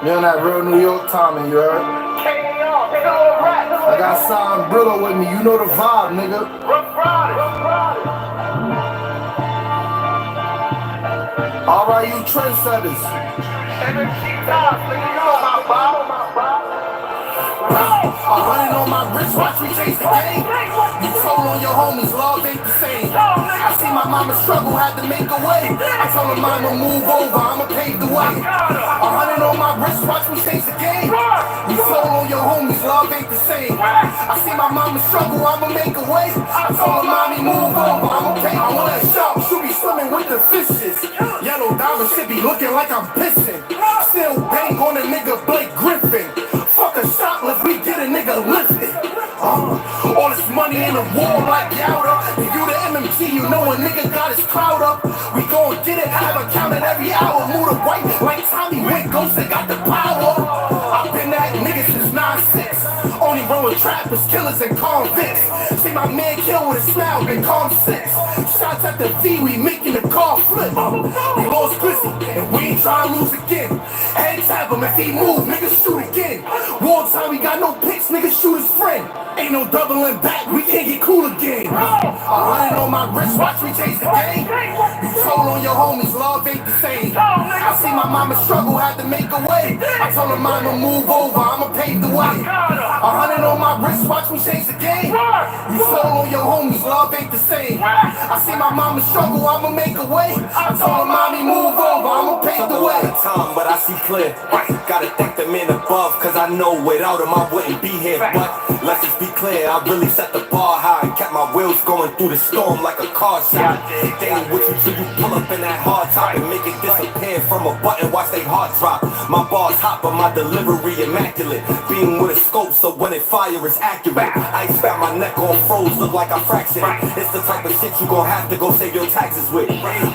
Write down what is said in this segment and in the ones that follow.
You on that real New York timing, you heard? I got Signed Brillo with me, you know the vibe, nigga. Alright, you trendsetters. A hundred on my wrist, watch me change the game. You told on your homies, love ain't the same. I see my mama struggle, had to make a way. I told her mama move over, I'ma pave the way. A hundred on my wrist, watch me change the game. You told on your homies, love ain't the same. I see my mama struggle, I'ma make a way. I told her mommy move over, I'ma pave the way. I want that shark, should be swimming with the fishes. Yellow diamond should be looking like I'm pissing. Still bang on a nigga Blake Griffin. Fuck a shot, let we get a nigga lifted. All this money in the wall like Yowda. If you the MMT, you know a nigga got his crowd up. We gon' get it, I have a counted every hour. Move the white like Tommy Wick, Ghost, they got the power. I've been that nigga since 9-6. Only run with trappers, killers, and convicts. See my man kill with a smile, been calm 6. Shots at the V, we making the car flip. We lost Grizzly, and we ain't tryna lose again. Head tap him, if he move, nigga shoot again. Wartime, we got no picks, nigga shoot his friend. Ain't no doubling back, we can't get cool again. 100 on my wrist, watch me change the game. You told on your homies, love ain't the same. I see my mama struggle, had to make a way. I told her mama move over, I'ma pave the way. 100 on my wrist, watch me change the game. You told on your homies, love ain't the same. I see my mama struggle, I'ma make a way. I told her mommy move over, I'ma pave the way. Time, but I see clear. Gotta thank the man above, cause I know without him I wouldn't be here. But let's just be clear, I really set the bar high. Kept my wheels going through the storm like a car shot. They ain't with you till you pull up in that hard top and make it disappear from a button, watch they heart drop. My bars hot, but my delivery immaculate. Being with a scope, so when it fire it's accurate. I expect my neck on froze, look like I fractured it. It's the type of shit you gon' have to go save your taxes with.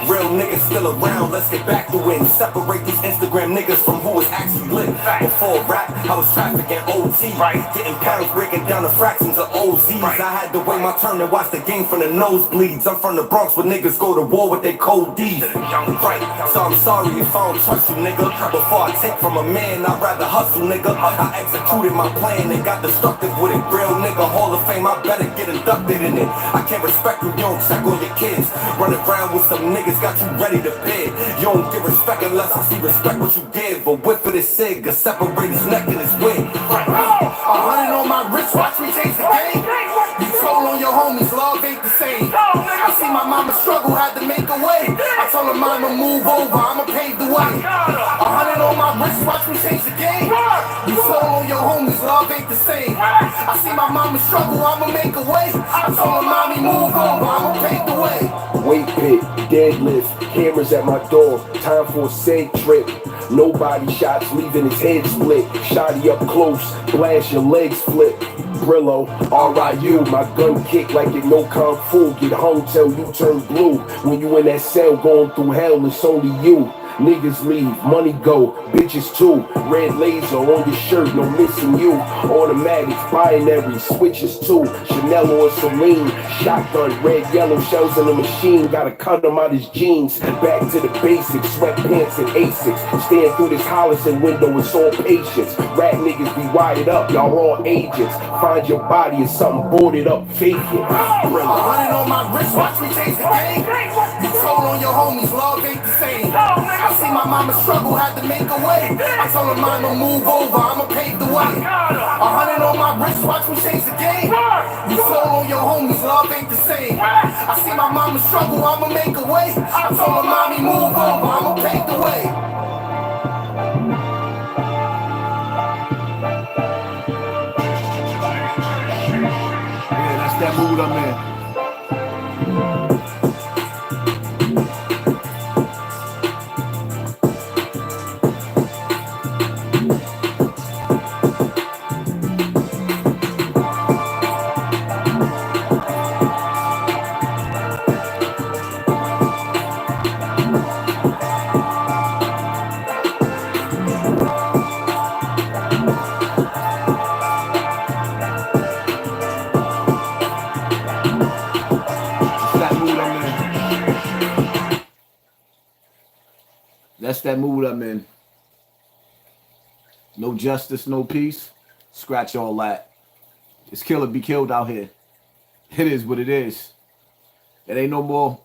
Real niggas still around, let's get back to it and separate these Instagram niggas from who is actually lit. Before rap, I was trafficking OT, getting pounds, breaking down the fractions of OZs. I had to wait my turn to watch the game from the nosebleeds. I'm from the Bronx where niggas go to war with their cold D's. So I'm sorry if I don't trust you, nigga. Before I take from a man, I'd rather hustle, nigga. I executed my plan and got destructive with it. Real nigga, Hall of Fame, I better get inducted in it. I can't respect you, you don't check on your kids. Running around with some niggas, got you ready to bid. You don't get respect unless I see respect what you give. A whiff of this cig, a separate his neck and his wig. 100 on my wrist, watch me change the game. You told on your homies, love ain't the same. I see my mama struggle, had to make a way. I told her mama move over, I'ma pave the way. 100 on my wrist, watch me change the game. You told on your homies, love ain't the same. I see my mama struggle, I'ma make a way. I told her mommy move over, I'ma pave the way. Weight pit, deadlift, cameras at my door, time for a seg trip. No body shots, leaving his head split. Shotty up close, blast your legs flip. Brillo, R.I.U. My gun kick like it no kung fu. Get hung till you turn blue. When you in that cell going through hell, it's only you. Niggas leave, money go, bitches too. Red laser on your shirt, no missing you. Automatics, binary, switches too. Chanel or Celine, shotgun, red, yellow shells in the machine. Gotta cut them out his jeans. Back to the basics, sweatpants and Asics. Stand through this Hollison window, it's all patience. Rat niggas be wired up, y'all all agents. Find your body is something boarded up, fake it. 100 on my wrist, watch me change the game. You told on your homies, love ain't the same. I see my mama struggle, had to make a way. I told her mama move over, I'ma pave the way. 100 on my wrist, watch me change the game. You told on your homies, love ain't the same. I see my mama struggle, I'ma make a way. I told her mommy move over, I'ma pave the way. Yeah, that's that mood I'm in. That's that mood I'm in. No justice, no peace. Scratch all that. It's kill or be killed out here. It is what it is. It ain't no more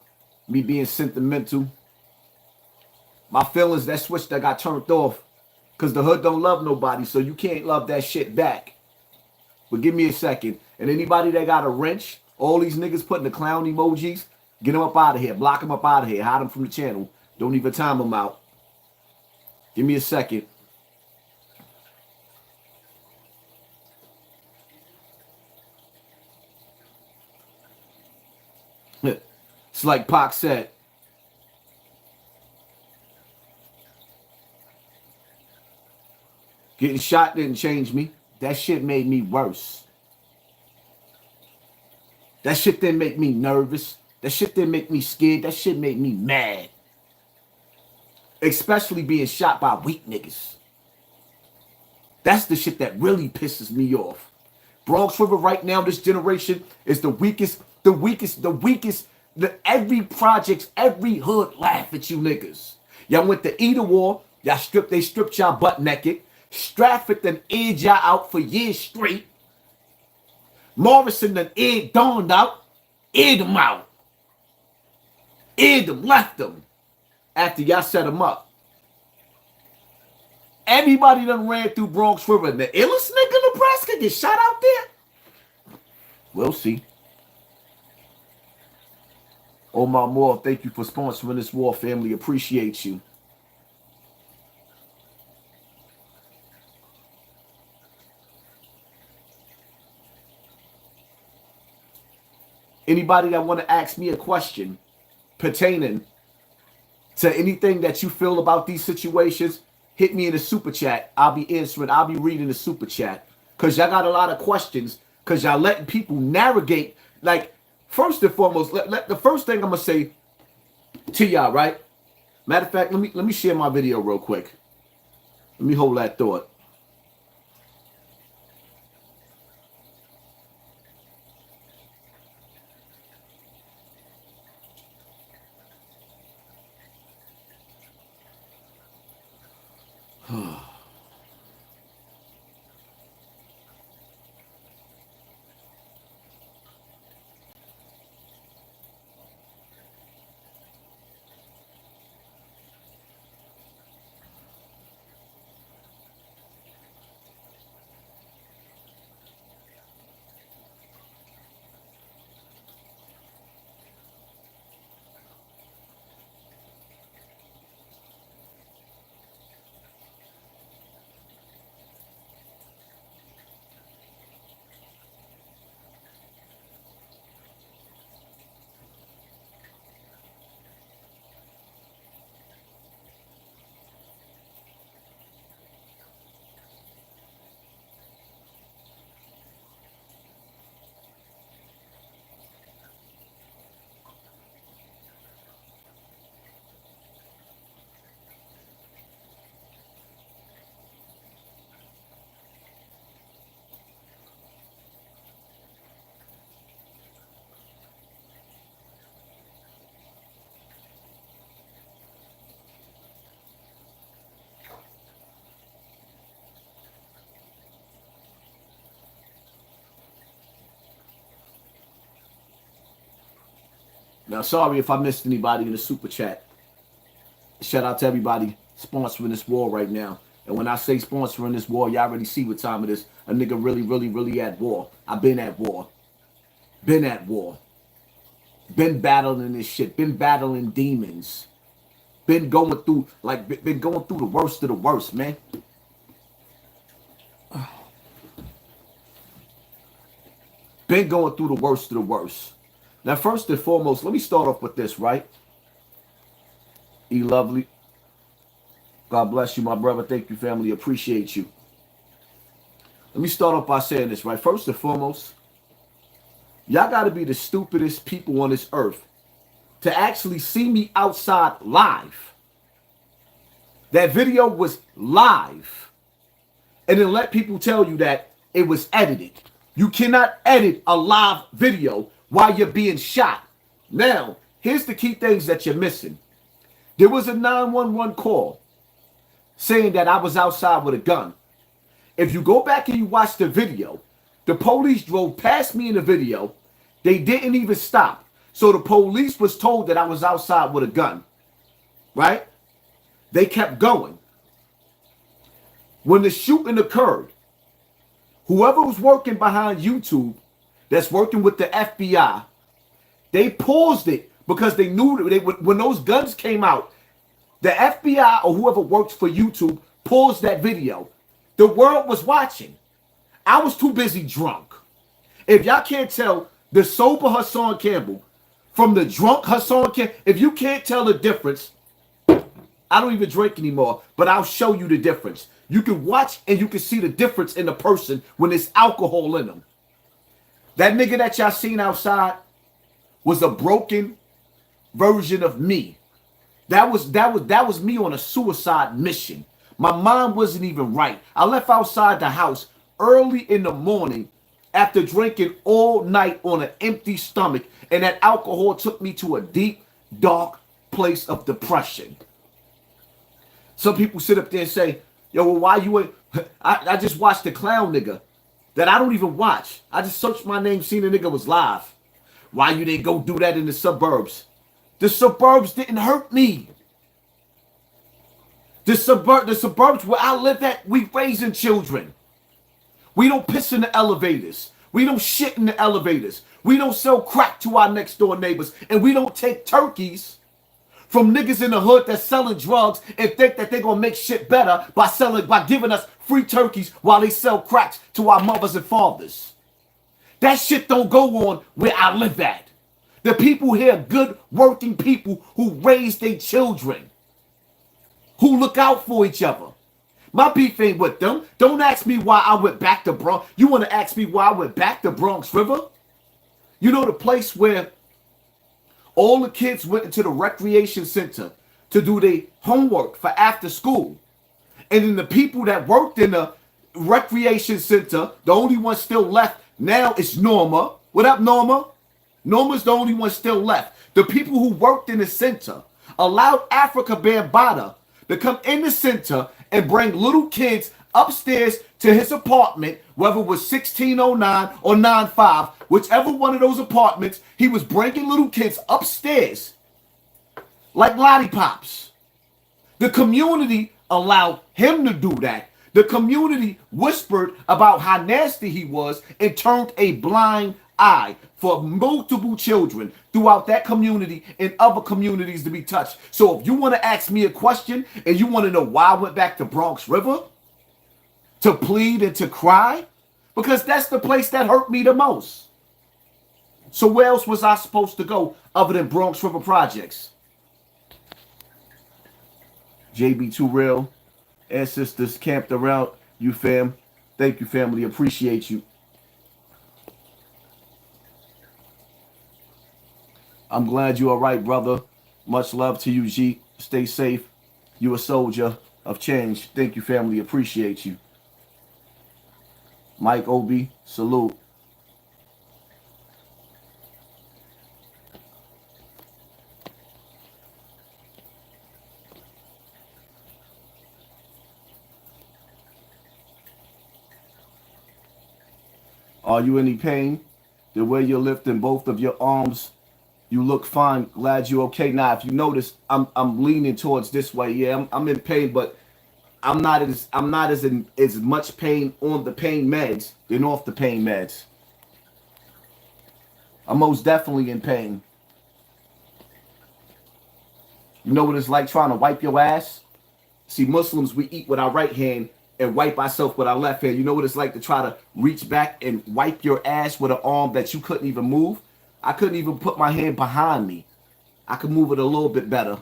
me being sentimental. My feelings, that switch that got turned off. Because the hood don't love nobody, so you can't love that shit back. But give me a second. And anybody that got a wrench, all these niggas putting the clown emojis, get them up out of here. Block them up out of here. Hide them from the channel. Don't even time them out. Give me a second. It's like Pac said. Getting shot didn't change me. That shit made me worse. That shit didn't make me nervous. That shit didn't make me scared. That shit made me mad. Especially being shot by weak niggas. That's the shit that really pisses me off. Bronx River right now, this generation is the weakest. Every projects, every hood laugh at you niggas. Y'all went to either war. They stripped y'all butt naked. Stratford done aired y'all out for years straight. Morrison done aired Dawned out. Aired them out. Aired them, left them. After y'all set them up. Everybody done ran through Bronx River. The illest nigga in Nebraska get shot out there? We'll see. Omar Moore, thank you for sponsoring this war, family. Appreciate you. Anybody that want to ask me a question pertaining to anything that you feel about these situations, hit me in the super chat. I'll be answering. I'll be reading the super chat. Because y'all got a lot of questions. Because y'all letting people navigate. Like, first and foremost, the first thing I'm going to say to y'all, right? Matter of fact, let me share my video real quick. Let me hold that thought. Now, sorry if I missed anybody in the super chat. Shout out to everybody sponsoring this war right now. And when I say sponsoring this war, y'all already see what time it is. A nigga really at war. I've been at war. Been at war. Been battling this shit. Been battling demons. Been going through, been going through the worst of the worst, man. Been going through the worst of the worst. Now, first and foremost, let me start off with this, right? E. Lovely. God bless you, my brother. Thank you, family. Appreciate you. Let me start off by saying this, right? First and foremost, y'all got to be the stupidest people on this earth to actually see me outside live. That video was live. And then let people tell you that it was edited. You cannot edit a live video while you're being shot. Now, here's the key things that you're missing. There was a 911 call saying that I was outside with a gun. If you go back and you watch the video, the police drove past me in the video. They didn't even stop. So the police was told that I was outside with a gun, right? They kept going. When the shooting occurred, whoever was working behind YouTube, that's working with the FBI, they paused it because they knew that when those guns came out, the FBI or whoever works for YouTube paused that video. The world was watching. I was too busy drunk. If y'all can't tell the sober Hassan Campbell from the drunk Hassan Campbell, if you can't tell the difference, I don't even drink anymore, but I'll show you the difference. You can watch and you can see the difference in the person when there's alcohol in them. That nigga that y'all seen outside was a broken version of me. That was me on a suicide mission. My mind wasn't even right. I left outside the house early in the morning after drinking all night on an empty stomach, and that alcohol took me to a deep, dark place of depression. Some people sit up there and say, yo, well, why you ain't... I just watched the clown nigga that I don't even watch. I just searched my name, seen the nigga was live. Why you didn't go do that in the suburbs? The suburbs didn't hurt me. The suburbs where I live at, we raising children. We don't piss in the elevators. We don't shit in the elevators. We don't sell crack to our next door neighbors. And we don't take turkeys from niggas in the hood that's selling drugs and think that they're gonna make shit better by giving us free turkeys while they sell cracks to our mothers and fathers. That shit don't go on where I live at. The people here are good working people who raise their children, who look out for each other. My beef ain't with them. Don't ask me why I went back to Bronx. You want to ask me why I went back to Bronx River? You know the place where all the kids went into the recreation center to do their homework for after school. And then the people that worked in the recreation center, the only one still left now is Norma. What up, Norma? Norma's the only one still left. The people who worked in the center allowed Africa Bambaataa to come in the center and bring little kids upstairs to his apartment, whether it was 1609 or 95, whichever one of those apartments, he was bringing little kids upstairs like lollipops. The community allowed him to do that. The community whispered about how nasty he was and turned a blind eye for multiple children throughout that community and other communities to be touched. So if you want to ask me a question and you want to know why I went back to Bronx River to plead and to cry, because that's the place that hurt me the most. So where else was I supposed to go other than Bronx River Projects? JB2 Real, ancestors camped around you, fam. Thank you, family. Appreciate you. I'm glad you're all right, brother. Much love to you, G. Stay safe. You a soldier of change. Thank you, family. Appreciate you. Mike Obi, salute. Are you in any pain? The way you're lifting both of your arms, you look fine. Glad you're okay. Now, if you notice, I'm leaning towards this way. Yeah, I'm in pain, but I'm not as in as much pain on the pain meds than off the pain meds. I'm most definitely in pain. You know what it's like trying to wipe your ass? See, Muslims, we eat with our right hand and wipe ourselves with our left hand. You know what it's like to try to reach back and wipe your ass with an arm that you couldn't even move? I couldn't even put my hand behind me. I could move it a little bit better.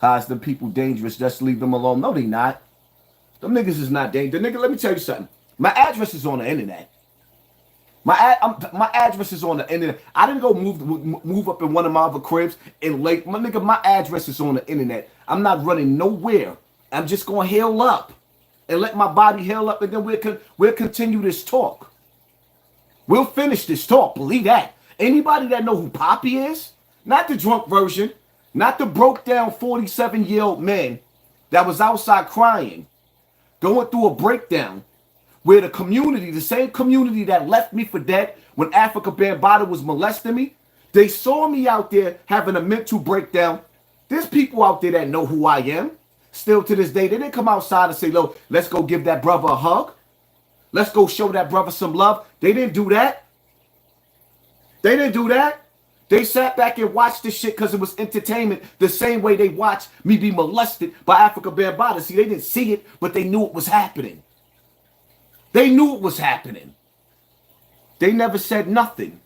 How's them people dangerous? Just leave them alone. No, they not. Them niggas is not dangerous. Nigga, let me tell you something. My address is on the internet. My address is on the internet. I didn't go move up in one of my other cribs in Lake. My nigga, my address is on the internet. I'm not running nowhere. I'm just going to heal up and let my body heal up, and then we'll continue this talk. We'll finish this talk. Believe that. Anybody that know who Poppy is, not the drunk version, not the broke down 47-year-old man that was outside crying going through a breakdown where the community, the same community that left me for dead when Africa Bambaataa was molesting me, they saw me out there having a mental breakdown. There's people out there that know who I am. Still to this day, they didn't come outside and say, "Look, let's go give that brother a hug. Let's go show that brother some love." They didn't do that. They didn't do that. They sat back and watched this shit because it was entertainment, the same way they watched me be molested by Africa Bambaataa. See, they didn't see it, but they knew it was happening. They knew it was happening. They never said nothing.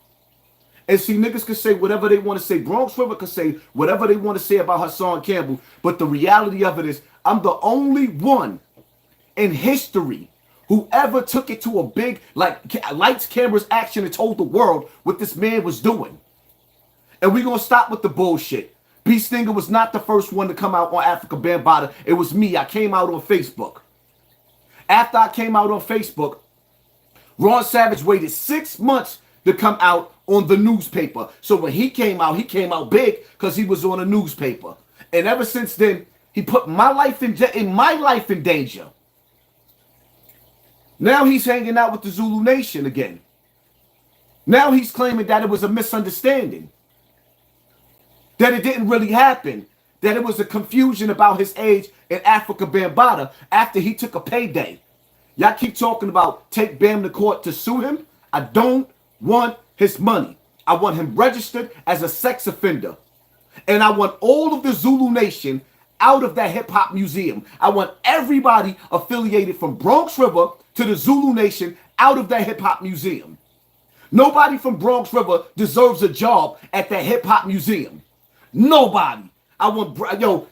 And see, niggas can say whatever they want to say. Bronx River can say whatever they want to say about HASSAN Campbell. But the reality of it is, I'm the only one in history who ever took it to a big, like, lights, cameras, action and told the world what this man was doing. And we're going to stop with the bullshit. B. Stinger was not the first one to come out on Africa Bambaataa. It was me. I came out on Facebook. After I came out on Facebook, Ron Savage waited 6 months to come out on the newspaper. So when he came out big because he was on a newspaper. And ever since then, he put my life in danger. Now he's hanging out with the Zulu Nation again. Now he's claiming that it was a misunderstanding. That it didn't really happen. That it was a confusion about his age in Africa Bambaataa after he took a payday. Y'all keep talking about take Bam to court to sue him. I don't want his money. I want him registered as a sex offender. And I want all of the Zulu Nation out of that hip-hop museum. I want everybody affiliated from Bronx River to the Zulu Nation out of that hip-hop museum. Nobody from Bronx River deserves a job at that hip-hop museum. Nobody.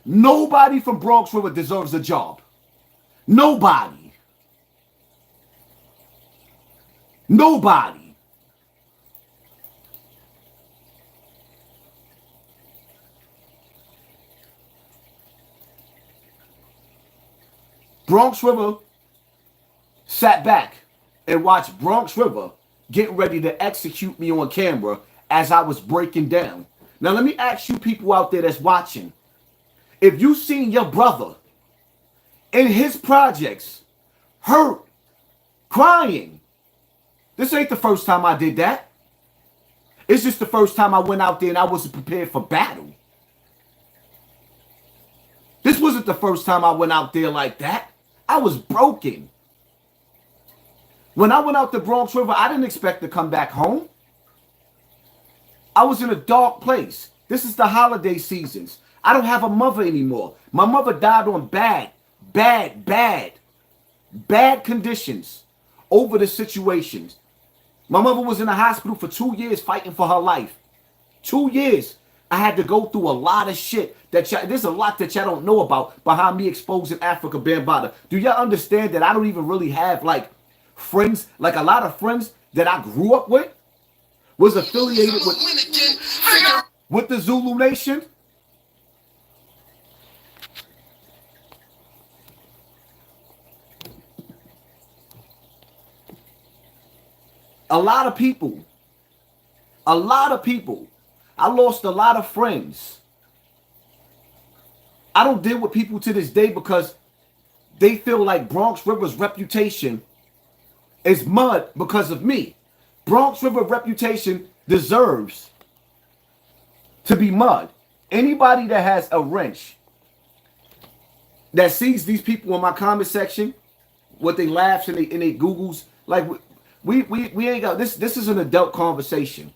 Nobody from Bronx River deserves a job. Nobody. Nobody. Bronx River sat back and watched Bronx River get ready to execute me on camera as I was breaking down. Now, let me ask you people out there that's watching. If you seen your brother in his projects, hurt, crying, this ain't the first time I did that. It's just the first time I went out there and I wasn't prepared for battle. This wasn't the first time I went out there like that. I was broken. When I went out to Bronx River, I didn't expect to come back home. I was in a dark place. This is the holiday seasons. I don't have a mother anymore. My mother died on bad conditions over the situations. My mother was in the hospital for 2 years fighting for her life. 2 years. I had to go through a lot of shit. There's a lot that y'all don't know about behind me exposing Africa Bambaataa. Do y'all understand that I don't even really have, like, friends, like a lot of friends that I grew up with was affiliated with the Zulu Nation? A lot of people. I lost a lot of friends. I don't deal with people to this day because they feel like Bronx River's reputation is mud because of me. Bronx River reputation deserves to be mud. Anybody that has a wrench that sees these people in my comment section, what they laughs and they Googles, like we ain't got this. This is an adult conversation.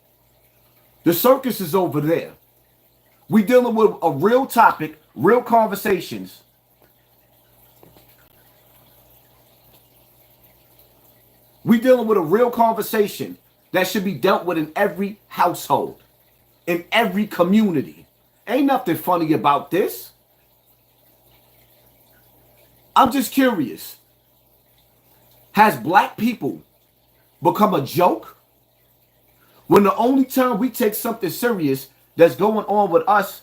The circus is over there. We dealing with a real topic, real conversations. We dealing with a real conversation that should be dealt with in every household, in every community. Ain't nothing funny about this. I'm just curious. Has black people become a joke? When the only time we take something serious that's going on with us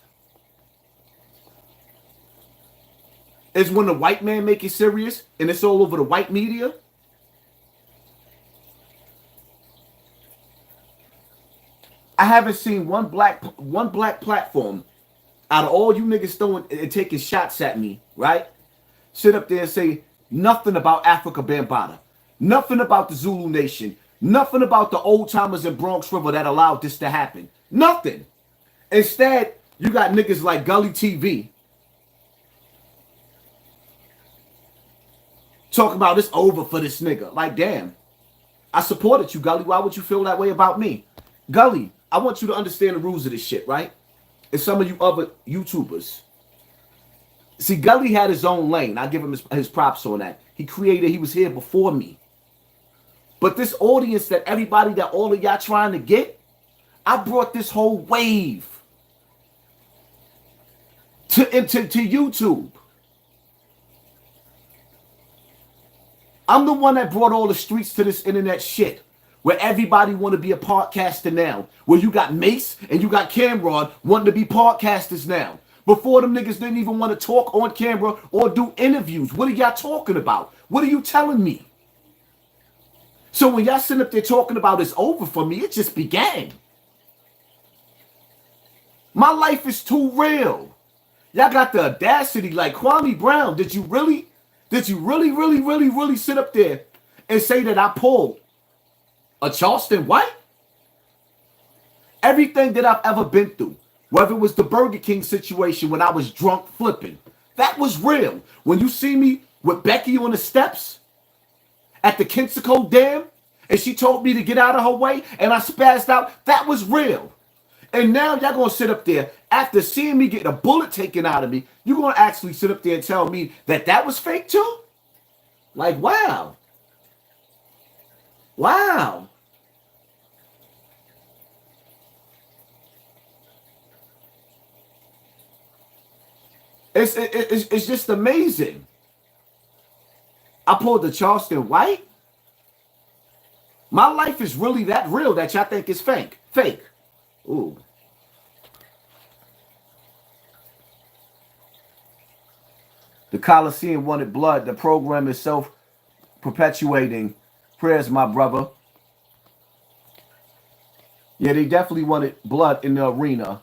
is when the white man make it serious and it's all over the white media? I haven't seen one black platform out of all you niggas throwing and taking shots at me, right? Sit up there and say, Nothing about Africa Bambaataa. Nothing about the Zulu Nation. Nothing about the old timers in Bronx River that allowed this to happen. Nothing. Instead, you got niggas like Gully TV talking about it's over for this nigga. Like, damn. I supported you, Gully. Why would you feel that way about me? Gully, I want you to understand the rules of this shit, right? And some of you other YouTubers. See, Gully had his own lane. I give him his props on that. He was here before me. But this audience that everybody that all of y'all trying to get, I brought this whole wave to YouTube. I'm the one that brought all the streets to this internet shit, where everybody want to be a podcaster now, where you got Mace and you got Cameron wanting to be podcasters now. Before them niggas didn't even want to talk on camera or do interviews. What are y'all talking about? What are you telling me? So when y'all sitting up there talking about it's over for me, it just began. My life is too real. Y'all got the audacity like Kwame Brown. Did you really sit up there and say that I pulled a Charleston White? Everything that I've ever been through, whether it was the Burger King situation when I was drunk flipping, that was real. When you see me with Becky on the steps at the Kensico Dam and she told me to get out of her way and I spazzed out, that was real. And now y'all gonna sit up there after seeing me get a bullet taken out of me, you're gonna actually sit up there and tell me that that was fake too? Like, wow. Wow. It's just amazing. I pulled the Charleston White. My life is really that real that y'all think is fake. Fake. Ooh. The Coliseum wanted blood. The program is self-perpetuating. Prayers, my brother. Yeah, they definitely wanted blood in the arena.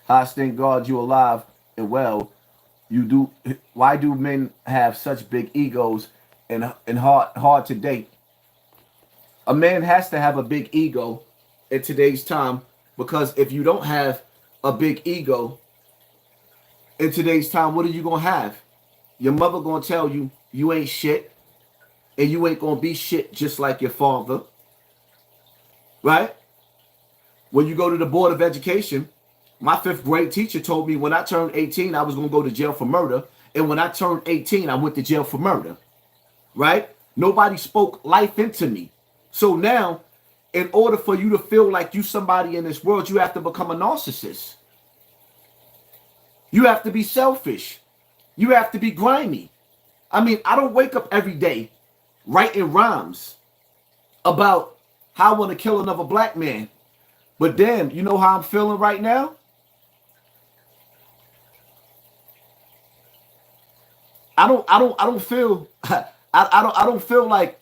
I thank God you alive and well. You do. Why do men have such big egos and hard to date? A man has to have a big ego in today's time, because if you don't have a big ego in today's time, what are you gonna have? Your mother gonna tell you you ain't shit, and you ain't gonna be shit just like your father, right? When you go to the Board of Education, my 5th grade teacher told me when I turned 18, I was going to go to jail for murder. And when I turned 18, I went to jail for murder. Right? Nobody spoke life into me. So now, in order for you to feel like you somebody in this world, you have to become a narcissist. You have to be selfish. You have to be grimy. I mean, I don't wake up every day writing rhymes about how I want to kill another black man. But damn, you know how I'm feeling right now? I don't feel I don't feel like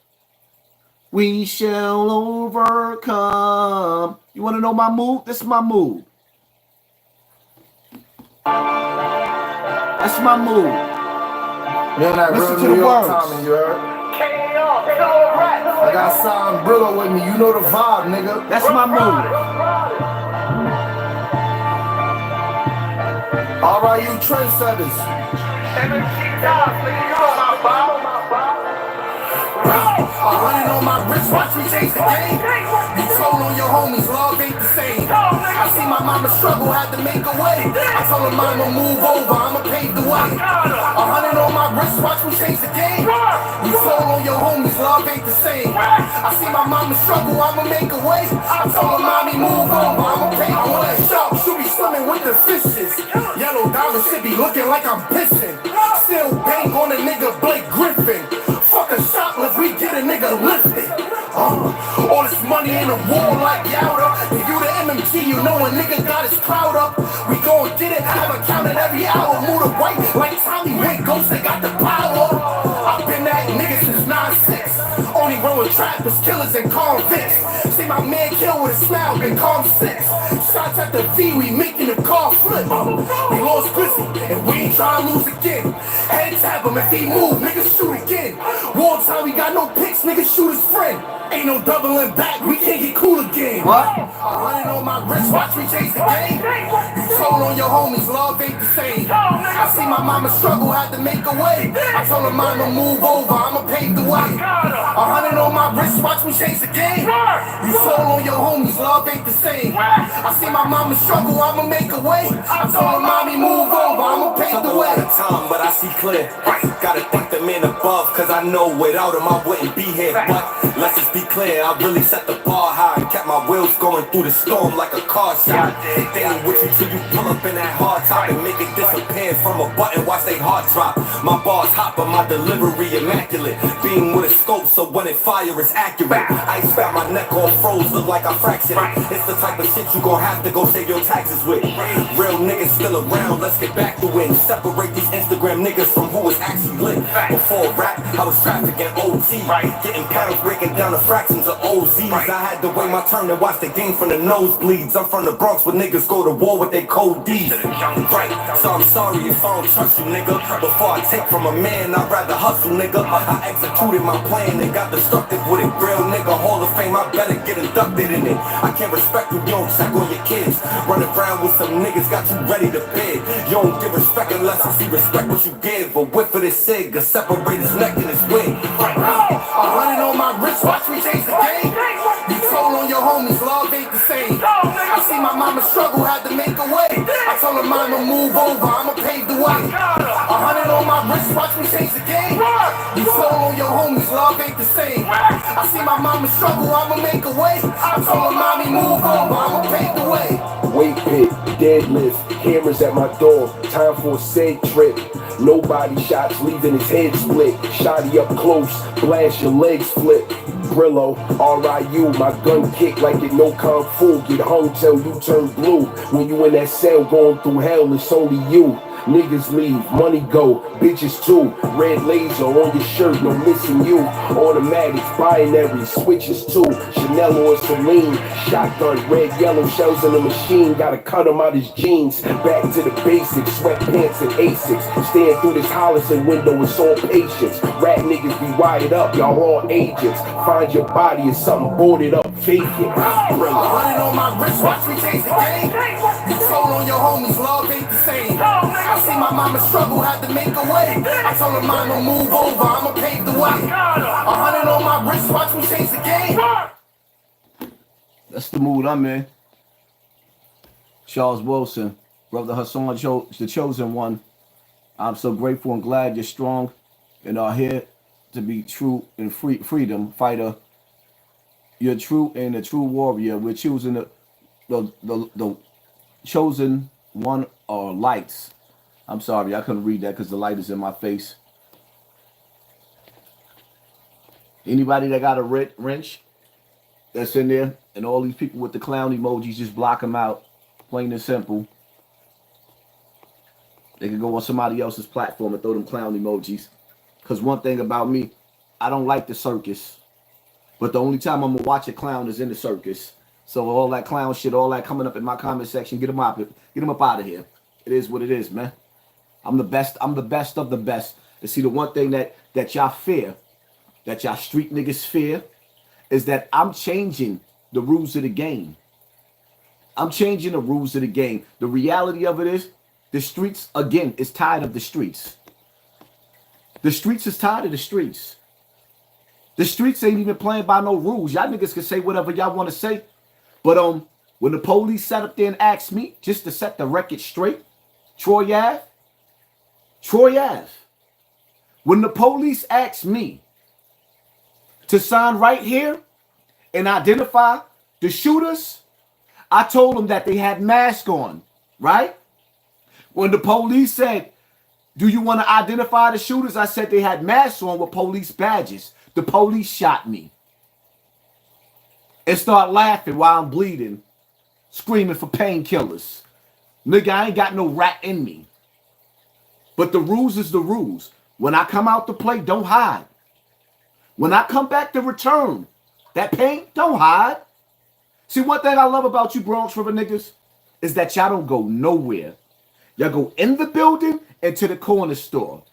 we shall overcome. You want to know my mood? This is my mood. That's my mood. You're not Listen real to New the York words. Tommy, you heard? I got Hassan Brillo with me. You know the vibe, nigga. That's my mood. All right, you trendsetters. Running on my wrist, watch me change the game. You told on your homies, love ain't the same. I see my mama struggle, had to make a way. I told her mama move over, I'ma pave the way. 100 on my wrist, watch me change the game. You told on your homies, love ain't the same. I see my mama struggle, I'ma make a way. I told her mommy move over, I'ma pave the way. Sharp, should be swimming with the fishes. Yellow diamond should be looking like I'm pissing. Still bang on a nigga Blake Griffin. Fuck a shoplift, we get a nigga lifted. All this money in a war like Yowda. If you the MMG, you know a nigga got his crowd up. We gon' get it, have a counted every hour. Move the white like Tommy Wayne Ghost, they got the power. I've been that nigga since 9-6. Only run with trappers, killers, and convicts. See my man kill with a smile, been calm 6. Shots at the V, we making the car flip. We lost Chrissy, and we ain't trying to lose again. Head tap him, if he move, niggas shoot again. Wartime, we got no picks, niggas shoot his friend. Ain't no doubling back, we can't get cool again. What? 100 on my wrist, watch me chase the game. You told on your homies, love ain't the same. I see my mama struggle, had to make a way. I told her mama move over, I'ma pave the way. 100 on my wrist, watch me chase the game. You told on your homies, love ain't the same. I see my mama struggle, I'ma make a way. I told her mommy move over, I'ma pave the way. Time, but I see clear. Gotta thank the man above, cause I know without him I wouldn't be here. But let's just be clear, I really set the bar high and kept my wheels going through the storm like a car shot. They ain't with you till you pull up in that hard top and make it disappear from a button, watch they heart drop. My bars hot, but my delivery immaculate. Being with a scope, so when it fire, it's accurate. Ice got my neck all froze, look like I fractured it. It's the type of shit you gon' have to go save your taxes with. Real niggas still around, let's get back to it. Separate these Instagram niggas from who is actually lit. Before rap, I was trafficking OT. Getting pounds, breaking down the fractions of OZs. I had to wait my turn and watch the game from the nosebleeds. I'm from the Bronx where niggas go to war with their cold D's. Right, so I'm sorry if I don't trust you, nigga. Before I take from a man, I'd rather hustle, nigga. I executed my plan and got destructive with it. Real nigga, Hall of Fame, I better get inducted in it. I can't respect you, you don't check on your kids. Running around with some niggas, got you ready to bid. You don't give respect unless I see respect what you give. A whiff of this cig, a separate his neck and his wig. 100 on my wrist, watch me chase the game. You told on your homies, love ain't the same. I see my mama struggle, had to make a way. I told her mama move over, I'ma pave the way. 100 on my wrist, watch me change the game. You told on your homies, love ain't the same. I see my mama struggle, I'ma make a way. I told her mommy move over, I'ma pave the way. Weight pit, deadlift, cameras at my door, time for a seg trip. No body shots, leaving his head split. Shotty up close, blast your legs flip. Brillo, R.I.U. My gun kick like it no kung fu. Get hung till you turn blue. When you in that cell going through hell, it's only you. Niggas leave, money go, bitches too. Red laser on your shirt, no missing you. Automatics, binary, switches too. Chanel or Celine, shotgun, red, yellow shells in the machine. Gotta cut him out his jeans. Back to the basics, sweatpants and Asics. Stand through this Hollison window, it's all patience. Rat niggas be wired up, y'all all agents. Find your body is something boarded up, fake it. 100 on my wrist, watch me change the game. You told on your homies, love ain't the same. I see my mama struggle, had to make a way. I told her mama move over, I'ma pave the way. 100 on my wrist, watch me change the game. That's the mood I'm in. Charles Wilson, Brother HASSAN, the chosen one. I'm so grateful and glad you're strong and are here to be true and freedom fighter. You're true and a true warrior. We're choosing the chosen one or lights. I'm sorry, I couldn't read that because the light is in my face. Anybody that got a wrench that's in there, and all these people with the clown emojis, just block them out. Plain and simple. They can go on somebody else's platform and throw them clown emojis. Because one thing about me, I don't like the circus. But the only time I'm going to watch a clown is in the circus. So all that clown shit, all that coming up in my comment section, get them up out of here. It is what it is, man. I'm the best of the best. And see, the one thing that y'all fear, that y'all street niggas fear, is that I'm changing the rules of the game. I'm changing the rules of the game. The reality of it is, the streets, again, is tired of the streets. The streets is tired of the streets. The streets ain't even playing by no rules. Y'all niggas can say whatever y'all want to say. But when the police sat up there and asked me, just to set the record straight, Troy Ave, when the police asked me to sign right here and identify the shooters, I told them that they had masks on, right? When the police said, do you want to identify the shooters? I said they had masks on with police badges. The police shot me and start laughing while I'm bleeding, screaming for painkillers. Nigga, I ain't got no rat in me. But the rules is the rules. When I come out to play, don't hide. When I come back to return that pain, don't hide. See, one thing I love about you Bronx River niggas is that y'all don't go nowhere. Y'all go in the building into the corner store.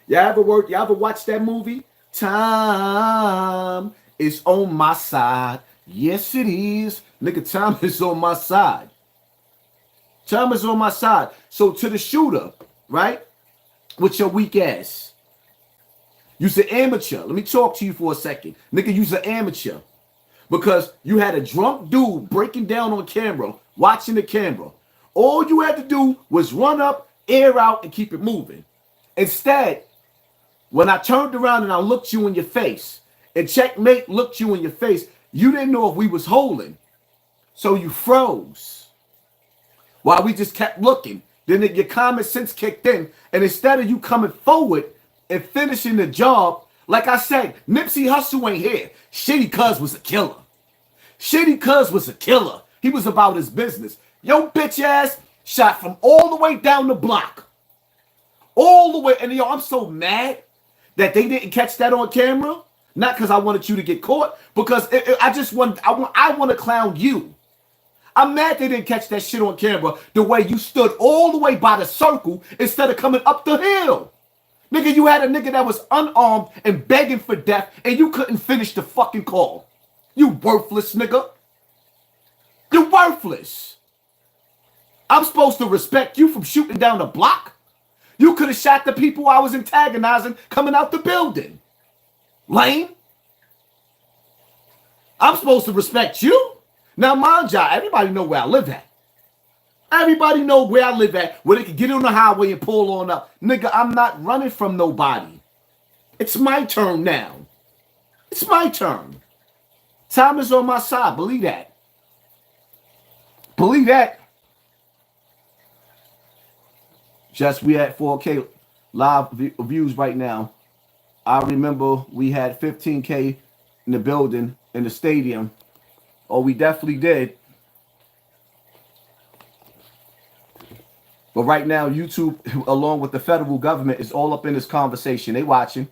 Y'all ever watch that movie? Time is on my side. Yes, it is. Nigga, time is on my side. Time is on my side. So to the shooter, right? With your weak ass. You's an amateur. Let me talk to you for a second. Nigga, you's an amateur. Because you had a drunk dude breaking down on camera, watching the camera. All you had to do was run up, air out, and keep it moving. Instead, when I turned around and I looked you in your face, and Checkmate looked you in your face, you didn't know if we was holding. So you froze. While we just kept looking. Then your common sense kicked in. And instead of you coming forward and finishing the job, like I said, Nipsey Hussle ain't here. Shitty Cuz was a killer. Shitty Cuz was a killer. He was about his business. Yo, bitch ass shot from all the way down the block. All the way. And yo, I'm so mad that they didn't catch that on camera. Not because I wanted you to get caught, because I want to clown you. I'm mad they didn't catch that shit on camera the way you stood all the way by the circle instead of coming up the hill. Nigga, you had a nigga that was unarmed and begging for death and you couldn't finish the fucking call. You worthless nigga. You're worthless. I'm supposed to respect you from shooting down the block? You could have shot the people I was antagonizing coming out the building. Lame. I'm supposed to respect you? Now, mind y'all, everybody know where I live at. Everybody know where I live at, where they can get on the highway and pull on up. Nigga, I'm not running from nobody. It's my turn now. It's my turn. Time is on my side. Believe that. Believe that. Just we at 4K live views right now. I remember we had 15K in the building, in the stadium. Oh, we definitely did. But right now, YouTube, along with the federal government, is all up in this conversation. They watching.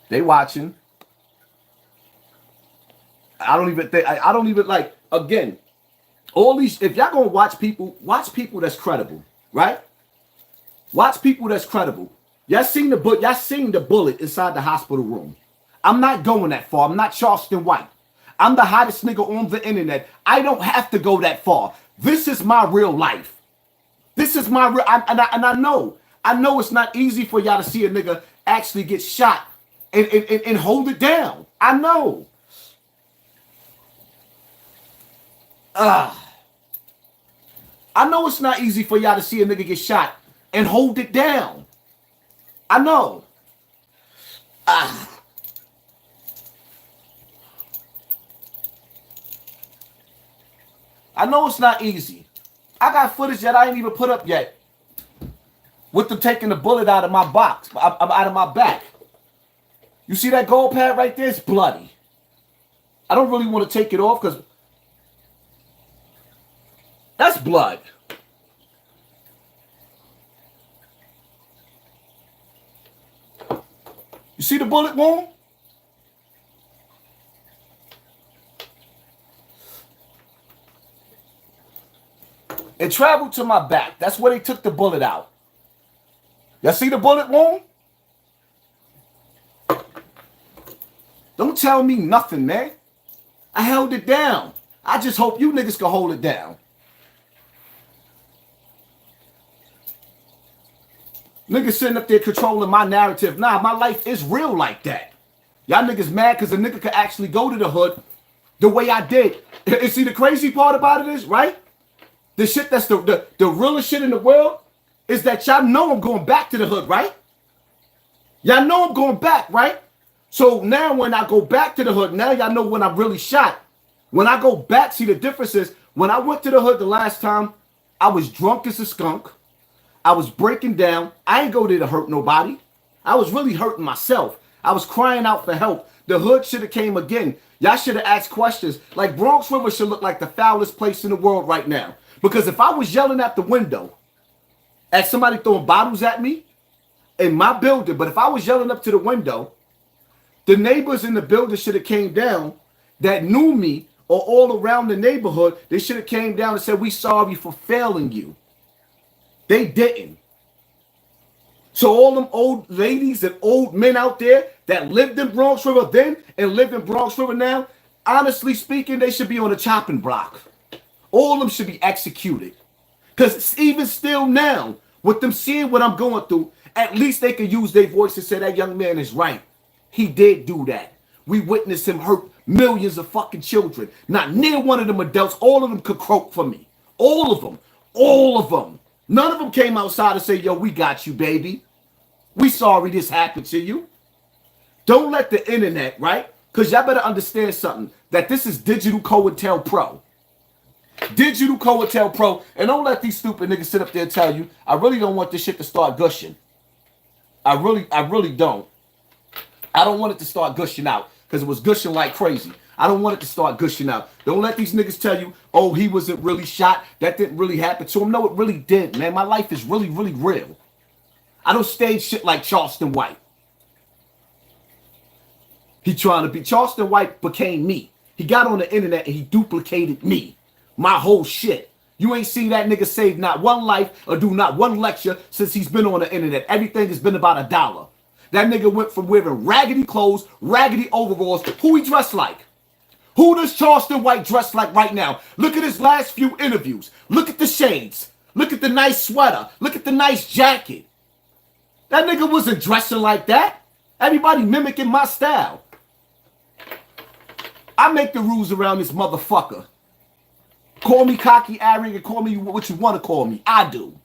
They watching. I don't even like, again, all these, if y'all gonna watch people that's credible, right? Watch people that's credible. Y'all seen the bullet inside the hospital room. I'm not going that far. I'm not Charleston White. I'm the hottest nigga on the internet. I don't have to go that far. This is my real life. This is my real, I know it's not easy for y'all to see a nigga actually get shot and hold it down. I know. I know it's not easy for y'all to see a nigga get shot and hold it down. I know. I know it's not easy. I got footage that I ain't even put up yet with them taking the bullet out of my box, out of my back. You see that gold pad right there? It's bloody. I don't really want to take it off because that's blood. You see the bullet wound? It traveled to my back. That's where they took the bullet out. Y'all see the bullet wound? Don't tell me nothing, man. I held it down. I just hope you niggas can hold it down. Niggas sitting up there controlling my narrative. Nah, my life is real like that. Y'all niggas mad because a nigga could actually go to the hood the way I did. And see, the crazy part about it is, right? The shit that's the realest shit in the world is that y'all know I'm going back to the hood, right? Y'all know I'm going back, right? So now when I go back to the hood, now y'all know when I'm really shot. When I go back, see the difference is when I went to the hood the last time, I was drunk as a skunk. I was breaking down. I ain't go there to hurt nobody. I was really hurting myself. I was crying out for help. The hood should have came again. Y'all should have asked questions. Like Bronx River should look like the foulest place in the world right now. Because if I was yelling at the window at somebody throwing bottles at me in my building, but if I was yelling up to the window, the neighbors in the building should have came down that knew me or all around the neighborhood, they should have came down and said, we sorry for failing you. They didn't. So all them old ladies and old men out there that lived in Bronx River then and live in Bronx River now, honestly speaking, they should be on a chopping block. All of them should be executed. Because even still now, with them seeing what I'm going through, at least they can use their voice and say that young man is right. He did do that. We witnessed him hurt millions of fucking children. Not near one of them adults, all of them could croak for me. All of them. All of them. None of them came outside and say, yo, we got you, baby. We sorry this happened to you. Don't let the internet, right? Because y'all better understand something, that this is digital COINTELPRO. Digital COINTELPRO. And don't let these stupid niggas sit up there and tell you, I really don't want this shit to start gushing. I really don't. I don't want it to start gushing out because it was gushing like crazy. I don't want it to start gushing out. Don't let these niggas tell you, oh, he wasn't really shot. That didn't really happen to him. No, it really did, man. My life is really, really real. I don't stage shit like Charleston White. He trying to be. Charleston White became me. He got on the internet and he duplicated me. My whole shit. You ain't seen that nigga save not one life or do not one lecture since he's been on the internet. Everything has been about $1. That nigga went from wearing raggedy clothes, raggedy overalls. Who he dressed like? Who does Charleston White dress like right now? Look at his last few interviews. Look at the shades. Look at the nice sweater. Look at the nice jacket. That nigga wasn't dressing like that. Everybody mimicking my style. I make the rules around this motherfucker. Call me cocky, arrogant, call me what you want to call me. I do.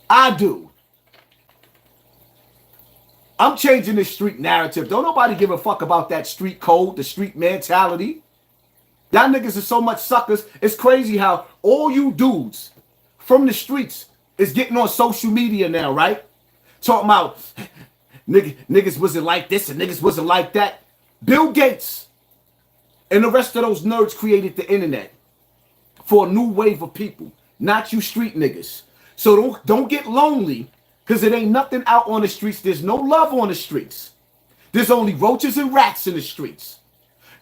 I do. I'm changing this street narrative. Don't nobody give a fuck about that street code, the street mentality. Y'all niggas are so much suckers. It's crazy how all you dudes from the streets is getting on social media now, right? Talking about niggas wasn't like this and niggas wasn't like that. Bill Gates and the rest of those nerds created the internet for a new wave of people, not you street niggas. So don't get lonely. Because it ain't nothing out on the streets. There's no love on the streets. There's only roaches and rats in the streets.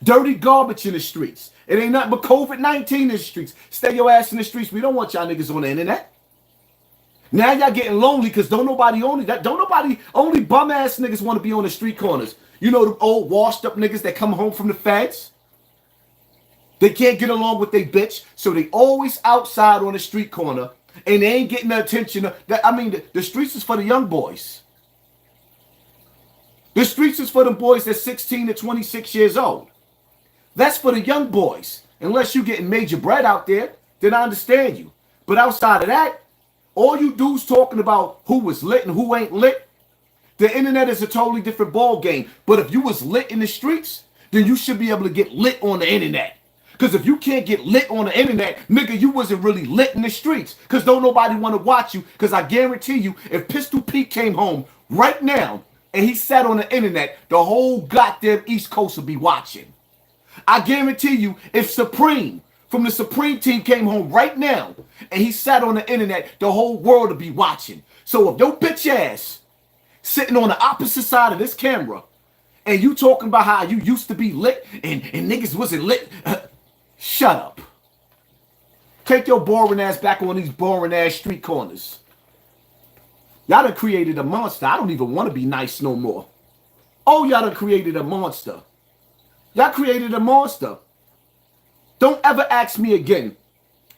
Dirty garbage in the streets. It ain't nothing but COVID-19 in the streets. Stay your ass in the streets. We don't want y'all niggas on the internet. Now y'all getting lonely because don't nobody only bum ass niggas want to be on the street corners. You know the old washed up niggas that come home from the feds? They can't get along with their bitch, so they always outside on the street corner. And they ain't getting the attention. The streets is for the young boys. The streets is for the boys that's 16 to 26 years old. That's for the young boys. Unless you getting major bread out there, then I understand you. But outside of that, all you dudes talking about who was lit and who ain't lit, the internet is a totally different ball game. But if you was lit in the streets, then you should be able to get lit on the internet. Because if you can't get lit on the internet, nigga, you wasn't really lit in the streets. Because don't nobody want to watch you. Because I guarantee you, if Pistol Pete came home right now and he sat on the internet, the whole goddamn East Coast would be watching. I guarantee you, if Supreme from the Supreme team came home right now and he sat on the internet, the whole world would be watching. So if your bitch ass sitting on the opposite side of this camera and you talking about how you used to be lit and niggas wasn't lit, shut up. Take your boring ass back on these boring ass street corners. Y'all done created a monster. I don't even want to be nice no more. Oh, y'all done created a monster. Y'all created a monster. Don't ever ask me again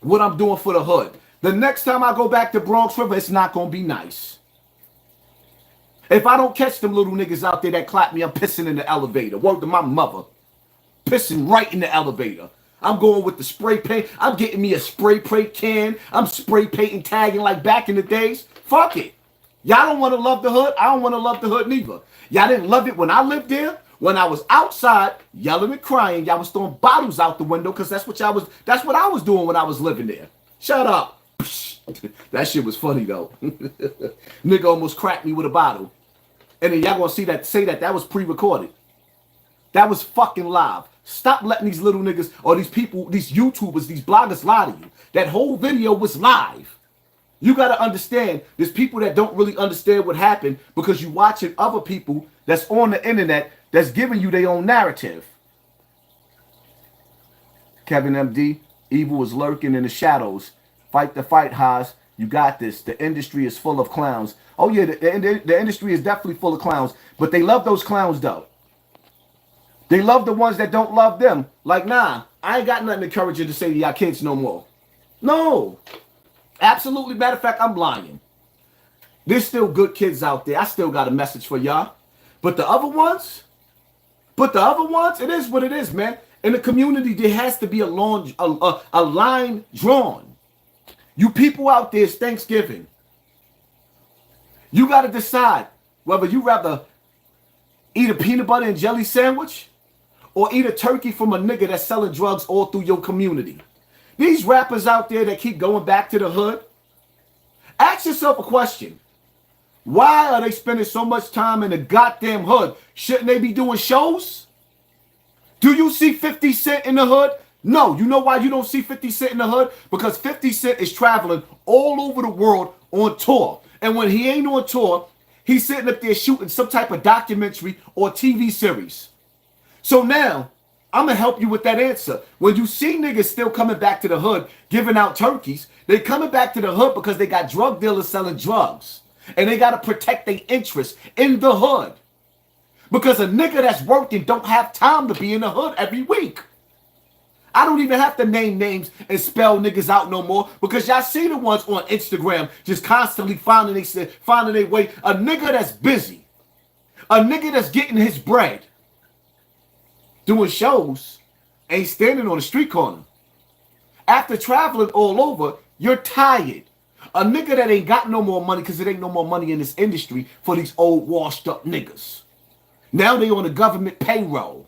what I'm doing for the hood. The next time I go back to Bronx River, it's not going to be nice. If I don't catch them little niggas out there that clap me, I'm pissing in the elevator. Word to my mother. Pissing right in the elevator. I'm going with the spray paint. I'm getting me a spray paint can. I'm spray painting, tagging like back in the days. Fuck it. Y'all don't want to love the hood. I don't want to love the hood neither. Y'all didn't love it when I lived there. When I was outside yelling and crying, y'all was throwing bottles out the window because that's what I was doing when I was living there. Shut up. That shit was funny though. Nigga almost cracked me with a bottle. And then y'all gonna say that was pre-recorded. That was fucking live. Stop letting these little niggas or these people, these YouTubers, these bloggers lie to you. That whole video was live. You got to understand, there's people that don't really understand what happened because you watching other people that's on the internet that's giving you their own narrative. Kevin MD, evil is lurking in the shadows. Fight the fight, Haas. You got this. The industry is full of clowns. Oh, yeah, the industry is definitely full of clowns. But they love those clowns, though. They love the ones that don't love them. Like, nah, I ain't got nothing encouraging to say to y'all kids no more. No. Absolutely. Matter of fact, I'm lying. There's still good kids out there. I still got a message for y'all. But the other ones, it is what it is, man. In the community, there has to be a line drawn. You people out there, it's Thanksgiving. You got to decide whether you rather eat a peanut butter and jelly sandwich or eat a turkey from a nigga that's selling drugs all through your community. These rappers out there that keep going back to the hood, ask yourself a question. Why are they spending so much time in the goddamn hood? Shouldn't they be doing shows? Do you see 50 Cent in the hood? No. You know why you don't see 50 Cent in the hood? Because 50 Cent is traveling all over the world on tour. And when he ain't on tour, he's sitting up there shooting some type of documentary or TV series. So now, I'm going to help you with that answer. When you see niggas still coming back to the hood, giving out turkeys, they coming back to the hood because they got drug dealers selling drugs. And they got to protect their interests in the hood. Because a nigga that's working don't have time to be in the hood every week. I don't even have to name names and spell niggas out no more because y'all see the ones on Instagram just constantly finding their way. A nigga that's busy. A nigga that's getting his bread. Doing shows. Ain't standing on the street corner. After traveling all over, you're tired. A nigga that ain't got no more money because it ain't no more money in this industry for these old washed up niggas. Now they on the government payroll.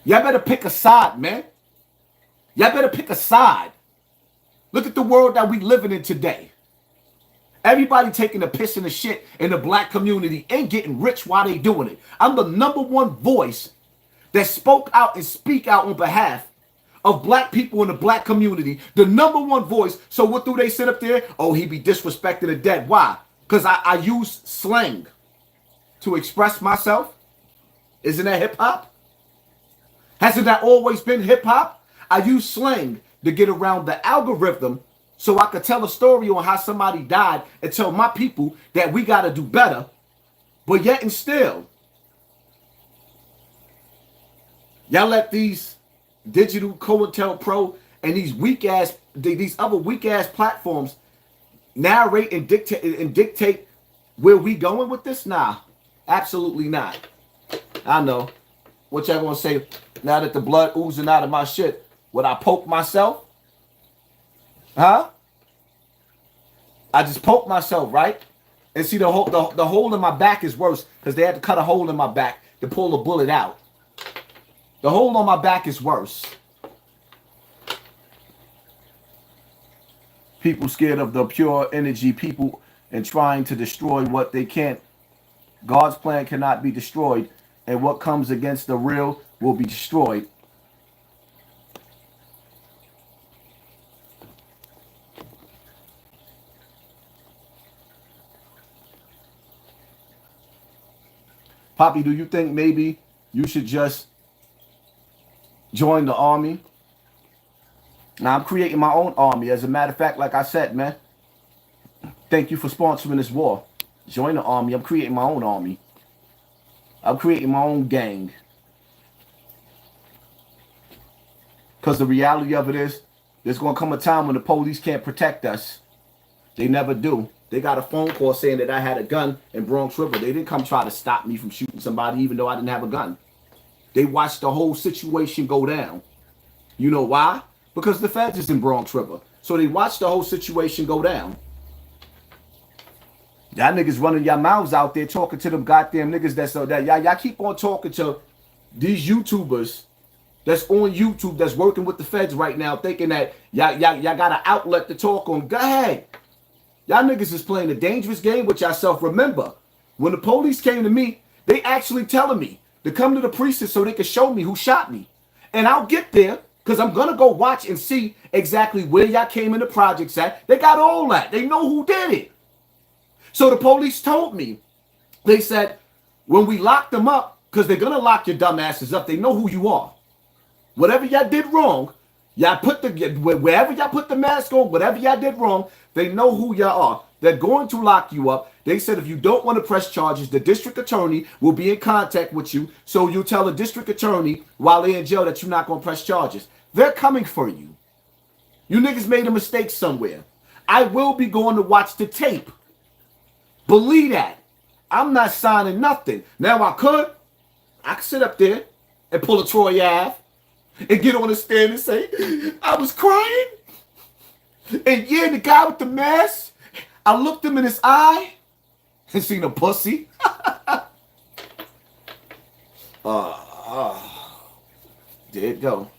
Y'all better pick a side, man. Y'all better pick a side. Look at the world that we living in today. Everybody taking a piss and a shit in the black community and getting rich while they doing it. I'm the #1 voice that spoke out and speak out on behalf of black people in the black community. The #1 voice. So what do they sit up there? Oh, he be disrespecting the dead. Why? Because I use slang to express myself. Isn't that hip hop? Hasn't that always been hip hop? I use slang to get around the algorithm so I could tell a story on how somebody died and tell my people that we got to do better. But yet and still, y'all let these digital COINTELPRO and these other weak ass platforms narrate and dictate where we going with this? Nah, absolutely not. I know. What y'all gonna say now that the blood oozing out of my shit? Would I poke myself? Huh? I just poked myself, right? And see the hole in my back is worse because they had to cut a hole in my back to pull the bullet out. The hole on my back is worse. People scared of the pure energy people and trying to destroy what they can't. God's plan cannot be destroyed, and what comes against the real will be destroyed. Poppy, do you think maybe you should just join the army? Now, I'm creating my own army. As a matter of fact, like I said, man, thank you for sponsoring this war. Join the army. I'm creating my own army. I'm creating my own gang. Because the reality of it is, there's going to come a time when the police can't protect us. They never do. They got a phone call saying that I had a gun in Bronx River. They didn't come try to stop me from shooting somebody even though I didn't have a gun. They watched the whole situation go down. You know why? Because the feds is in Bronx River. So they watched the whole situation go down. Y'all niggas running your mouths out there talking to them goddamn niggas that y'all keep on talking to these YouTubers that's on YouTube that's working with the feds right now thinking that y'all got an outlet to talk on. Go ahead. Y'all niggas is playing a dangerous game with yourself. Remember, when the police came to me, they actually telling me to come to the precinct so they can show me who shot me. And I'll get there because I'm going to go watch and see exactly where y'all came in the projects at. They got all that. They know who did it. So the police told me, they said, when we locked them up, Because they're going to lock your dumb asses up. They know who you are. Whatever y'all did wrong, wherever y'all put the mask on, whatever y'all did wrong, they know who y'all are. They're going to lock you up. They said if you don't want to press charges, the district attorney will be in contact with you. So you tell the district attorney while they're in jail that you're not going to press charges. They're coming for you. You niggas made a mistake somewhere. I will be going to watch the tape. Believe that. I'm not signing nothing. Now I could sit up there and pull a Troy Ave and get on the stand and say, I was crying. And yeah, the guy with the mask, I looked him in his eye and seen a pussy. There it go.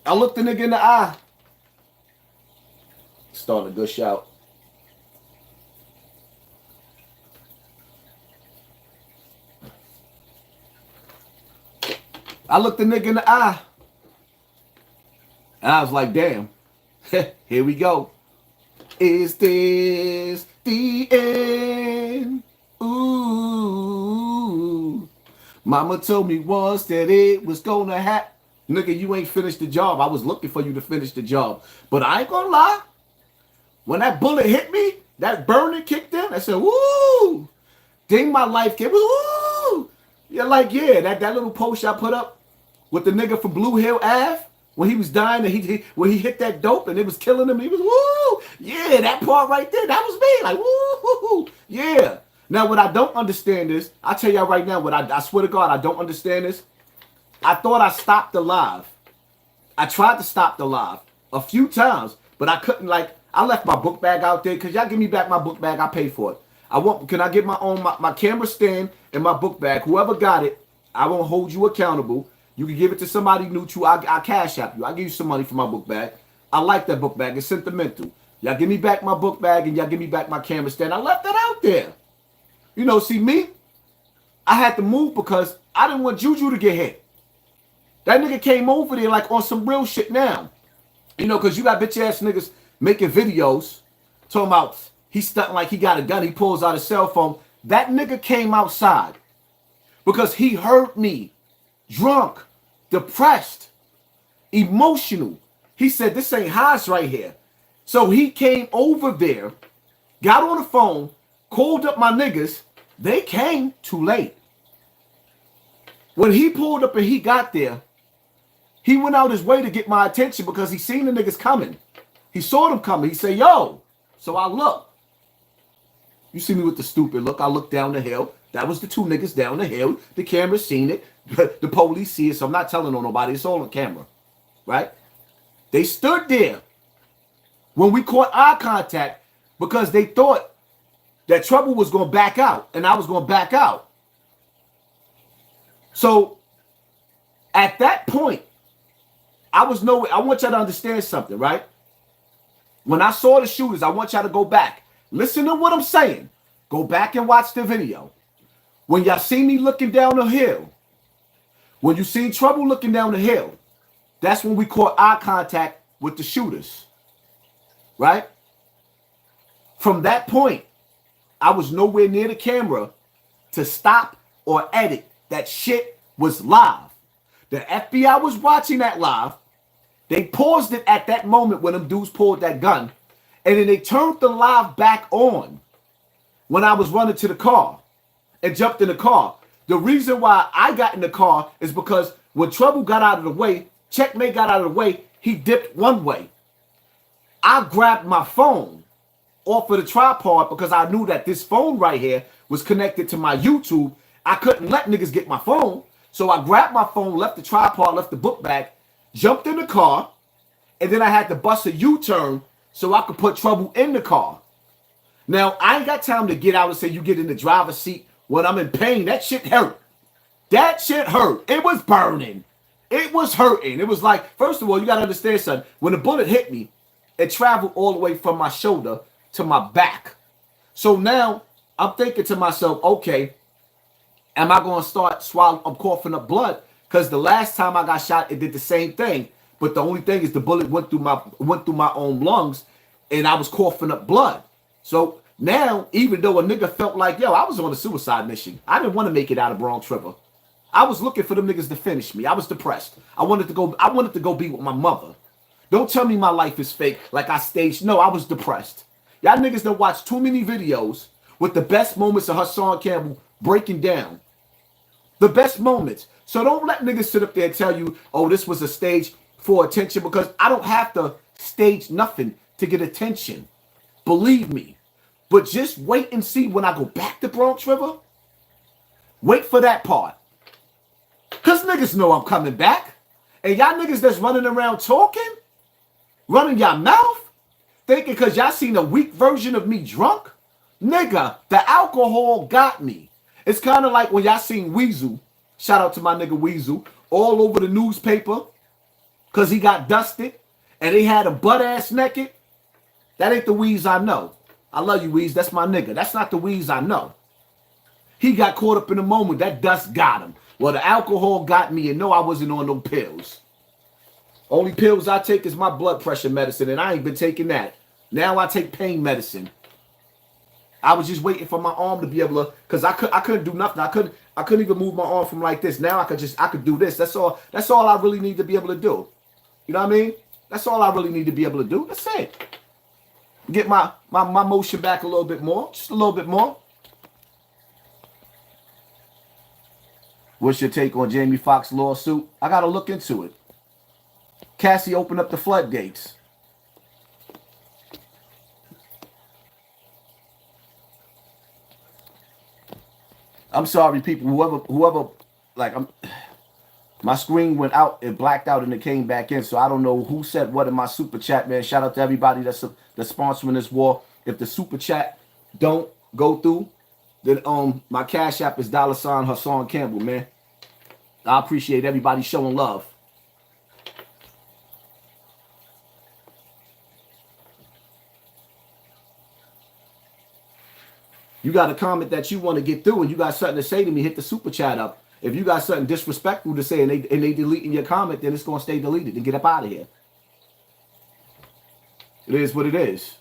I looked the nigga in the eye. Starting a good shout. I looked the nigga in the eye. And I was like, damn. Here we go. Is this the end? Ooh. Mama told me once that it was gonna happen. Nigga, you ain't finished the job. I was looking for you to finish the job. But I ain't gonna lie. When that bullet hit me, that burning kicked in, I said, woo! Ding, my life came, woo! You're like, yeah, that little post I put up with the nigga from Blue Hill Ave, when he was dying and when he hit that dope and it was killing him, he was, woo! Yeah, that part right there, that was me. Like, woo! Yeah. Now, what I don't understand is, I'll tell y'all right now, I swear to God, I don't understand this. I thought I stopped the live. I tried to stop the live a few times, but I couldn't. Like, I left my book bag out there because y'all give me back my book bag. I paid for it. Can I get my camera stand and my book bag? Whoever got it, I won't hold you accountable. You can give it to somebody new too. I cash app you. I give you some money for my book bag. I like that book bag. It's sentimental. Y'all give me back my book bag and y'all give me back my camera stand. I left that out there. You know, see me, I had to move because I didn't want Juju to get hit. That nigga came over there like on some real shit now. You know, because you got bitch ass niggas making videos talking about he's stunting like he got a gun. He pulls out his cell phone. That nigga came outside because he heard me drunk, depressed, emotional. He said, this ain't Haas right here. So he came over there, got on the phone, called up my niggas. They came too late. When he pulled up and he got there, he went out his way to get my attention because he seen the niggas coming. He saw them coming. He said, yo. So I look. You see me with the stupid look. I looked down the hill. That was the two niggas down the hill. The camera seen it. The police see it. So I'm not telling on nobody. It's all on camera. Right? They stood there when we caught eye contact because they thought that trouble was going to back out and I was going to back out. So at that point, I want y'all to understand something, right? When I saw the shooters, I want y'all to go back. Listen to what I'm saying. Go back and watch the video. When y'all see me looking down the hill, when you seen trouble looking down the hill, that's when we caught eye contact with the shooters, right? From that point, I was nowhere near the camera to stop or edit. That shit was live. The FBI was watching that live. They paused it at that moment when them dudes pulled that gun. And then they turned the live back on when I was running to the car and jumped in the car. The reason why I got in the car is because when Trouble got out of the way, Checkmate got out of the way, he dipped one way. I grabbed my phone off of the tripod because I knew that this phone right here was connected to my YouTube. I couldn't let niggas get my phone. So I grabbed my phone, left the tripod, left the book bag, jumped in the car, and then I had to bust a U-turn so I could put Trouble in the car. Now, I ain't got time to get out and say you get in the driver's seat when I'm in pain. That shit hurt. That shit hurt. It was burning. It was hurting. It was like, first of all, you got to understand something. When the bullet hit me, it traveled all the way from my shoulder to my back. So now I'm thinking to myself, okay, am I going to start swallowing? I'm coughing up blood because the last time I got shot, it did the same thing. But the only thing is the bullet went through my own lungs, and I was coughing up blood. So now, even though a nigga felt like, yo, I was on a suicide mission. I didn't want to make it out of Bronx River. I was looking for them niggas to finish me. I was depressed. I wanted to go be with my mother. Don't tell me my life is fake like I staged. No, I was depressed. Y'all niggas done watched too many videos with the best moments of Hassan Campbell breaking down. The best moments. So don't let niggas sit up there and tell you, oh, this was a stage for attention, because I don't have to stage nothing to get attention. Believe me. But just wait and see when I go back to Bronx River. Wait for that part. Because niggas know I'm coming back. And y'all niggas that's running around talking, running your mouth, thinking because y'all seen a weak version of me drunk. Nigga, the alcohol got me. It's kind of like when y'all seen Weasel. Shout out to my nigga Weasel. All over the newspaper. Because he got dusted. And they had him butt-ass naked. That ain't the Weez I know. I love you, Weez. That's my nigga. That's not the Weez I know. He got caught up in the moment. That dust got him. Well, the alcohol got me, and no, I wasn't on no pills. Only pills I take is my blood pressure medicine, and I ain't been taking that. Now I take pain medicine. I was just waiting for my arm to be able to, because I couldn't do nothing. I couldn't even move my arm from like this. Now I could do this. That's all I really need to be able to do. You know what I mean? That's all I really need to be able to do. That's it. Get my motion back a little bit more. Just a little bit more. What's your take on Jamie Foxx lawsuit? I got to look into it. Cassie opened up the floodgates. I'm sorry, people. Whoever, like, my screen went out, it blacked out, and it came back in. So I don't know who said what in my super chat, man. Shout out to everybody that's sponsoring this war. If the super chat don't go through, then my cash app is $ Hassan Campbell, man. I appreciate everybody showing love. You got a comment that you want to get through and you got something to say to me, hit the super chat up. If you got something disrespectful to say and they deleting your comment, then it's going to stay deleted and get up out of here. It is what it is.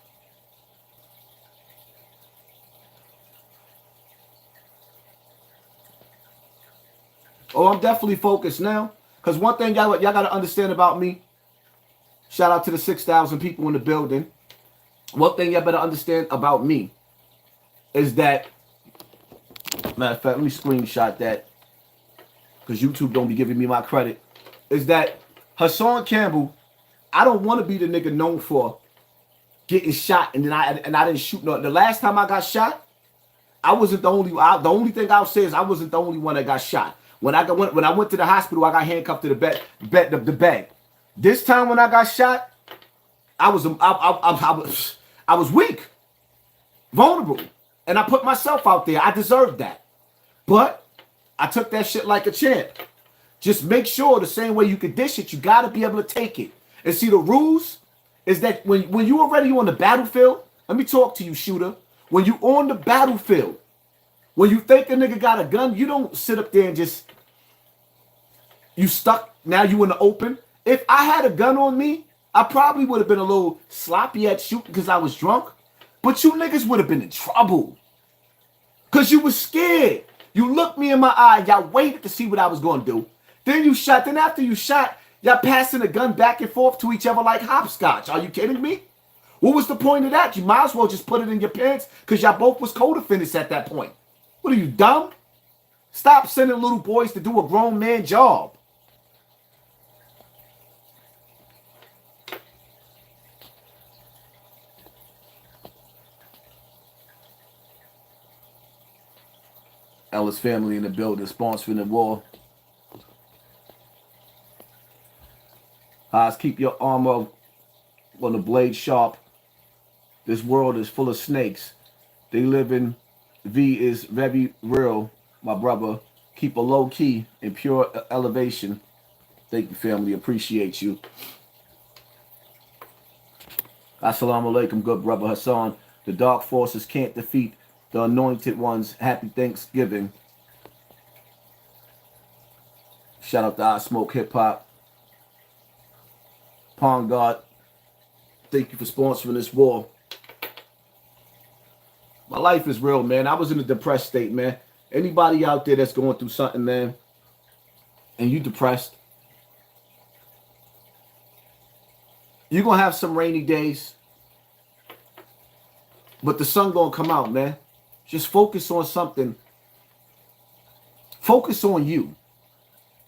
Oh, I'm definitely focused now. Because one thing y'all got to understand about me, shout out to the 6,000 people in the building. One thing y'all better understand about me is that, matter of fact, let me screenshot that, because YouTube don't be giving me my credit, is that Hassan Campbell, I don't want to be the nigga known for getting shot and then I didn't shoot no. The last time I got shot, I wasn't the only. The only thing I'll say is I wasn't the only one that got shot. When I went to the hospital, I got handcuffed to the bed. This time when I got shot, I was weak, vulnerable, and I put myself out there. I deserved that, but I took that shit like a champ. Just make sure the same way you can dish it, you got to be able to take it. And see, the rules is that when you already on the battlefield, let me talk to you, shooter. When you on the battlefield, when you think a nigga got a gun, you don't sit up there and just, you stuck, now you in the open. If I had a gun on me, I probably would have been a little sloppy at shooting because I was drunk. But you niggas would have been in trouble. Because you was scared. You looked me in my eye, y'all waited to see what I was going to do. Then you shot, then after you shot, y'all passing the gun back and forth to each other like hopscotch. Are you kidding me? What was the point of that? You might as well just put it in your pants because y'all both was co-defendants at that point. What are you, dumb? Stop sending little boys to do a grown man job. Ellis family in the building, sponsoring the war. Haas, keep your armor on the blade sharp. This world is full of snakes. They live in V is very real, my brother. Keep a low key and pure elevation. Thank you, family. Appreciate you. Assalamu alaikum, good brother Hassan. The dark forces can't defeat the anointed ones. Happy Thanksgiving. Shout out to I Smoke Hip Hop. Upon God, thank you for sponsoring this war. My life is real, man. I was in a depressed state, man. Anybody out there that's going through something, man, and you depressed, you're going to have some rainy days, but the sun going to come out, man. Just focus on something. Focus on you.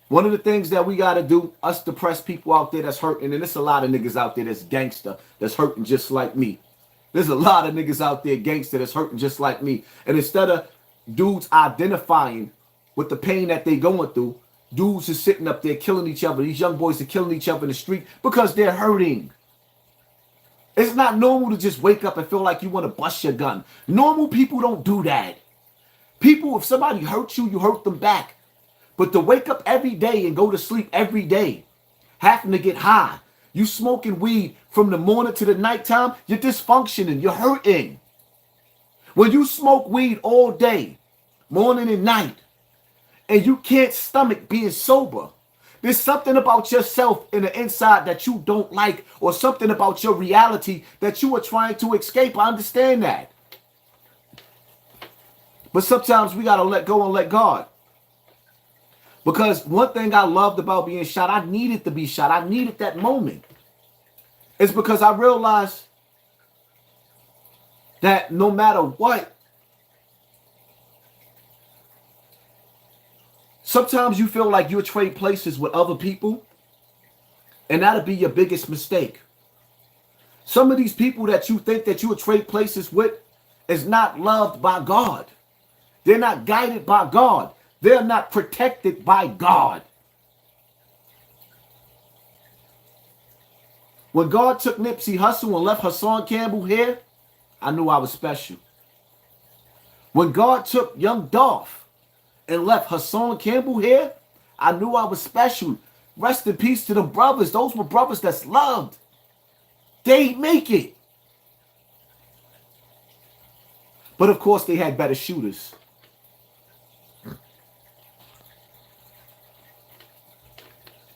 One of the things that we got to do, us depressed people out there that's hurting, and there's a lot of niggas out there that's gangster, that's hurting just like me. There's a lot of niggas out there gangster that's hurting just like me. And instead of dudes identifying with the pain that they going through, dudes are sitting up there killing each other. These young boys are killing each other in the street because they're hurting. It's not normal to just wake up and feel like you want to bust your gun. Normal people don't do that. People, if somebody hurts you, you hurt them back. But to wake up every day and go to sleep every day, having to get high, you smoking weed from the morning to the nighttime, you're dysfunctioning, you're hurting. When you smoke weed all day, morning and night, and you can't stomach being sober, there's something about yourself in the inside that you don't like, or something about your reality that you are trying to escape. I understand that. But sometimes we got to let go and let God. Because one thing I loved about being shot, I needed to be shot. I needed that moment. It's because I realized that no matter what, sometimes you feel like you'll trade places with other people, and that'll be your biggest mistake. Some of these people that you think that you will trade places with is not loved by God. They're not guided by God. They're not protected by God. When God took Nipsey Hussle and left HASSAN Campbell here, I knew I was special. When God took young Dolph and left HASSAN Campbell here, I knew I was special. Rest in peace to them brothers. Those were brothers that's loved. They ain't make it. But of course they had better shooters.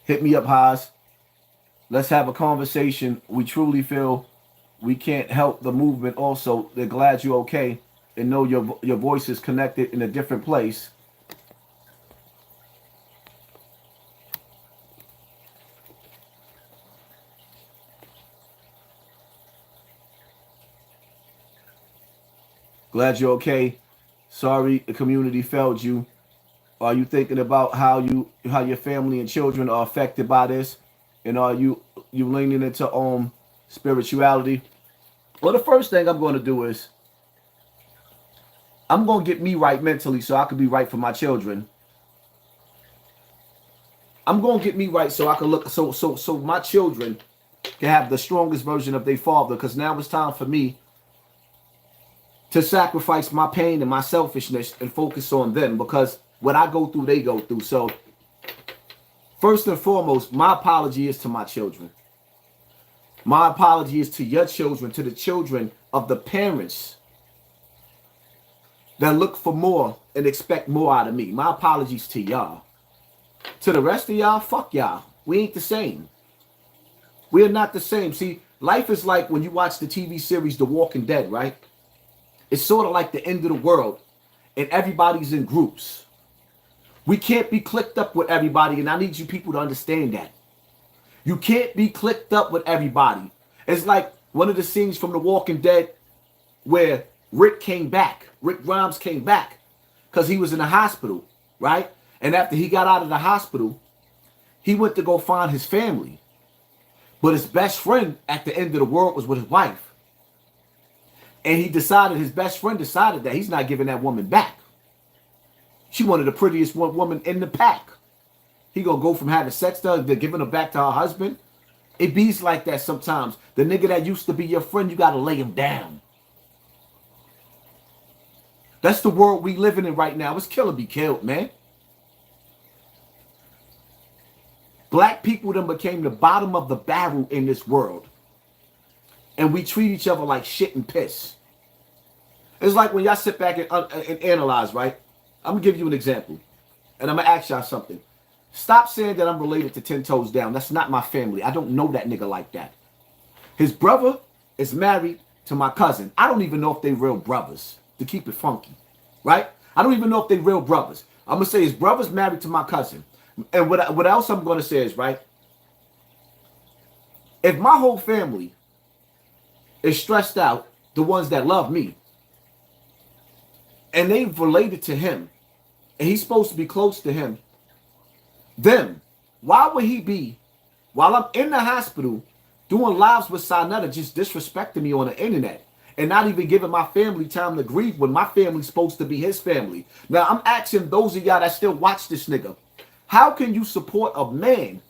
Hit me up, Haas. Let's have a conversation. We truly feel we can't help the movement also. They're glad you're okay and know your voice is connected in a different place. Glad you're okay. Sorry the community failed you. Are you thinking about how your family and children are affected by this? And are you leaning into spirituality? Well, the first thing I'm going to do is I'm going to get me right mentally so I can be right for my children. I'm going to get me right so I can look so my children can have the strongest version of their father, because now it's time for me to sacrifice my pain and my selfishness and focus on them, because what I go through, they go through. So first and foremost, my apology is to my children. My apology is to your children, to the children of the parents that look for more and expect more out of me. My apologies to y'all. To the rest of y'all, fuck y'all. We ain't the same. We are not the same. See, life is like when you watch the TV series The Walking Dead, right? It's sort of like the end of the world, and everybody's in groups. We can't be clicked up with everybody, and I need you people to understand that. You can't be clicked up with everybody. It's like one of the scenes from The Walking Dead where Rick Grimes came back, because he was in the hospital, right? And after he got out of the hospital, he went to go find his family. But his best friend at the end of the world was with his wife. And his best friend decided that he's not giving that woman back. She wanted the prettiest woman in the pack. He gonna go from having sex to giving her back to her husband. It bees like that sometimes. The nigga that used to be your friend, you gotta lay him down. That's the world we living in right now. It's kill or be killed, man. Black people then became the bottom of the barrel in this world. And we treat each other like shit and piss. It's like when y'all sit back and analyze, right? I'm going to give you an example. And I'm going to ask y'all something. Stop saying that I'm related to 10 Toes Down. That's not my family. I don't know that nigga like that. His brother is married to my cousin. I don't even know if they real brothers, to keep it funky, right? I don't even know if they real brothers. I'm going to say his brother's married to my cousin. And what else I'm going to say is, right, if my whole family is stressed out, the ones that love me, and they related to him, and he's supposed to be close to him, then why would he be, while I'm in the hospital, doing lives with Sinetta, just disrespecting me on the internet and not even giving my family time to grieve when my family's supposed to be his family? Now, I'm asking those of y'all that still watch this nigga, how can you support a man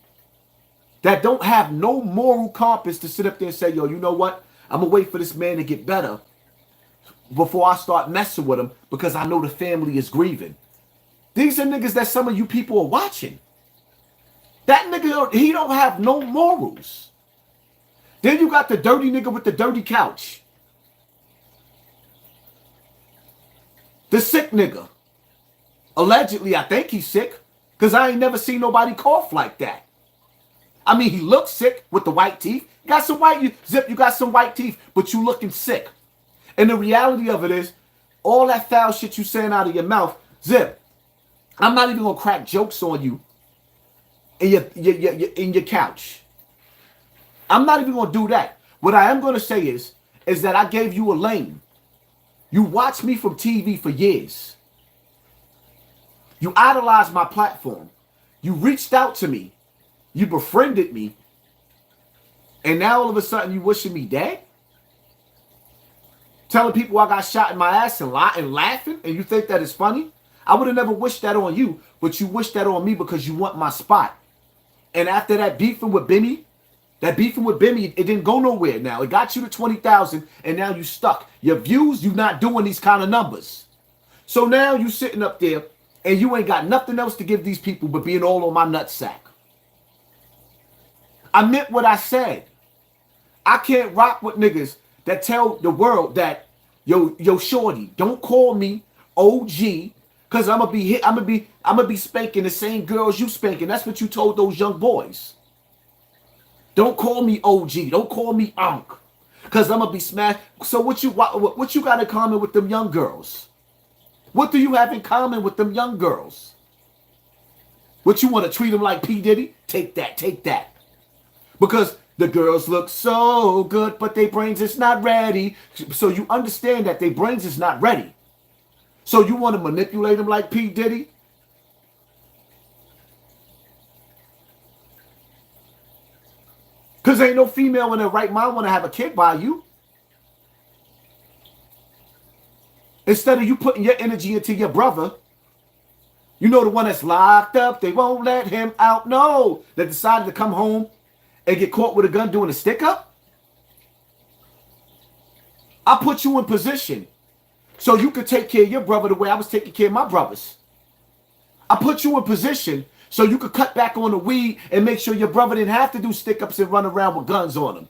that don't have no moral compass to sit up there and say, yo, you know what? I'm going to wait for this man to get better before I start messing with him because I know the family is grieving. These are niggas that some of you people are watching. That nigga, he don't have no morals. Then you got the dirty nigga with the dirty couch. The sick nigga. Allegedly, I think he's sick because I ain't never seen nobody cough like that. I mean, he looks sick with the white teeth. You got some white, Zip, you got some white teeth, but you looking sick. And the reality of it is, all that foul shit you saying out of your mouth, Zip, I'm not even going to crack jokes on you in your couch. I'm not even going to do that. What I am going to say is that I gave you a lane. You watched me from TV for years. You idolized my platform. You reached out to me. You befriended me. And now all of a sudden you wishing me dead? Telling people I got shot in my ass and laughing, and you think that is funny? I would have never wished that on you, but you wish that on me because you want my spot. And after that beefing with Bimmy, it didn't go nowhere now. It got you to 20,000, and now you stuck. Your views, you not doing these kind of numbers. So now you sitting up there, and you ain't got nothing else to give these people but being all on my nutsack. I meant what I said. I can't rock with niggas that tell the world that, yo, shorty, don't call me OG, cause I'm gonna be spanking the same girls you spanking. That's what you told those young boys. Don't call me OG. Don't call me Unc, cause I'm gonna be smashed. So what you got in common with them young girls? What do you have in common with them young girls? What, you want to treat them like P. Diddy? Take that. Because the girls look so good, but their brains is not ready. So you understand that their brains is not ready. So you want to manipulate them like P. Diddy? Because ain't no female in their right mind want to have a kid by you. Instead of you putting your energy into your brother, you know, the one that's locked up, they won't let him out. No, that decided to come home and get caught with a gun doing a stick up. I put you in position so you could take care of your brother the way I was taking care of my brothers. I put you in position so you could cut back on the weed and make sure your brother didn't have to do stick-ups and run around with guns on him.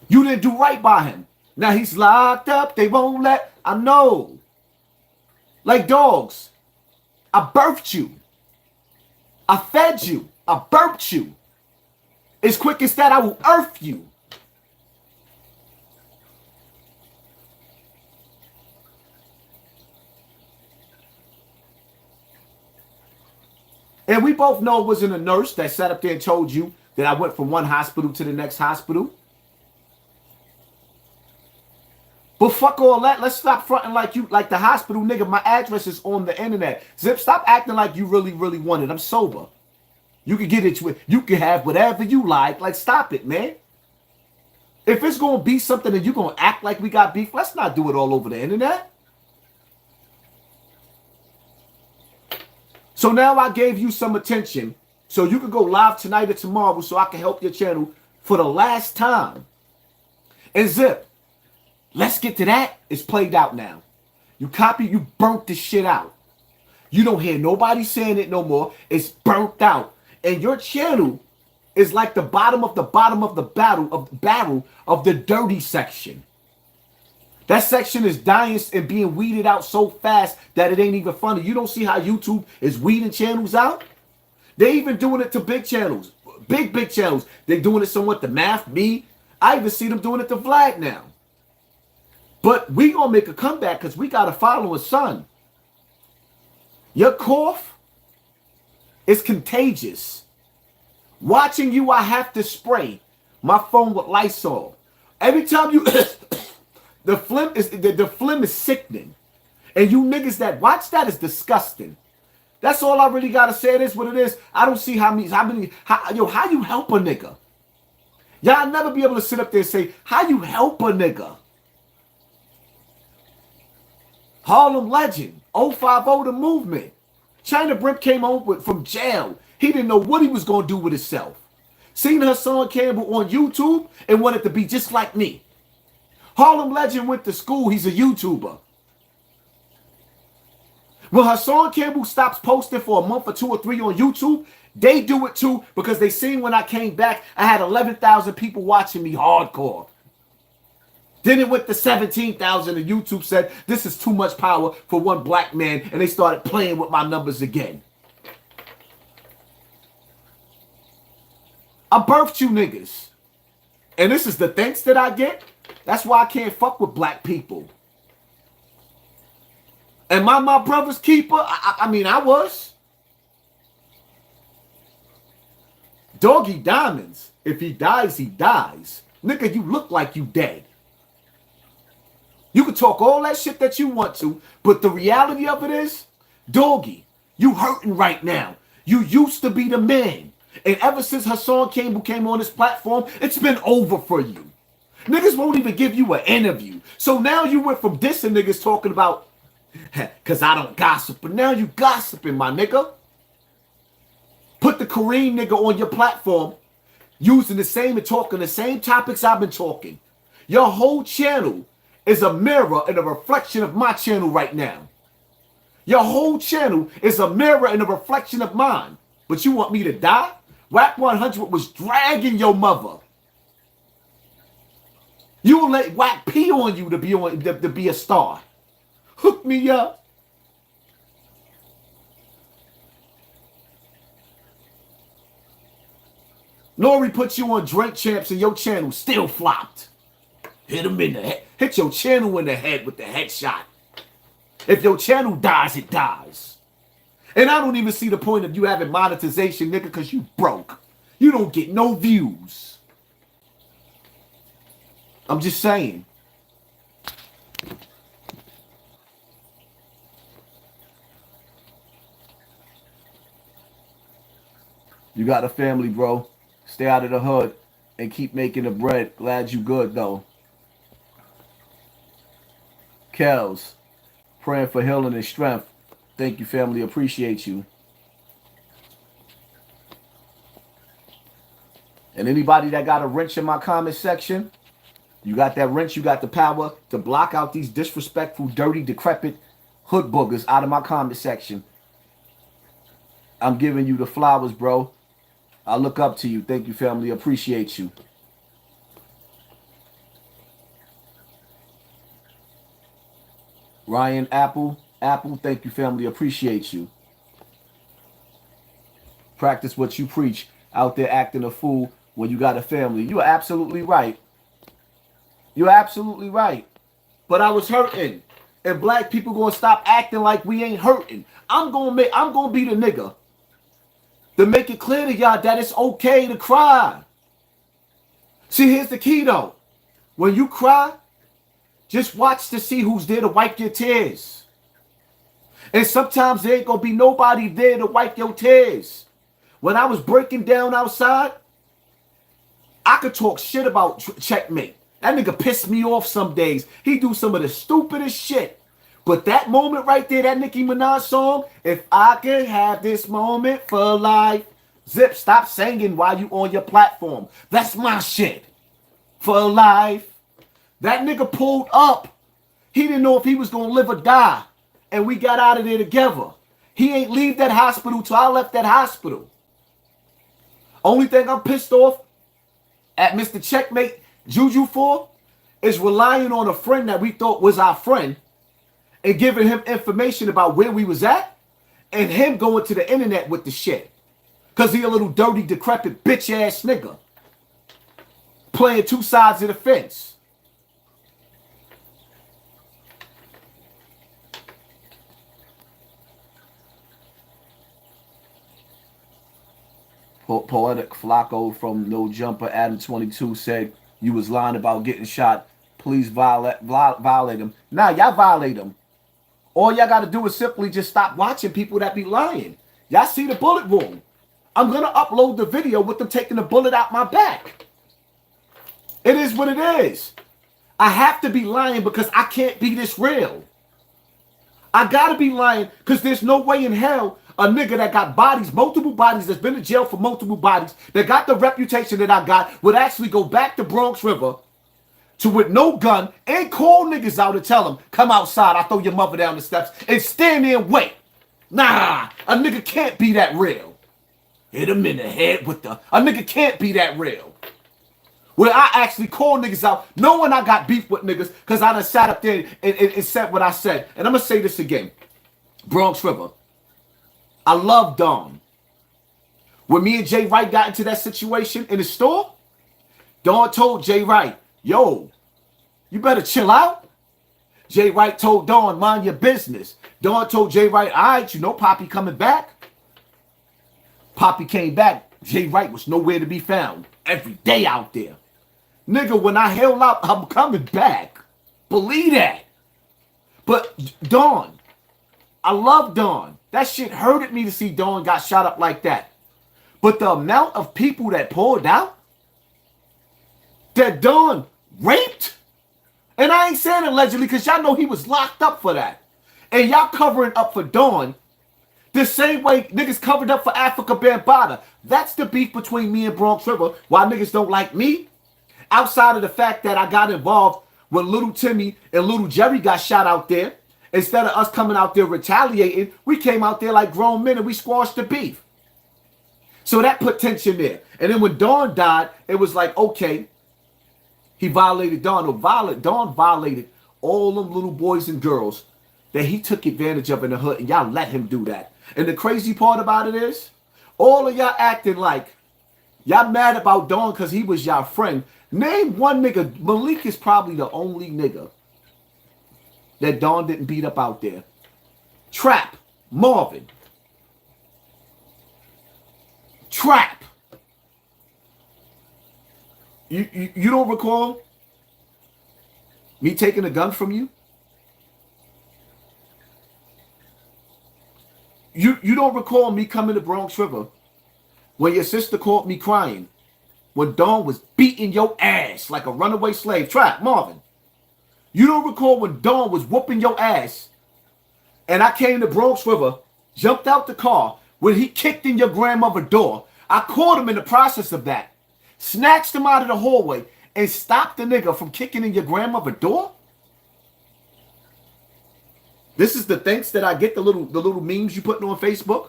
You didn't do right by him. Now he's locked up. They won't let. I know. Like dogs. I birthed you. I fed you. I burped you. As quick as that, I will earth you. And we both know it wasn't a nurse that sat up there and told you that I went from one hospital to the next hospital. But fuck all that. Let's stop fronting like you, like the hospital nigga. My address is on the internet. Zip, stop acting like you really, really want it. I'm sober. You can get it. You can have whatever you like. Like, stop it, man. If it's going to be something and you're going to act like we got beef, let's not do it all over the internet. So now I gave you some attention so you can go live tonight or tomorrow so I can help your channel for the last time. And Zip, let's get to that. It's played out now. You copy, you burnt this shit out. You don't hear nobody saying it no more. It's burnt out. And your channel is like the bottom of the barrel of the dirty section. That section is dying and being weeded out so fast that it ain't even funny. You don't see how YouTube is weeding channels out? They even doing it to big channels. Big channels. They doing it somewhat to Math, me. I even see them doing it to Vlad now. But we gonna make a comeback because we got a following, son. Your cough is contagious. Watching you, I have to spray my phone with Lysol. Every time you the phlegm is sickening. And you niggas that watch that is disgusting. That's all I really gotta say. It is what it is. I don't see how you help a nigga? Y'all never be able to sit up there and say, how you help a nigga? Harlem legend, 050 the movement. China Brimp came home from jail. He didn't know what he was gonna do with himself. Seen HASSAN Campbell on YouTube and wanted to be just like me. Harlem legend went to school. He's a YouTuber. When HASSAN Campbell stops posting for a month or 2 or 3 on YouTube, they do it too because they seen when I came back, I had 11,000 people watching me hardcore. Then it went to 17,000 and YouTube said, this is too much power for one black man, and they started playing with my numbers again. I birthed you niggas. And this is the thanks that I get. That's why I can't fuck with black people. Am I my brother's keeper? I mean, I was. Doggy Diamonds. If he dies, he dies. Nigga, you look like you dead. You can talk all that shit that you want to, but the reality of it is, Doggy, you hurting right now. You used to be the man. And ever since HASSAN Campbell came on this platform, it's been over for you. Niggas won't even give you an interview. So now you went from dissing niggas talking about, because I don't gossip, but now you gossiping, my nigga. Put the Kareem nigga on your platform, using the same and talking the same topics I've been talking. Your whole channel is a mirror and a reflection of my channel right now. Your whole channel is a mirror and a reflection of mine. But you want me to die? WAP 100 was dragging your mother. You will let WAP pee on you to be a star. Hook me up. Nori put you on Drink Champs and your channel still flopped. Hit him in the head. Hit your channel in the head with the headshot. If your channel dies, it dies. And I don't even see the point of you having monetization, nigga, because you broke. You don't get no views. I'm just saying. You got a family, bro. Stay out of the hood and keep making the bread. Glad you good, though. Kels, praying for healing and strength. Thank you, family. Appreciate you. And anybody that got a wrench in my comment section, you got that wrench, you got the power to block out these disrespectful, dirty, decrepit hood boogers out of my comment section. I'm giving you the flowers, bro. I look up to you. Thank you, family. Appreciate you. Ryan Apple, thank you, family. Appreciate you. Practice what you preach. Out there acting a fool when you got a family. You are absolutely right. You're absolutely right. But I was hurting. And black people gonna stop acting like we ain't hurting. I'm gonna be the nigga to make it clear to y'all that it's okay to cry. See, here's the key though. When you cry, just watch to see who's there to wipe your tears. And sometimes there ain't gonna be nobody there to wipe your tears. When I was breaking down outside, I could talk shit about Checkmate. That nigga pissed me off some days. He do some of the stupidest shit. But that moment right there, that Nicki Minaj song, if I could have this moment for life. Zip, stop singing while you on your platform. That's my shit. For life. That nigga pulled up. He didn't know if he was going to live or die. And we got out of there together. He ain't leave that hospital till I left that hospital. Only thing I'm pissed off at Mr. Checkmate Juju for is relying on a friend that we thought was our friend and giving him information about where we was at, and him going to the internet with the shit. Because he a little dirty, decrepit, bitch-ass nigga. Playing two sides of the fence. Poetic Flacco from No Jumper Adam 22 said you was lying about getting shot. Please violate him. Nah, y'all violate him. All y'all got to do is simply just stop watching people that be lying. Y'all see the bullet wound. I'm going to upload the video with them taking the bullet out my back. It is what it is. I have to be lying because I can't be this real. I got to be lying because there's no way in hell a nigga that got bodies, multiple bodies, that's been in jail for multiple bodies, that got the reputation that I got, would actually go back to Bronx River to with no gun and call niggas out and tell them, come outside, I'll throw your mother down the steps, and stand there and wait. Nah, a nigga can't be that real. Hit him in the head with the... A nigga can't be that real. Where I actually call niggas out, knowing I got beef with niggas, because I done sat up there and said what I said. And I'm going to say this again. Bronx River. I love Dawn. When me and Jay Wright got into that situation in the store, Dawn told Jay Wright, yo, you better chill out. Jay Wright told Dawn, mind your business. Dawn told Jay Wright, all right, you know Poppy coming back. Poppy came back. Jay Wright was nowhere to be found. Every day out there. Nigga, when I held out, I'm coming back. Believe that. But Dawn, I love Dawn. That shit hurted me to see Dawn got shot up like that. But the amount of people that poured out, that Dawn raped, and I ain't saying allegedly because y'all know he was locked up for that. And y'all covering up for Dawn the same way niggas covered up for Africa Bambaataa. That's the beef between me and Bronx River. Why niggas don't like me? Outside of the fact that I got involved when Little Timmy and Little Jerry got shot out there. Instead of us coming out there retaliating, we came out there like grown men and we squashed the beef. So that put tension there. And then when Dawn died, it was like, okay, he violated Dawn. Dawn violated all them little boys and girls that he took advantage of in the hood, and y'all let him do that. And the crazy part about it is, all of y'all acting like y'all mad about Dawn because he was y'all friend. Name one nigga. Malik is probably the only nigga that Dawn didn't beat up out there. Trap. Marvin. Trap. You don't recall me taking a gun from you? You don't recall me coming to Bronx River when your sister caught me crying when Dawn was beating your ass like a runaway slave. Trap, Marvin. You don't recall when Dawn was whooping your ass and I came to Bronx River, jumped out the car when he kicked in your grandmother's door. I caught him in the process of that, snatched him out of the hallway and stopped the nigga from kicking in your grandmother's door? This is the thanks that I get, the little memes you putting on Facebook.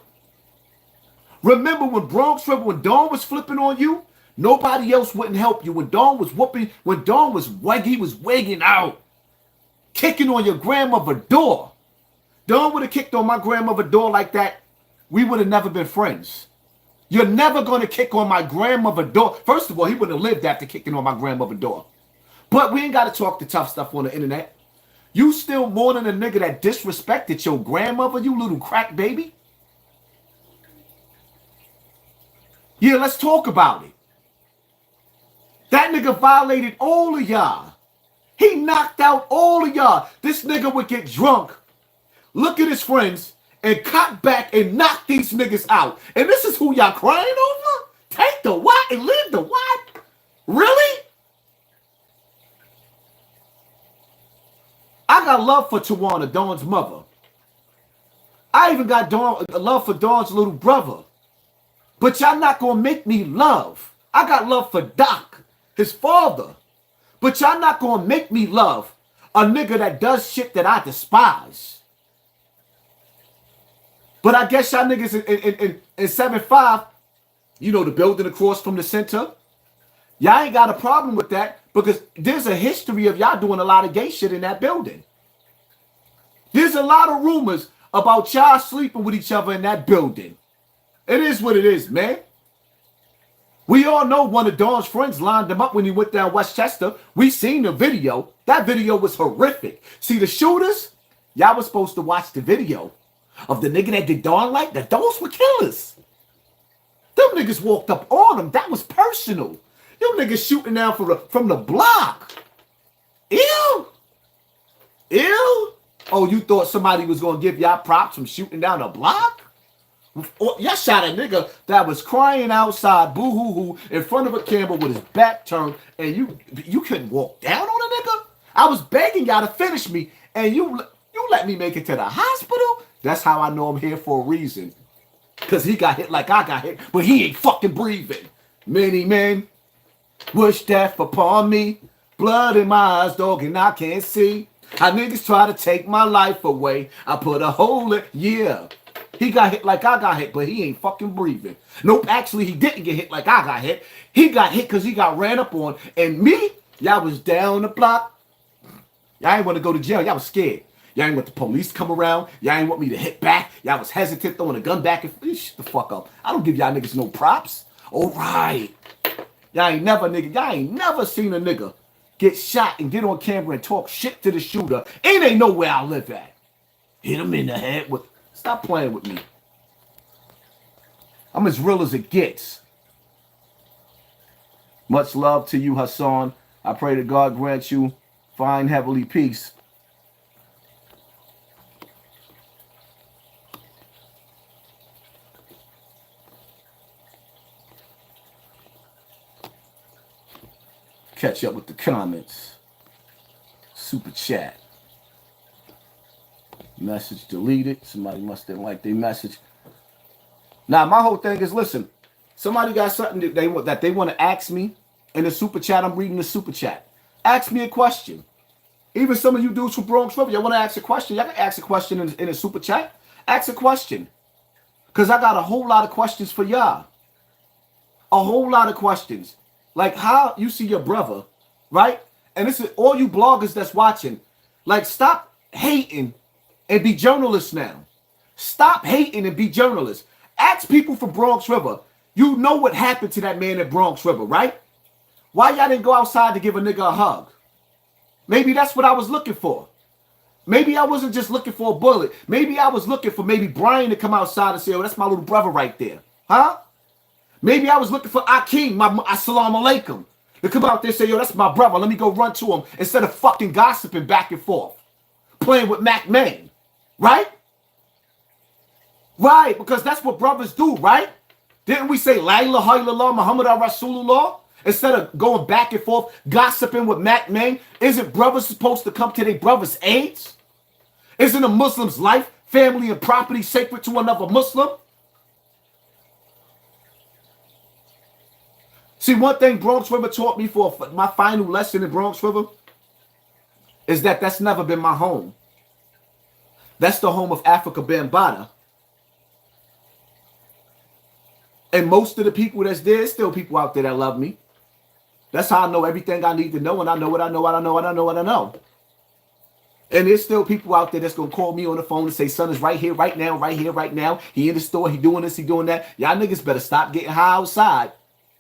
Remember when Bronx River, when Dawn was flipping on you, nobody else wouldn't help you. When Dawn was whooping, when Dawn was he was wigging out, kicking on your grandmother's door. Dawn would have kicked on my grandmother's door like that, we would have never been friends. You're never going to kick on my grandmother's door. First of all, he wouldn't have lived after kicking on my grandmother's door. But we ain't got to talk the tough stuff on the internet. You still more than a nigga that disrespected your grandmother, you little crack baby? Yeah, let's talk about it. That nigga violated all of y'all. He knocked out all of y'all. This nigga would get drunk, look at his friends, and cock back and knock these niggas out. And this is who y'all crying over? Take the what and leave the what? Really? I got love for Tawana, Dawn's mother. I even got love for Dawn's little brother. But y'all not gonna make me love. I got love for Doc, his father. But y'all not gonna make me love a nigga that does shit that I despise. But I guess y'all niggas in 7-5, you know, the building across from the center, Y'all ain't got a problem with that because there's a history of y'all doing a lot of gay shit in that building. There's a lot of rumors about y'all sleeping with each other in that building. It is what it is, man. We all know one of Dawn's friends lined him up when he went down Westchester. We seen the video. That video was horrific. See, the shooters, y'all was supposed to watch the video of the nigga that did Dawn like that. Those were killers. Them niggas walked up on him. That was personal. Them niggas shooting down from the block. Ew. Ew. Oh, you thought somebody was going to give y'all props from shooting down a block? Y'all shot a nigga that was crying outside, boo-hoo-hoo, in front of a camera with his back turned, and you couldn't walk down on a nigga? I was begging y'all to finish me, and you let me make it to the hospital? That's how I know I'm here for a reason. Because he got hit like I got hit, but he ain't fucking breathing. Many men wish death upon me. Blood in my eyes, dog, and I can't see. How niggas try to take my life away. I put a hole in, yeah. He got hit like I got hit, but he ain't fucking breathing. Nope, actually, he didn't get hit like I got hit. He got hit because he got ran up on. And me, y'all was down the block. Y'all ain't want to go to jail. Y'all was scared. Y'all ain't want the police to come around. Y'all ain't want me to hit back. Y'all was hesitant, throwing a gun back. And shut the fuck up. I don't give y'all niggas no props. All right. Y'all ain't never seen a nigga get shot and get on camera and talk shit to the shooter. And they know where I live at. Hit him in the head with... Stop playing with me. I'm as real as it gets. Much love to you, Hassan. I pray that God grant you fine heavenly peace. Catch up with the comments. Super chat. Message deleted. Somebody must have liked their message. Now, my whole thing is, listen, somebody got something that they want to ask me in the super chat. I'm reading the super chat. Ask me a question. Even some of you dudes from Bronx River, y'all want to ask a question. Y'all can ask a question in a super chat. Ask a question. Because I got a whole lot of questions for y'all. A whole lot of questions. Like how you see your brother, right? And this is all you bloggers that's watching. Like, stop hating and be journalists now. Stop hating and be journalists. Ask people from Bronx River. You know what happened to that man at Bronx River, right? Why y'all didn't go outside to give a nigga a hug? Maybe that's what I was looking for. Maybe I wasn't just looking for a bullet. Maybe I was looking for maybe Brian to come outside and say, oh, that's my little brother right there. Huh? Maybe I was looking for Akeem, my assalamu alaikum, to come out there and say, yo, that's my brother. Let me go run to him instead of fucking gossiping back and forth. Playing with Mac Man. Right? Right, because that's what brothers do, right? Didn't we say La ilaha illallah Muhammad Rasulullah? Instead of going back and forth, gossiping with Mac Man, isn't brothers supposed to come to their brother's aids? Isn't a Muslim's life, family, and property sacred to another Muslim? See, one thing Bronx River taught me for my final lesson in Bronx River is that that's never been my home. That's the home of Africa Bambaataa. And most of the people that's there, there's still people out there that love me. That's how I know everything I need to know, and I know what I know, what I know, what I know, what I know. And there's still people out there that's going to call me on the phone and say, son is right here, right now, right here, right now. He in the store, he doing this, he doing that. Y'all niggas better stop getting high outside,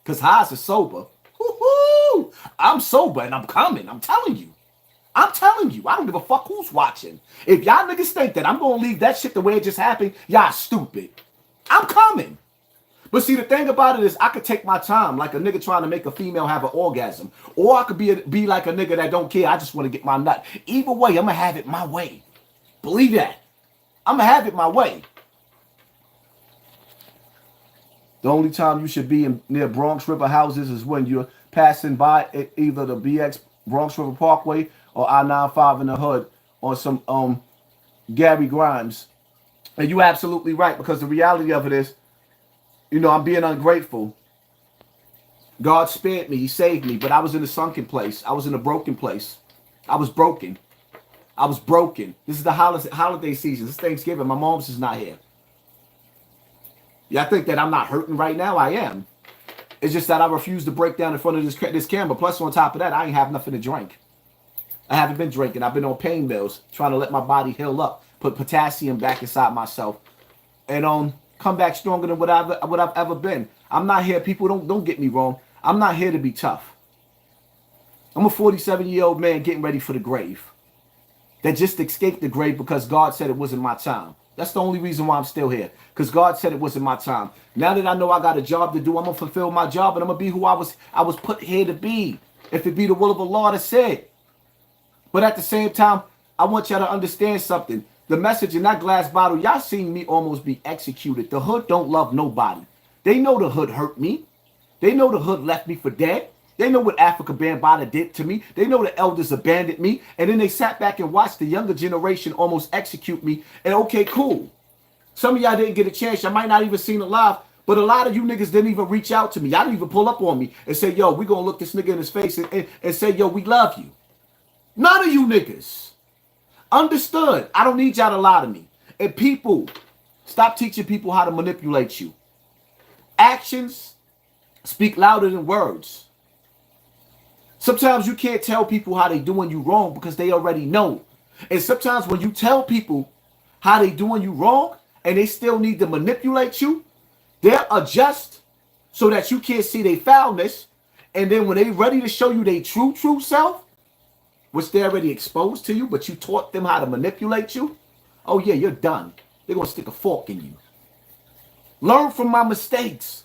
because highs are sober. Woo-hoo! I'm sober and I'm coming. I'm telling you. I'm telling you, I don't give a fuck who's watching. If y'all niggas think that I'm going to leave that shit the way it just happened, y'all stupid. I'm coming. But see, the thing about it is I could take my time like a nigga trying to make a female have an orgasm. Or I could be like a nigga that don't care. I just want to get my nut. Either way, I'm going to have it my way. Believe that. I'm going to have it my way. The only time you should be near Bronx River houses is when you're passing by either the BX Bronx River Parkway or I-95 in the hood on some Gary Grimes. And you're absolutely right, because the reality of it is, you know, I'm being ungrateful. God spared me. He saved me. But I was in a sunken place. I was in a broken place. I was broken. I was broken. This is the holiday season. This is Thanksgiving. My mom's is not here. Y'all think that I'm not hurting right now? I am. It's just that I refuse to break down in front of this camera. Plus, on top of that, I ain't have nothing to drink. I haven't been drinking. I've been on pain pills, trying to let my body heal up, put potassium back inside myself, and come back stronger than what I've ever been. I'm not here. People, don't get me wrong. I'm not here to be tough. I'm a 47-year-old man getting ready for the grave. That just escaped the grave because God said it wasn't my time. That's the only reason why I'm still here. Because God said it wasn't my time. Now that I know I got a job to do, I'm gonna fulfill my job and I'm gonna be who I was put here to be. If it be the will of Allah to say. But at the same time, I want y'all to understand something. The message in that glass bottle, y'all seen me almost be executed. The hood don't love nobody. They know the hood hurt me. They know the hood left me for dead. They know what Africa Bambaataa did to me. They know the elders abandoned me. And then they sat back and watched the younger generation almost execute me. And okay, cool. Some of y'all didn't get a chance. Y'all might not even seen it live. But a lot of you niggas didn't even reach out to me. Y'all didn't even pull up on me and say, yo, we going to look this nigga in his face and say, yo, we love you. None of you niggas. Understood. I don't need y'all to lie to me. And people, stop teaching people how to manipulate you. Actions speak louder than words. Sometimes you can't tell people how they doing you wrong because they already know. And sometimes when you tell people how they doing you wrong and they still need to manipulate you, they'll adjust so that you can't see their foulness. And then when they ready to show you their true self, which they already exposed to you, but you taught them how to manipulate you, oh yeah, you're done. They're going to stick a fork in you. Learn from my mistakes.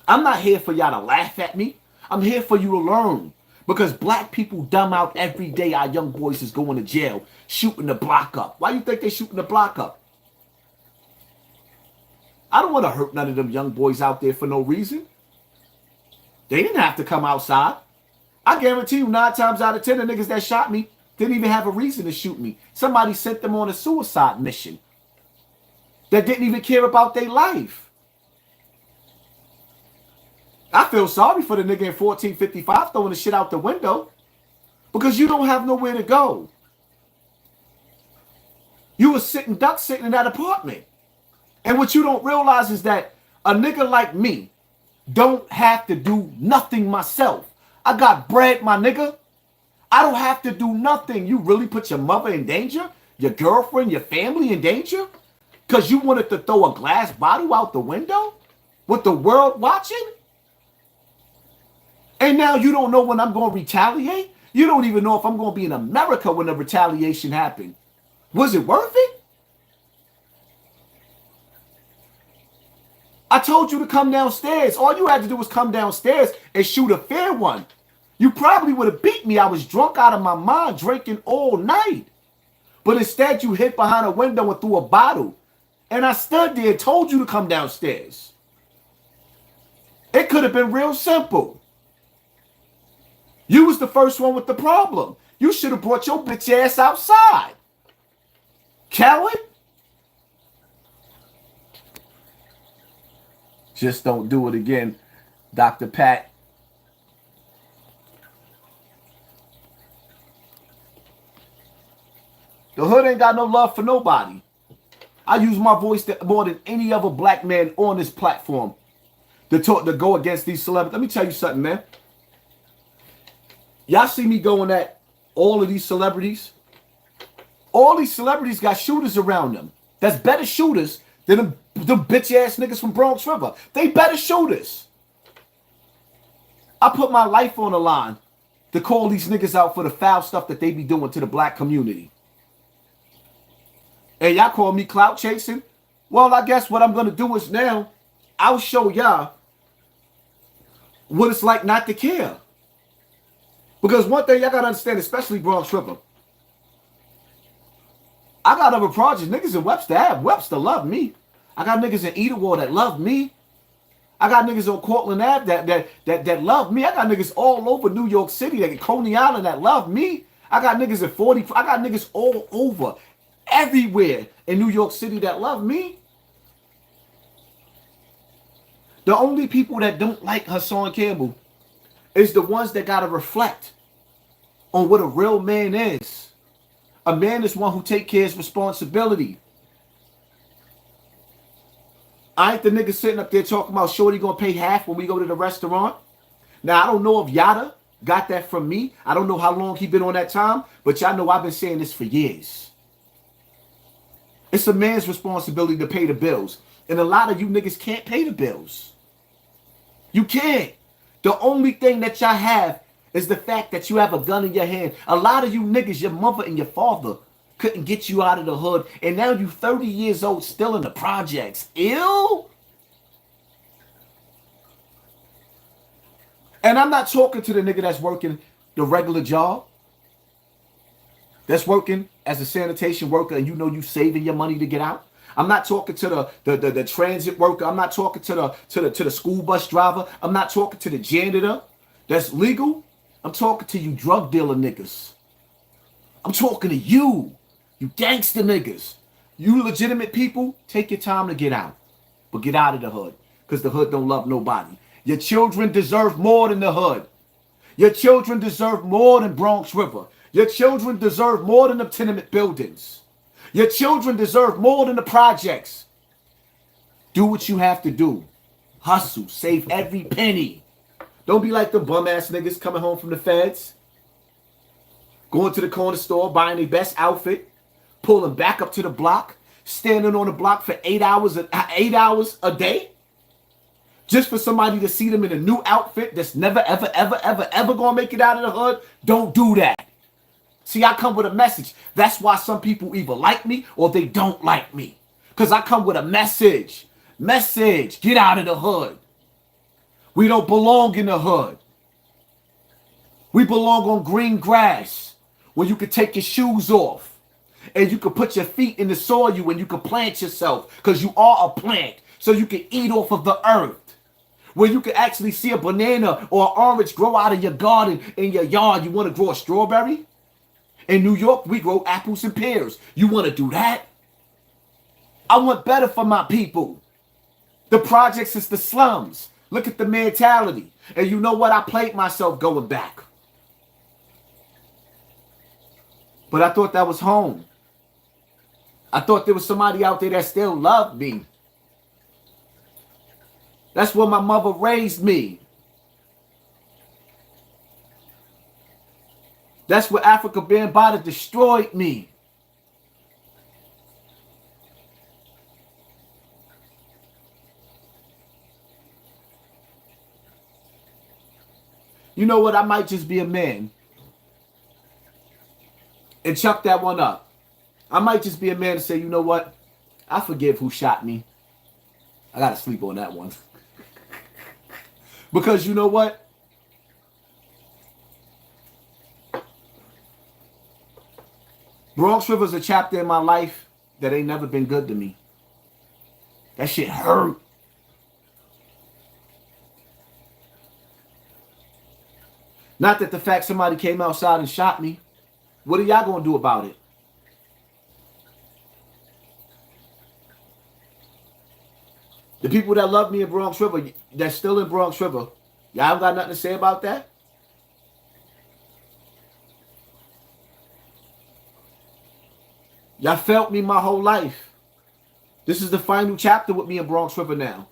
I'm not here for y'all to laugh at me. I'm here for you to learn. Because black people dumb out every day. Our young boys is going to jail, shooting the block up. Why you think they shooting the block up? I don't want to hurt none of them young boys out there for no reason. They didn't have to come outside. I guarantee you 9 times out of 10 the niggas that shot me didn't even have a reason to shoot me. Somebody sent them on a suicide mission that didn't even care about their life. I feel sorry for the nigga in 1455 throwing the shit out the window because you don't have nowhere to go. You was sitting duck sitting in that apartment. And what you don't realize is that a nigga like me don't have to do nothing myself. I got bread, my nigga. I don't have to do nothing. You really put your mother in danger? Your girlfriend, your family in danger? Because you wanted to throw a glass bottle out the window? With the world watching? And now you don't know when I'm going to retaliate? You don't even know if I'm going to be in America when the retaliation happened. Was it worth it? I told you to come downstairs. All you had to do was come downstairs and shoot a fair one. You probably would have beat me. I was drunk out of my mind, drinking all night. But instead you hid behind a window and threw a bottle. And I stood there and told you to come downstairs. It could have been real simple. You was the first one with the problem. You should have brought your bitch ass outside. Coward. Just don't do it again, Dr. Pat. The hood ain't got no love for nobody. I use my voice more than any other black man on this platform to go against these celebrities. Let me tell you something, man. Y'all see me going at all of these celebrities? All these celebrities got shooters around them. That's better shooters than them bitch-ass niggas from Bronx River. They better shooters. I put my life on the line to call these niggas out for the foul stuff that they be doing to the black community. And y'all call me clout chasing? Well, I guess what I'm going to do is now I'll show y'all what it's like not to care. Because one thing y'all got to understand, especially Bronx River, I got other projects. Niggas in Webster love me. I got niggas in Edenwald that love me. I got niggas on Cortland Ave that love me. I got niggas all over New York City, that Coney Island that love me. I got niggas at 40. I got niggas all over, everywhere in New York City that love me. The only people that don't like Hassan Campbell is the ones that got to reflect on what a real man is. A man is one who takes care of his responsibility. I ain't the nigga sitting up there talking about Shorty gonna pay half when we go to the restaurant. Now, I don't know if Yada got that from me. I don't know how long he been on that time, but y'all know I've been saying this for years. It's a man's responsibility to pay the bills. And a lot of you niggas can't pay the bills. You can't. The only thing that y'all have is the fact that you have a gun in your hand. A lot of you niggas, your mother and your father couldn't get you out of the hood. And now you 30 years old still in the projects. Ew. And I'm not talking to the nigga that's working the regular job. That's working as a sanitation worker and you know you saving your money to get out. I'm not talking to the transit worker. I'm not talking to the school bus driver. I'm not talking to the janitor that's legal. I'm talking to you drug dealer niggas. I'm talking to you gangster niggas. You legitimate people, take your time to get out. But get out of the hood, because the hood don't love nobody. Your children deserve more than the hood. Your children deserve more than Bronx River. Your children deserve more than the tenement buildings. Your children deserve more than the projects. Do what you have to do. Hustle. Save every penny. Don't be like the bum ass niggas coming home from the feds. Going to the corner store, buying their best outfit, pulling back up to the block, standing on the block for 8 hours a day. Just for somebody to see them in a new outfit that's never, ever, ever, ever, ever gonna make it out of the hood. Don't do that. See, I come with a message. That's why some people either like me or they don't like me. Because I come with a message. Message. Get out of the hood. We don't belong in the hood. We belong on green grass where you can take your shoes off and you can put your feet in the soil and you can plant yourself because you are a plant so you can eat off of the earth. Where you can actually see a banana or an orange grow out of your garden in your yard. You want to grow a strawberry? In New York, we grow apples and pears. You want to do that? I want better for my people. The projects is the slums. Look at the mentality. And you know what? I played myself going back. But I thought that was home. I thought there was somebody out there that still loved me. That's where my mother raised me. That's where Africa Bambaataa destroyed me. You know what? I might just be a man and chuck that one up. I might just be a man and say, you know what? I forgive who shot me. I got to sleep on that one. Because you know what? Bronx River's a chapter in my life that ain't never been good to me. That shit hurt. Not that the fact somebody came outside and shot me. What are y'all going to do about it? The people that love me in Bronx River, that's still in Bronx River, y'all got nothing to say about that? Y'all felt me my whole life. This is the final chapter with me in Bronx River now.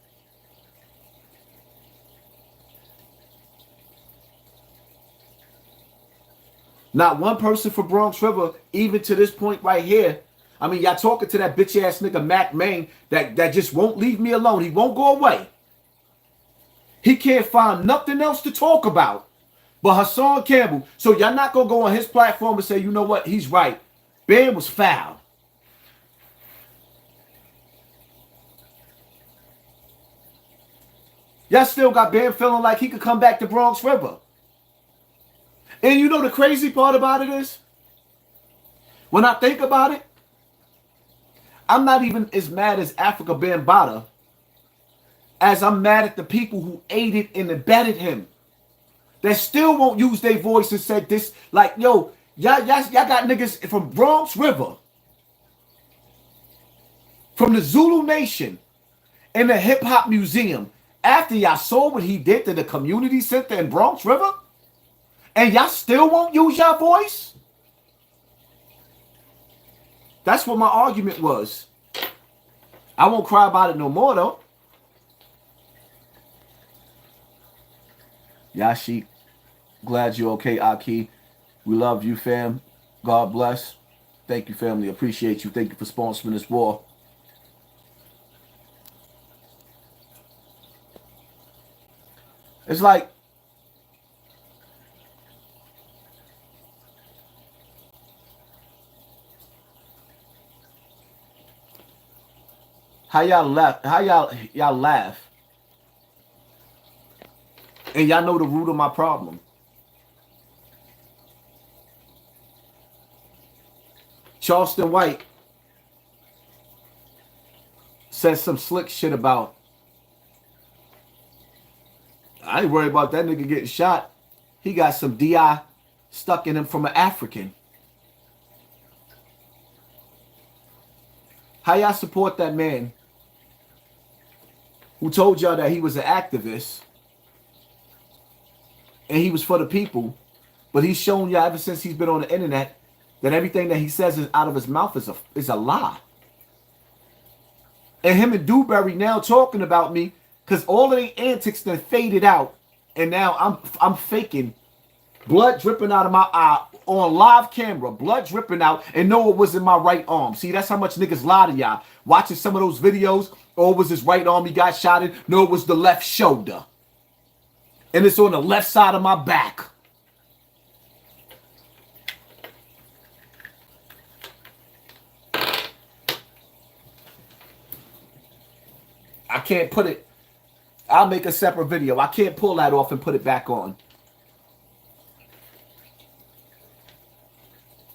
Not one person for Bronx River, even to this point right here. I mean, y'all talking to that bitch ass nigga Mac Main that just won't leave me alone. He won't go away. He can't find nothing else to talk about but HASSAN Campbell. So y'all not gonna go on his platform and say, you know what, he's right. Ben was foul. Y'all still got Ben feeling like he could come back to Bronx River. And you know the crazy part about it is, when I think about it, I'm not even as mad as Africa Bambaataa as I'm mad at the people who aided and abetted him. That still won't use their voice and say this, like, yo, y'all got niggas from Bronx River, from the Zulu Nation, in the Hip Hop Museum, after y'all saw what he did to the community center in Bronx River, and y'all still won't use your voice? That's what my argument was. I won't cry about it no more, though. Yashi, glad you're okay, Aki. We love you, fam. God bless. Thank you, family. Appreciate you. Thank you for sponsoring this war. It's like, how y'all laugh? How y'all laugh? And y'all know the root of my problem. Charleston White says some slick shit about, I ain't worried about that nigga getting shot. He got some DI stuck in him from an African. How y'all support that man who told y'all that he was an activist and he was for the people, but he's shown y'all ever since he's been on the internet that everything that he says is out of his mouth is a lie. And him and Dewberry now talking about me because all of their antics then faded out, and now I'm faking blood dripping out of my eye on live camera, blood dripping out, and know it was in my right arm. See, that's how much niggas lie to y'all. Watching some of those videos, oh, it was his right arm he got shot in. No, it was the left shoulder. And it's on the left side of my back. I can't put it. I'll make a separate video. I can't pull that off and put it back on.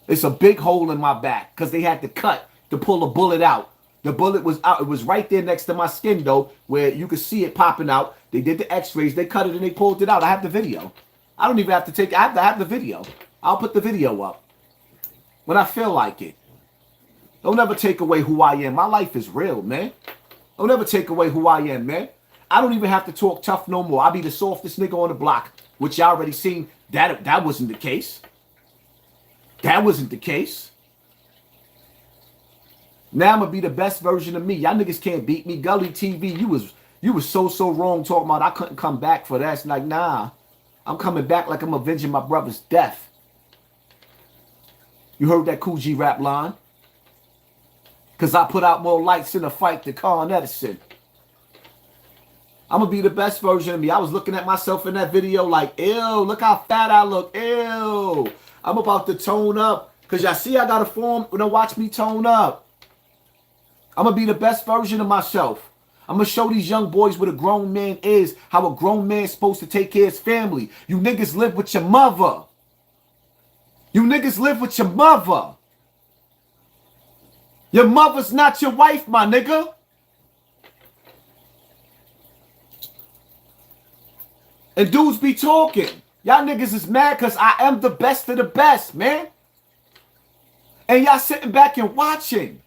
It's a big hole in my back because they had to cut to pull a bullet out. The bullet was out. It was right there next to my skin, though, where you could see it popping out. They did the x-rays. They cut it and they pulled it out. I have the video. I don't even have to take it. I have to have the video. I'll put the video up when I feel like it. Don't ever take away who I am. My life is real, man. Don't ever take away who I am, man. I don't even have to talk tough no more. I'll be the softest nigga on the block, which y'all already seen. That wasn't the case. That wasn't the case. Now I'm gonna be the best version of me. Y'all niggas can't beat me. Gully TV, you was so wrong talking about I couldn't come back for that. It's like, nah, I'm coming back like I'm avenging my brother's death. You heard that Cool G rap line? Because I put out more lights in the fight than Con Edison. I'm going to be the best version of me. I was looking at myself in that video like, ew, look how fat I look. Ew. I'm about to tone up. Because y'all see I got a form. Watch me tone up. I'm going to be the best version of myself. I'm going to show these young boys what a grown man is. How a grown man's supposed to take care of his family. You niggas live with your mother. You niggas live with your mother. Your mother's not your wife, my nigga. And dudes be talking. Y'all niggas is mad because I am the best of the best, man. And y'all sitting back and watching.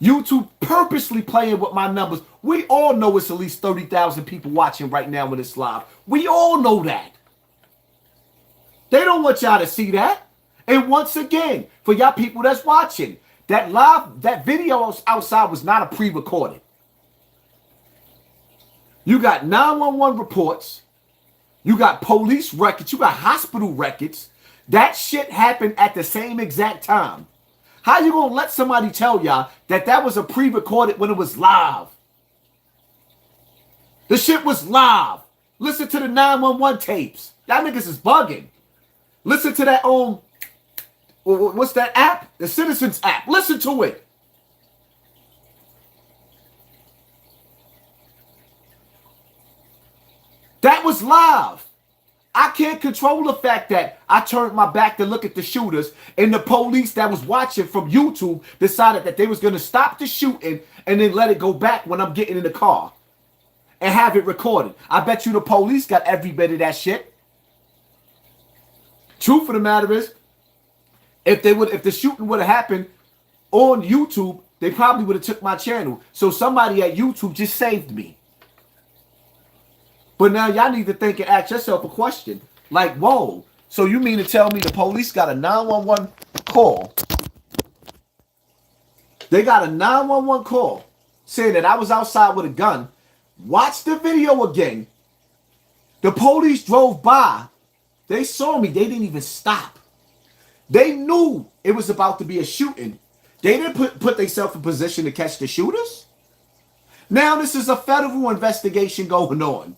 YouTube purposely playing with my numbers. We all know it's at least 30,000 people watching right now when it's live. We all know that. They don't want y'all to see that. And once again, for y'all people that's watching, that video outside was not a pre-recorded. You got 911 reports. You got police records. You got hospital records. That shit happened at the same exact time. How you gonna let somebody tell y'all that was a pre-recorded when it was live? The shit was live. Listen to the 911 tapes. Y'all niggas is bugging. Listen to that what's that app? The Citizens app. Listen to it. That was live. I can't control the fact that I turned my back to look at the shooters and the police that was watching from YouTube decided that they was going to stop the shooting and then let it go back when I'm getting in the car and have it recorded. I bet you the police got every bit of that shit. Truth of the matter is, if the shooting would have happened on YouTube, they probably would have took my channel. So somebody at YouTube just saved me. But now y'all need to think and ask yourself a question. Like, whoa, so you mean to tell me the police got a 911 call? They got a 911 call saying that I was outside with a gun. Watch the video again. The police drove by. They saw me. They didn't even stop. They knew it was about to be a shooting. They didn't put themselves in position to catch the shooters. Now this is a federal investigation going on.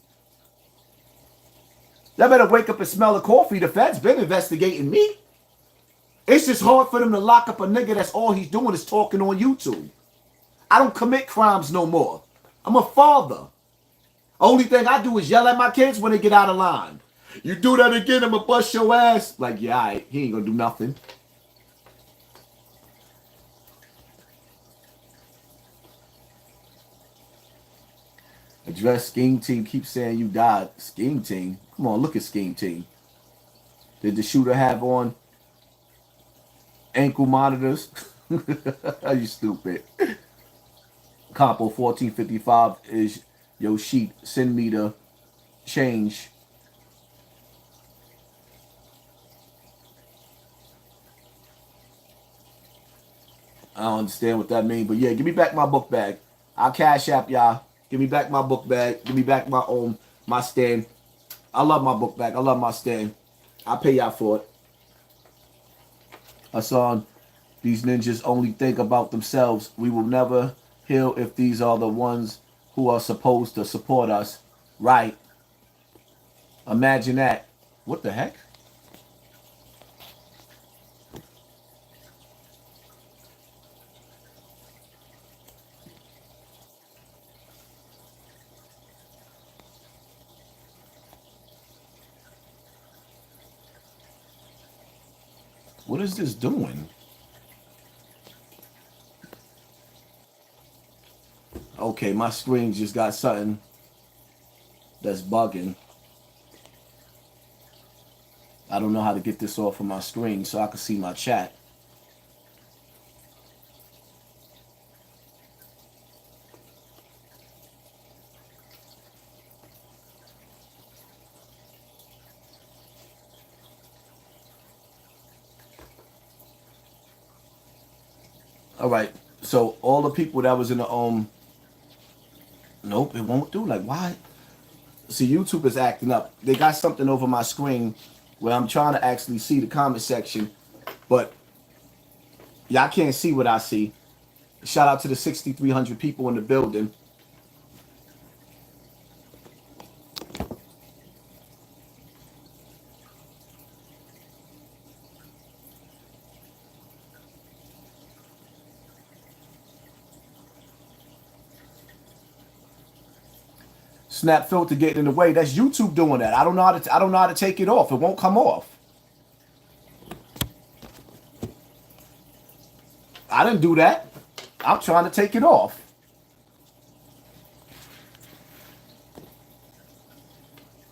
Y'all better wake up and smell the coffee. The feds been investigating me. It's just hard for them to lock up a nigga that's all he's doing is talking on YouTube. I don't commit crimes no more. I'm a father. Only thing I do is yell at my kids when they get out of line. You do that again, I'ma bust your ass. Like, yeah, all right, he ain't gonna do nothing. Address scheme team keeps saying you died. Scheme team? Come on, look at scheme team. Did the shooter have on ankle monitors? You stupid. Compo 1455 is your sheet. Send me the change. I don't understand what that means, but yeah, give me back my book bag. I'll cash app y'all. Give me back my book bag. Give me back my stand. I love my book bag. I love my stand. I'll pay y'all for it. HASSAN, these ninjas only think about themselves. We will never heal if these are the ones who are supposed to support us. Right. Imagine that. What the heck? What is this doing? Okay, my screen just got something that's bugging. I don't know how to get this off of my screen so I can see my chat. All right, so all the people that was in the nope, it won't do. Like, why? See, YouTube is acting up. They got something over my screen where I'm trying to actually see the comment section, but y'all can't see what I see. Shout out to the 6,300 people in the building. Snap filter getting in the way. That's YouTube doing that. I don't know how to take it off. It won't come off. I didn't do that. I'm trying to take it off.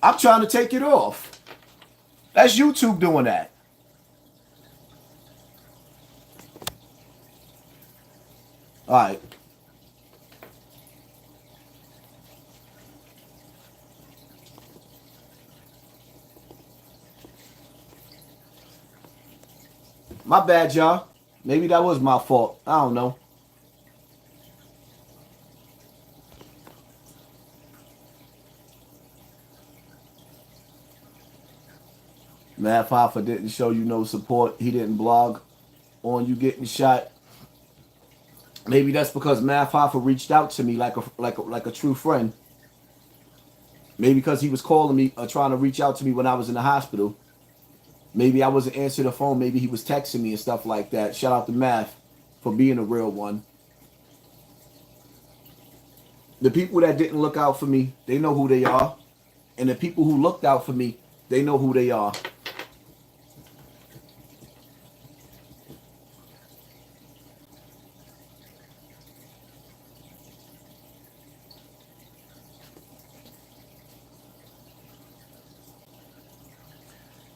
I'm trying to take it off. That's YouTube doing that. All right. My bad, y'all. Maybe that was my fault. I don't know. Math Hoffa didn't show you no support. He didn't blog on you getting shot. Maybe that's because Math Hoffa reached out to me like a true friend. Maybe because he was calling me or trying to reach out to me when I was in the hospital. Maybe I wasn't answering the phone. Maybe he was texting me and stuff like that. Shout out to Math for being a real one. The people that didn't look out for me, they know who they are. And the people who looked out for me, they know who they are.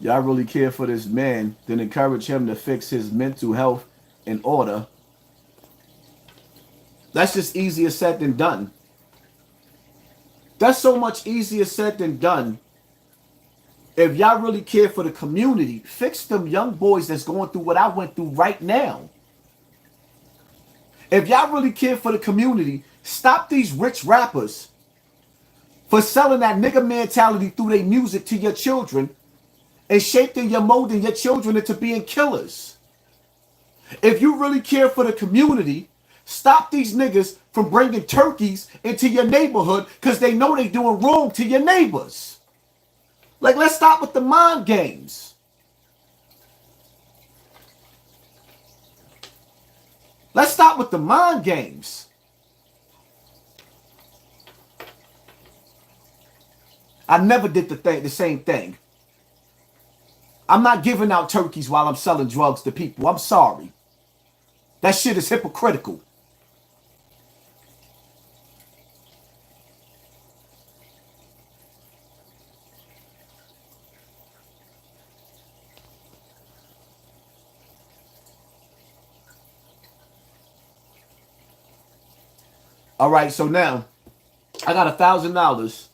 Y'all really care for this man, then encourage him to fix his mental health in order. That's just easier said than done. That's so much easier said than done. If y'all really care for the community, fix them young boys that's going through what I went through right now. If y'all really care for the community, stop these rich rappers for selling that nigga mentality through their music to your children and shaping your molding your children into being killers. If you really care for the community, stop these niggas from bringing turkeys into your neighborhood because they know they doing wrong to your neighbors. Like, let's stop with the mind games. Let's stop with the mind games. I never did the same thing. I'm not giving out turkeys while I'm selling drugs to people. I'm sorry. That shit is hypocritical. All right, so now I got $1,000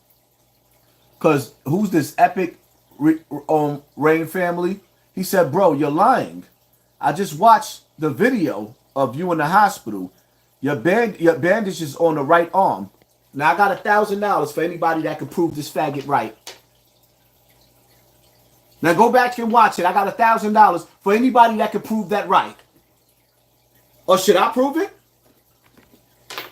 because who's this Epic Rain family? He said, bro, you're lying. I just watched the video of you in the hospital. Your bandage is on the right arm. Now I got $1,000 for anybody that can prove this faggot right. Now go back and watch it. I got $1,000 for anybody that can prove that right. Or should I prove it?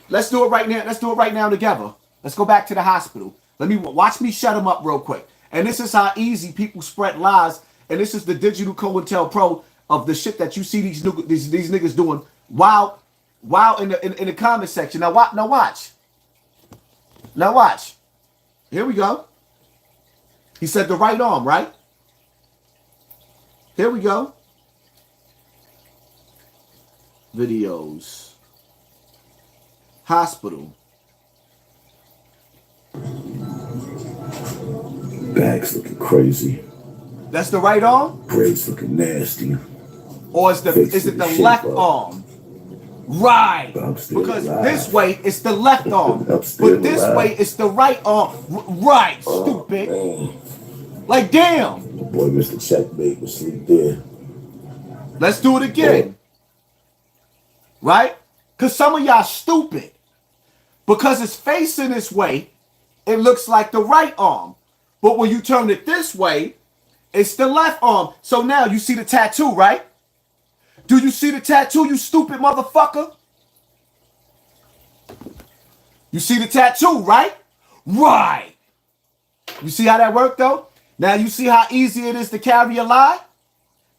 Let's do it right now. Let's do it right now together. Let's go back to the hospital. Watch me shut them up real quick. And this is how easy people spread lies. And this is the digital COINTELPRO of the shit that you see these niggas doing while in the comment section. Now watch. Now watch. Here we go. He said the right arm, right? Here we go. Videos. Hospital. Back's looking crazy. That's the right arm? Braids looking nasty. Or is it the left arm? Right. Because alive. This way it's the left arm. But this alive. way it's the right arm. Right, stupid. Man. Like, damn. The boy Mr. Checkmate was asleep there. Let's do it again. Right? Because some of y'all stupid. Because it's facing this way, it looks like the right arm. But when you turn it this way, it's the left arm. So now you see the tattoo, right? Do you see the tattoo, you stupid motherfucker? You see the tattoo, right? Right. You see how that worked, though? Now you see how easy it is to carry a lie?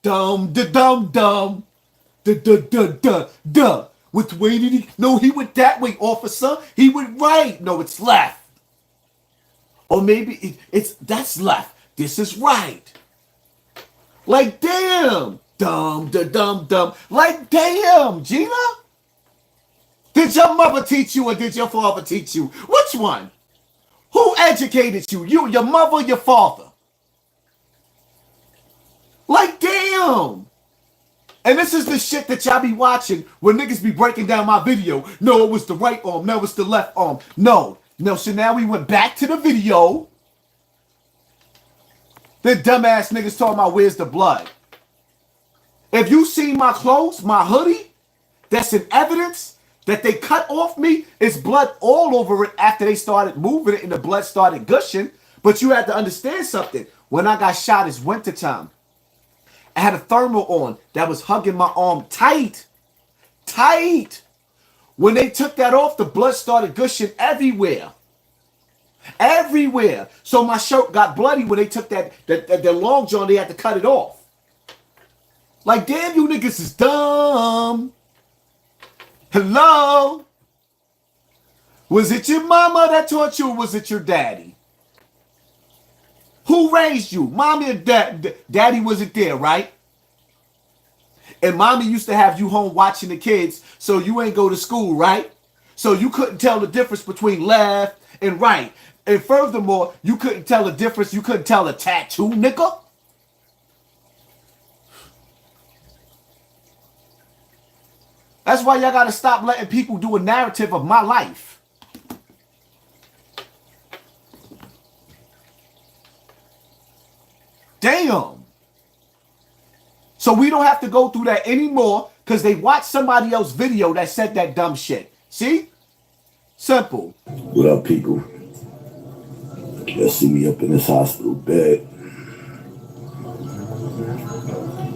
Dumb, da dum dum. Da da da da da. Which way did he? No, he went that way, officer. He went right. No, it's left. Or maybe that's left. This is right. Like, damn. Dumb, da dum dum. Like, damn, Gina. Did your mother teach you or did your father teach you? Which one? Who educated you? You, your mother, or your father? Like, damn. And this is the shit that y'all be watching when niggas be breaking down my video. No, it was the right arm. No, it's the left arm. No. So now we went back to the video. The dumbass niggas talking about where's the blood. If you see my clothes, my hoodie, that's an evidence that they cut off me. It's blood all over it after they started moving it and the blood started gushing. But you had to understand something. When I got shot, it's wintertime. I had a thermal on that was hugging my arm tight. Tight. When they took that off, the blood started gushing everywhere. Everywhere. So my shirt got bloody when they took that long john, they had to cut it off. Like, damn, you niggas is dumb. Hello? Was it your mama that taught you or was it your daddy? Who raised you? Mommy or daddy wasn't there, right? And mommy used to have you home watching the kids so you ain't go to school, right? So you couldn't tell the difference between left and right. And furthermore, you couldn't tell the difference. You couldn't tell a tattoo, nigga. That's why y'all gotta stop letting people do a narrative of my life. Damn. So we don't have to go through that anymore because they watched somebody else's video that said that dumb shit. See? Simple. What up, people? Y'all see me up in this hospital bed.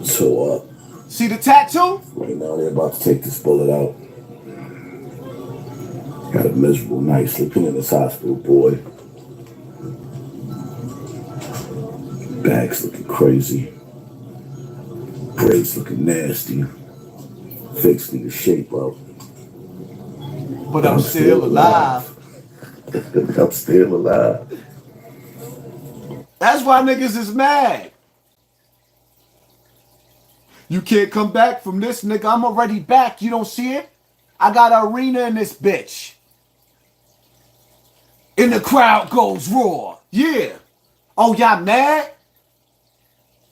So See the tattoo? right now they're about to take this bullet out. Got a miserable night sleeping in this hospital, boy. Bags looking crazy. Braids looking nasty. Fixed nigga shape up. But I'm still alive. I'm still alive. That's why niggas is mad. You can't come back from this, nigga. I'm already back. You don't see it? I got an arena in this bitch. And the crowd goes raw. Yeah. Oh, y'all mad?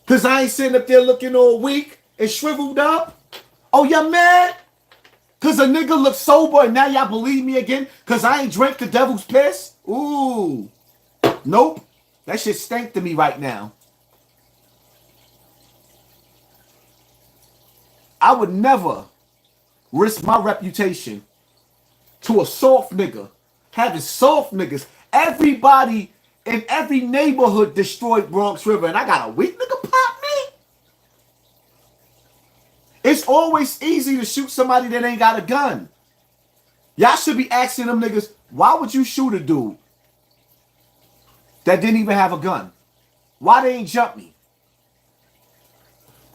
Because I ain't sitting up there looking all weak and shriveled up? Oh, y'all mad? Because a nigga look sober and now y'all believe me again? Because I ain't drank the devil's piss? Ooh. Nope. That shit stank to me right now. I would never risk my reputation to a soft nigga. Having soft niggas. Everybody in every neighborhood destroyed Bronx River, and I got a weak nigga pop me? It's always easy to shoot somebody that ain't got a gun. Y'all should be asking them niggas, why would you shoot a dude that didn't even have a gun? Why they ain't jump me?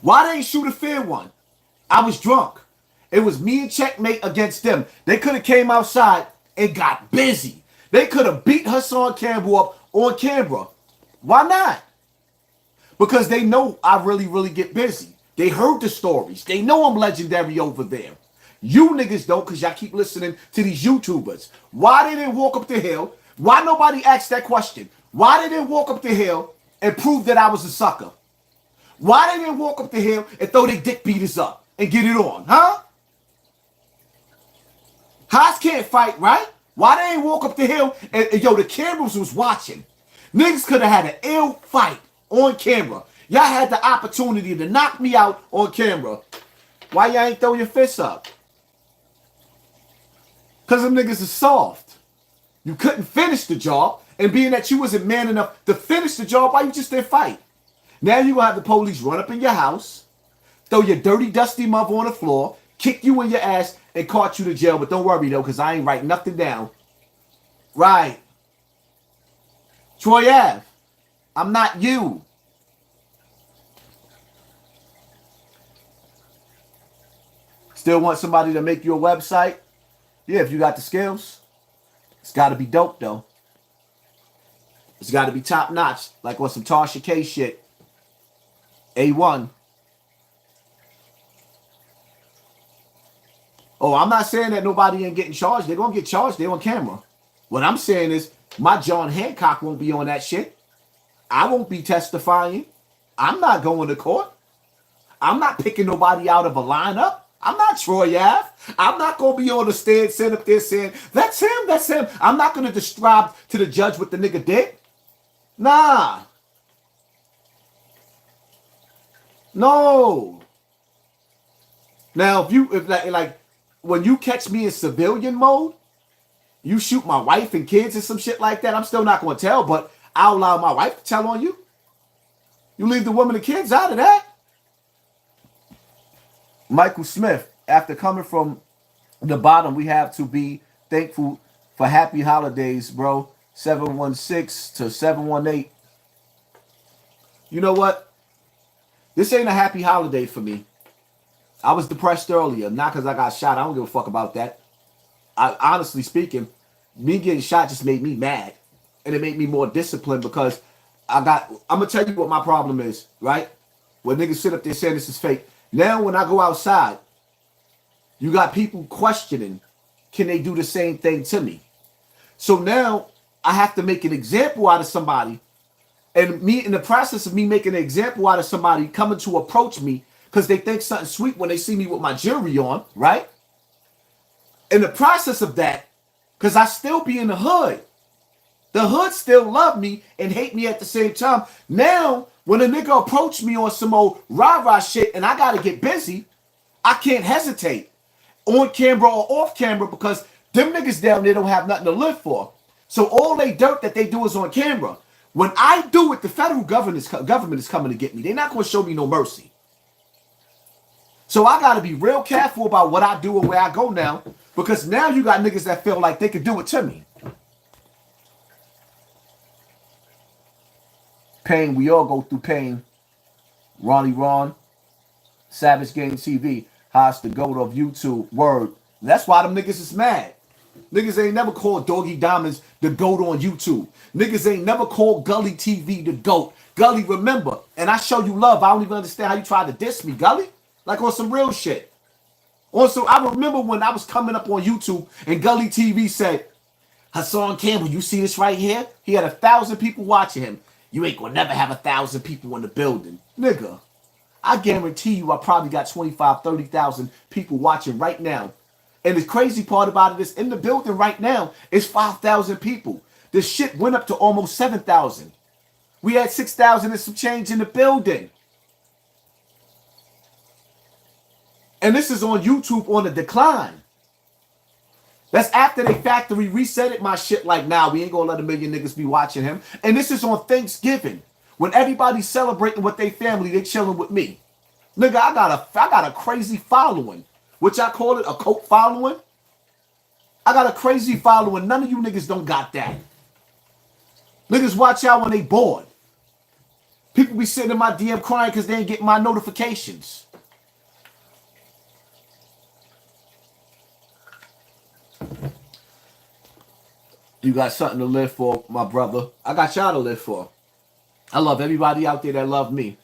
Why they ain't shoot a fair one? I was drunk. It was me and Checkmate against them. They could have came outside and got busy. They could have beat Hassan Campbell up on camera. Why not? Because they know I really get busy. They heard the stories. They know I'm legendary over there. You niggas don't, because y'all keep listening to these YouTubers. Why they didn't walk up the hill? Why nobody asked that question? Why they didn't walk up the hill and prove that I was a sucker? Why they didn't walk up the hill and throw their dick beaters up and get it on, huh? Haas can't fight, right? Why they ain't walk up the hill and yo, the cameras was watching. Niggas could have had an ill fight on camera. Y'all had the opportunity to knock me out on camera. Why y'all ain't throw your fists up? Because them niggas is soft. You couldn't finish the job, and being that you wasn't man enough to finish the job, why you just didn't fight? Now you gonna have the police run up in your house, throw your dirty, dusty mother on the floor, kick you in your ass, and cart you to jail. But don't worry, though, because I ain't writing nothing down. Right. Troy Ave, I'm not you. Still want somebody to make you a website? Yeah, if you got the skills. It's got to be dope, though. It's got to be top notch, like on some Tasha K shit. A1. Oh, I'm not saying that nobody ain't getting charged. They're going to get charged. They're on camera. What I'm saying is my John Hancock won't be on that shit. I won't be testifying. I'm not going to court. I'm not picking nobody out of a lineup. I'm not Troy Ave. I'm not going to be on the stand sitting up there saying, that's him, that's him. I'm not going to describe to the judge what the nigga did. Nah. No. Now, if like when you catch me in civilian mode, you shoot my wife and kids and some shit like that, I'm still not going to tell, but I'll allow my wife to tell on you. You leave the woman and kids out of that. Michael Smith, after coming from the bottom, we have to be thankful for happy holidays, bro. 716 to 718. You know what? This ain't a happy holiday for me. I was depressed earlier, not because I got shot. I don't give a fuck about that. Honestly speaking, me getting shot just made me mad. And it made me more disciplined because I'm going to tell you what my problem is, right? When niggas sit up there saying this is fake. Now when I go outside, you got people questioning, can they do the same thing to me? So now I have to make an example out of somebody. And me, in the process of me making an example out of somebody coming to approach me because they think something sweet when they see me with my jewelry on, right? In the process of that, because I still be in the hood still love me and hate me at the same time. Now, when a nigga approach me on some old rah-rah shit and I gotta get busy, I can't hesitate on camera or off camera because them niggas down there don't have nothing to live for. So all they dirt that they do is on camera. When I do it, the federal government is coming to get me. They're not going to show me no mercy. So I got to be real careful about what I do and where I go now, because now you got niggas that feel like they could do it to me. Pain, we all go through pain. Ronnie Ron, Savage Game TV, Haas the GOAT of YouTube, word. That's why them niggas is mad. Niggas ain't never called Doggy Diamonds the GOAT on YouTube. Niggas ain't never called Gully TV the GOAT. Gully, remember, and I show you love. I don't even understand how you tried to diss me, Gully. Like on some real shit. Also, I remember when I was coming up on YouTube and Gully TV said, Hassan Campbell, you see this right here? He had 1,000 people watching him. You ain't gonna never have 1,000 people in the building. Nigga, I guarantee you I probably got 25, 30,000 people watching right now. And the crazy part about it is in the building right now is 5,000 people. This shit went up to almost 7,000. We had 6,000 and some change in the building. And this is on YouTube on the decline. That's after they factory resetted my shit like, nah, we ain't gonna let 1 million niggas be watching him. And this is on Thanksgiving. When everybody's celebrating with their family, they chilling with me. Nigga, I got a crazy following. Which I call it a cult following. I got a crazy following. None of you niggas don't got that. Niggas watch out when they bored. People be sitting in my DM crying because they ain't getting my notifications. You got something to live for, my brother. I got y'all to live for. I love everybody out there that love me.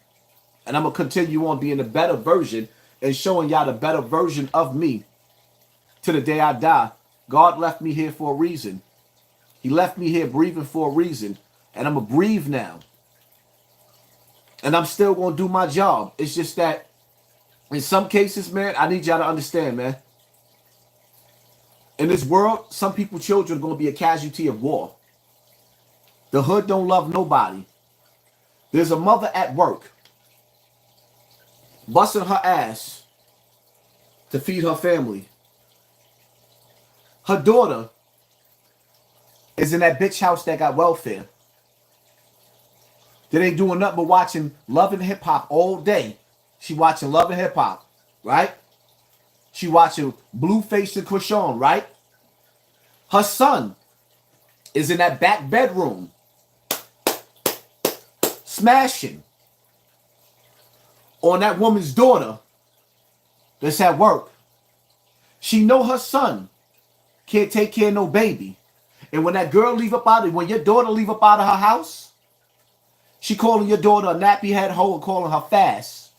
And I'm going to continue on being a better version and showing y'all the better version of me to the day I die. God left me here for a reason. He left me here breathing for a reason. And I'm going to breathe now. And I'm still going to do my job. It's just that in some cases, man, I need y'all to understand, man. In this world, some people's children are going to be a casualty of war. The hood don't love nobody. There's a mother at work busting her ass to feed her family. Her daughter is in that bitch house that got welfare. They ain't doing nothing but watching Love and Hip Hop all day. She watching Love and Hip Hop, right? She watching Blueface and Krishan, right? Her son is in that back bedroom smashing on that woman's daughter that's at work. She know her son can't take care of no baby. And when that girl leave up out of, when your daughter leave up out of her house, she calling your daughter a nappy head hoe and calling her fast.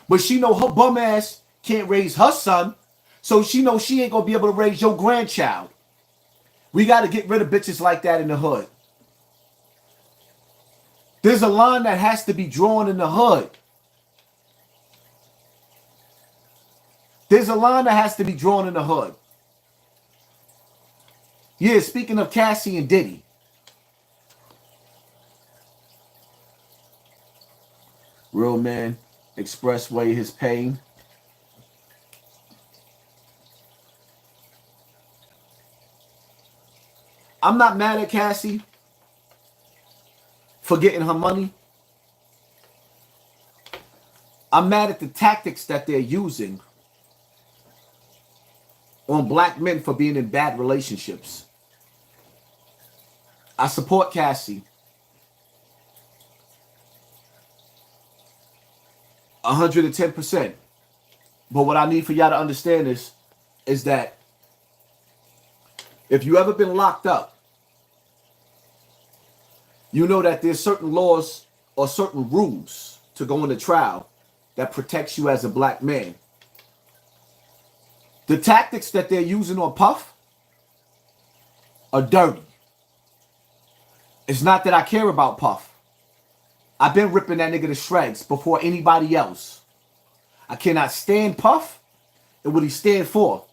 But she know her bum ass can't raise her son, so she know she ain't gonna be able to raise your grandchild. We got to get rid of bitches like that in the hood. There's a line that has to be drawn in the hood. There's a line that has to be drawn in the hood. Yeah, speaking of Cassie and Diddy. Real man, expressway his pain. I'm not mad at Cassie for getting her money. I'm mad at the tactics that they're using on black men for being in bad relationships. I support Cassie 110%. But what I need for y'all to understand is that if you ever been locked up, you know that there's certain laws or certain rules to go into trial that protects you as a black man. The tactics that they're using on Puff are dirty. It's not that I care about Puff. I've been ripping that nigga to shreds before anybody else. I cannot stand Puff and what he stand for.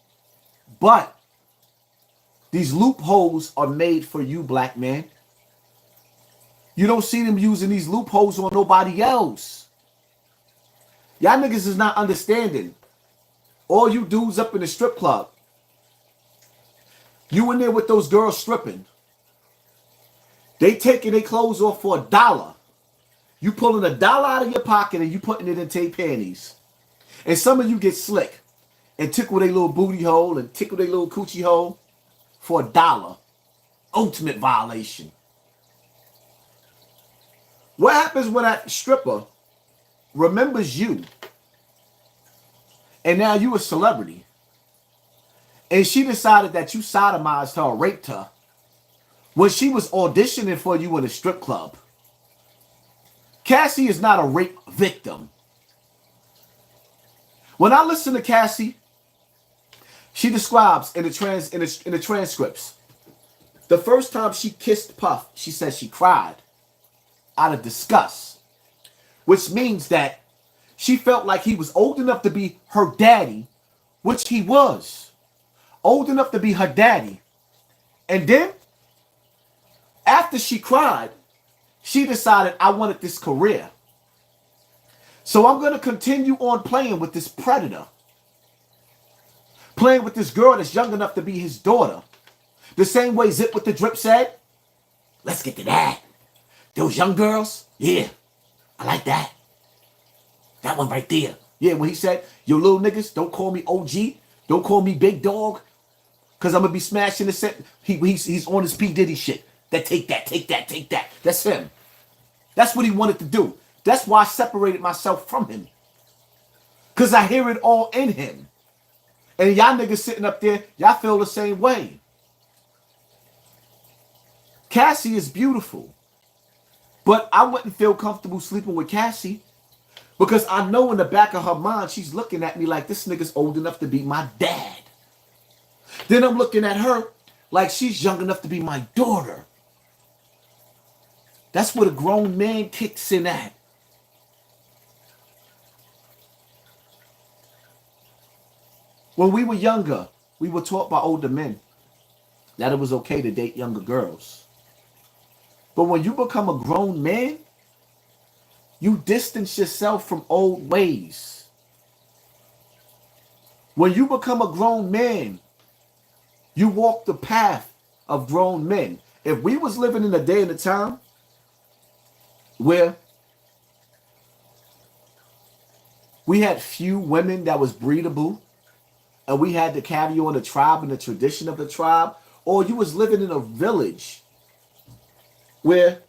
But these loopholes are made for you, black man. You don't see them using these loopholes on nobody else. Y'all niggas is not understanding. All you dudes up in the strip club, you in there with those girls stripping. They taking their clothes off for $1. You pulling $1 out of your pocket and you putting it into their panties. And some of you get slick and tickle their little booty hole and tickle their little coochie hole for $1. Ultimate violation. What happens when that stripper remembers you and now you a celebrity and she decided that you sodomized her or raped her when she was auditioning for you in a strip club? Cassie is not a rape victim. When I listen to Cassie, she describes in the transcripts, the first time she kissed Puff, she says she cried out of disgust, which means that she felt like he was old enough to be her daddy, which he was. Old enough to be her daddy. And then, after she cried, she decided, I wanted this career. So I'm going to continue on playing with this predator. Playing with this girl that's young enough to be his daughter. The same way Zip with the Drip said, let's get to that. Those young girls, yeah, I like that. That one right there. Yeah, when he said, yo, little niggas, don't call me OG. Don't call me big dog. Because I'm going to be smashing the set. He's on his P. Diddy shit. Take that. That's him. That's what he wanted to do. That's why I separated myself from him. Because I hear it all in him. And y'all niggas sitting up there, y'all feel the same way. Cassie is beautiful. But I wouldn't feel comfortable sleeping with Cassie because I know in the back of her mind, she's looking at me like this nigga's old enough to be my dad. Then I'm looking at her like she's young enough to be my daughter. That's where the grown man kicks in at. When we were younger, we were taught by older men that it was okay to date younger girls. But when you become a grown man, you distance yourself from old ways. When you become a grown man, you walk the path of grown men. If we was living in a day and a time where we had few women that was breedable, and we had to carry on the tribe and the tradition of the tribe, or you was living in a village where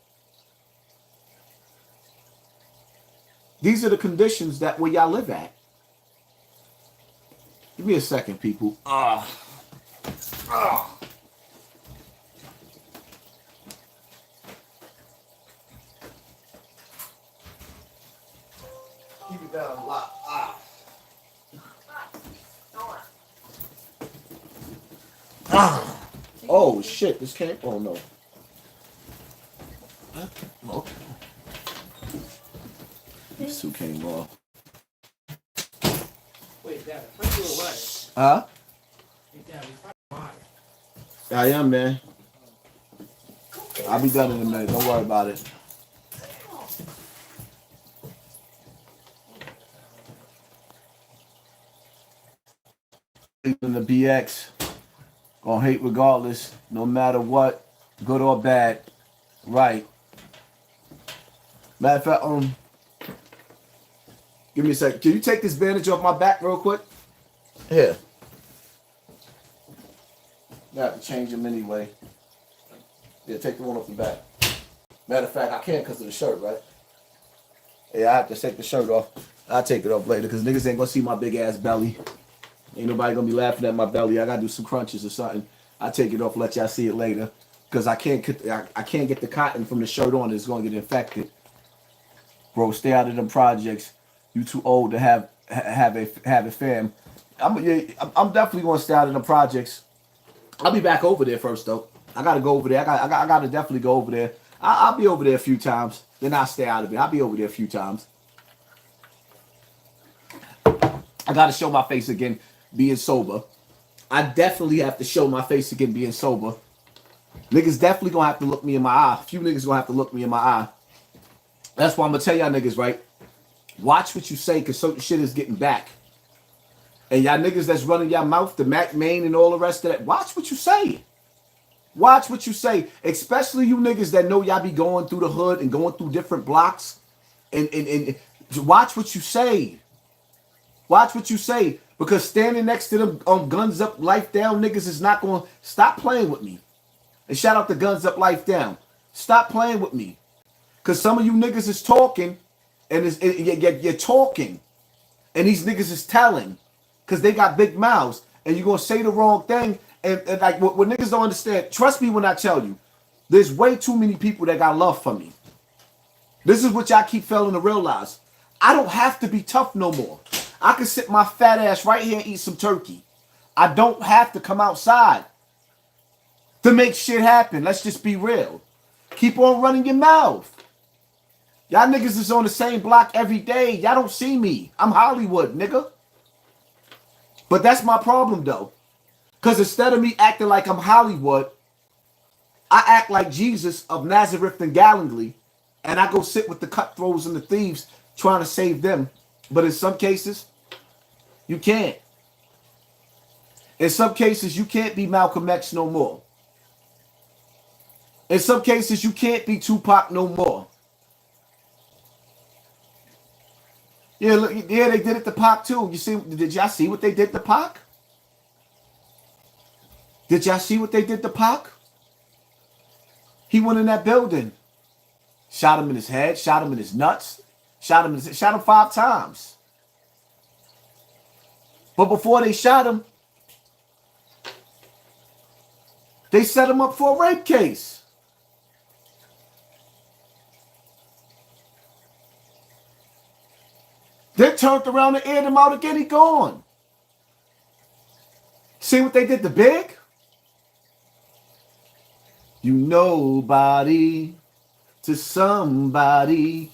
these are the conditions that where y'all live at. Give me a second, people. Keep it down a lot. Oh shit, this can't. Oh no. Okay. This two came off. Wait, Dad, if you away. Huh? Hey, Dad, we water. I am, man. I'll be done in a minute. Don't worry about it. In the BX, gonna hate regardless, no matter what, good or bad. Right. Matter of fact, give me a second. Can you take this bandage off my back real quick? Here. I have to change them anyway. Yeah, take the one off the back. Matter of fact, I can't because of the shirt, right? Yeah, I have to take the shirt off. I'll take it off later because niggas ain't gonna see my big ass belly. Ain't nobody gonna be laughing at my belly. I gotta do some crunches or something. I'll take it off, let y'all see it later. Because I can't get the cotton from the shirt on. It's gonna get infected. Bro, stay out of them projects. You too old to have a fam. I'm definitely gonna stay out of them projects. I'll be back over there first though. I gotta go over there. I gotta definitely go over there. I'll be over there a few times. Then I'll stay out of it. I'll be over there a few times. I gotta show my face again being sober. I definitely have to show my face again being sober. Niggas definitely gonna have to look me in my eye. A few niggas gonna have to look me in my eye. That's why I'm gonna tell y'all niggas, right? Watch what you say, because certain shit is getting back. And y'all niggas that's running y'all mouth, the Mac Main and all the rest of that, watch what you say. Watch what you say, especially you niggas that know y'all be going through the hood and going through different blocks. And watch what you say. Watch what you say. Because standing next to them guns up, life down niggas is not going to stop playing with me. And shout out to Guns Up, Life Down. Stop playing with me. Because some of you niggas is talking and you're talking. And these niggas is telling. Because they got big mouths. And you're going to say the wrong thing. And like what niggas don't understand, trust me when I tell you, there's way too many people that got love for me. This is what y'all keep failing to realize. I don't have to be tough no more. I can sit my fat ass right here and eat some turkey. I don't have to come outside to make shit happen. Let's just be real. Keep on running your mouth. Y'all niggas is on the same block every day. Y'all don't see me. I'm Hollywood, nigga. But that's my problem though. Because instead of me acting like I'm Hollywood, I act like Jesus of Nazareth and Galilee, and I go sit with the cutthroats and the thieves trying to save them. But in some cases, you can't. In some cases, you can't be Malcolm X no more. In some cases, you can't be Tupac no more. Yeah, look, yeah, they did it to Pac too. You see, did y'all see what they did to Pac? Did y'all see what they did to Pac? He went in that building, shot him in his head, shot him in his nuts, shot him 5 times. But before they shot him, they set him up for a rape case. They turned around and aired him out again. He gone. See what they did to Big? You nobody to somebody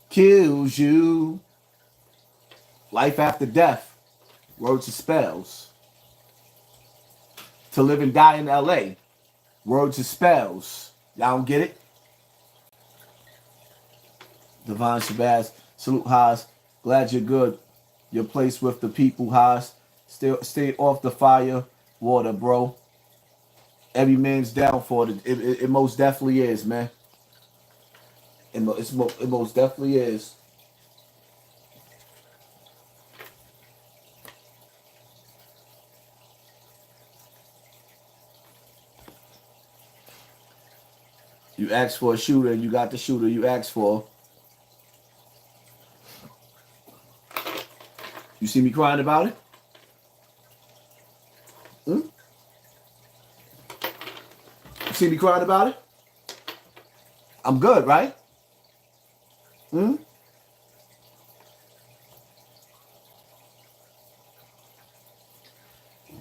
kills you. Life after death. Words of spells. To live and die in LA. Words of spells. Y'all don't get it? Devon Shabazz. Salute, Haas. Glad you're good. Your place with the people, Haas. Still stay off the fire water, bro. Every man's down for it. It most definitely is, man. It most definitely is. You asked for a shooter and you got the shooter you asked for. You see me crying about it? Hmm? You see me crying about it? I'm good, right? Hmm?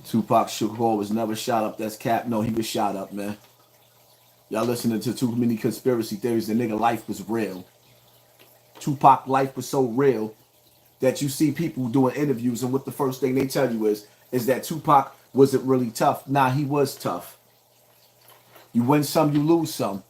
Tupac Shakur was never shot up. That's cap. No, he was shot up, man. Y'all listening to too many conspiracy theories. The nigga life was real. Tupac life was so real that you see people doing interviews and what the first thing they tell you is that Tupac wasn't really tough. Nah, he was tough. You win some, you lose some.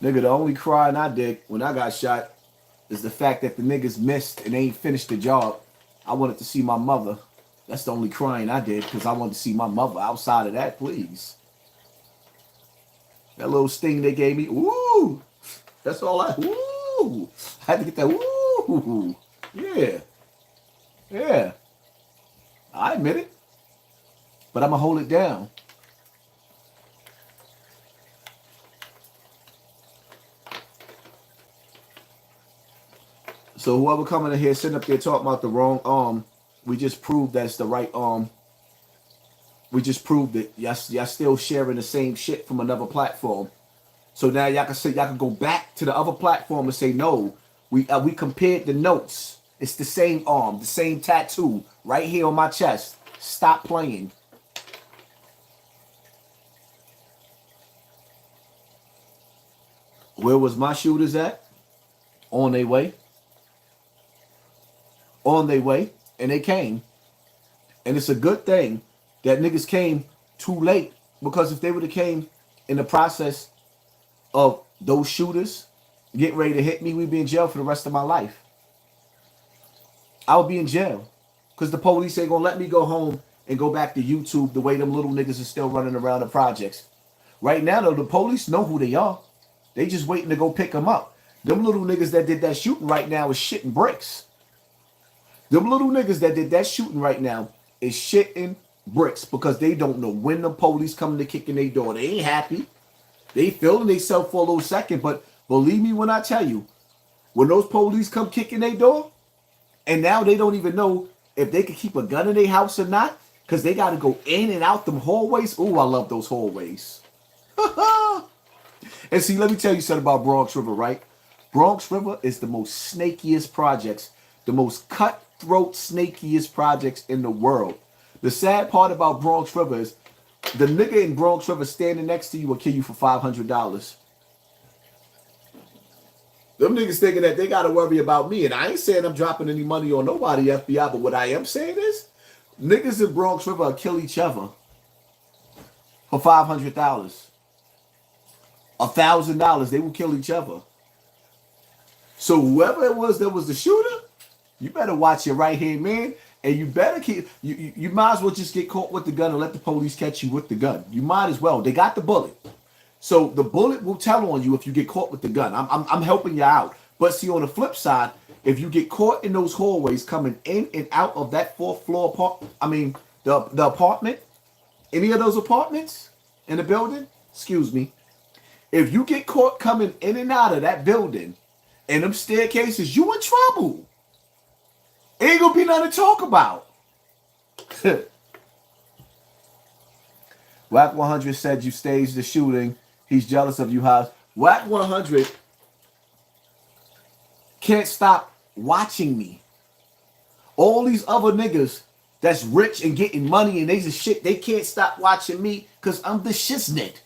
Nigga, the only crying I did when I got shot is the fact that the niggas missed and they ain't finished the job. I wanted to see my mother. That's the only crying I did because I wanted to see my mother. Outside of that, please. That little sting they gave me, ooh. That's all ooh. I had to get that, ooh. Yeah. Yeah. I admit it. But I'm going to hold it down. So whoever coming in here sitting up there talking about the wrong arm, we just proved that's the right arm. We just proved it. Y'all still sharing the same shit from another platform. So now y'all can say y'all can go back to the other platform and say no. We compared the notes. It's the same arm, the same tattoo right here on my chest. Stop playing. Where was my shooters at? On their way. On their way. And they came. And it's a good thing that niggas came too late. Because if they would have came in the process of those shooters getting ready to hit me, we'd be in jail for the rest of my life. I would be in jail because the police ain't gonna let me go home and go back to YouTube the way them little niggas are still running around the projects. Right now, though, the police know who they are. They just waiting to go pick them up. Them little niggas that did that shooting right now is shitting bricks. Them little niggas that did that shooting right now is shitting bricks because they don't know when the police coming to kick in their door. They ain't happy. They feeling themselves for a little second, but believe me when I tell you, when those police come kicking their door, and now they don't even know if they can keep a gun in their house or not, because they got to go in and out them hallways. Ooh, I love those hallways. And see, let me tell you something about Bronx River, right? Bronx River is the most snakiest projects, the most cutthroat, snakiest projects in the world. The sad part about Bronx River is the nigga in Bronx River standing next to you will kill you for $500. Them niggas thinking that they got to worry about me. And I ain't saying I'm dropping any money on nobody, FBI, but what I am saying is niggas in Bronx River will kill each other for $500. $1,000, they will kill each other. So whoever it was that was the shooter, you better watch your right hand man, and you better keep. You might as well just get caught with the gun and let the police catch you with the gun. You might as well. They got the bullet, so the bullet will tell on you if you get caught with the gun. I'm helping you out. But see, on the flip side, if you get caught in those hallways coming in and out of that fourth floor the apartment, any of those apartments in the building, excuse me. If you get caught coming in and out of that building and them staircases, you in trouble. Ain't gonna be nothing to talk about. Whack 100 said you staged the shooting. He's jealous of you, Haas. Whack 100 can't stop watching me. All these other niggas that's rich and getting money and they just shit, they can't stop watching me because I'm the shiznit.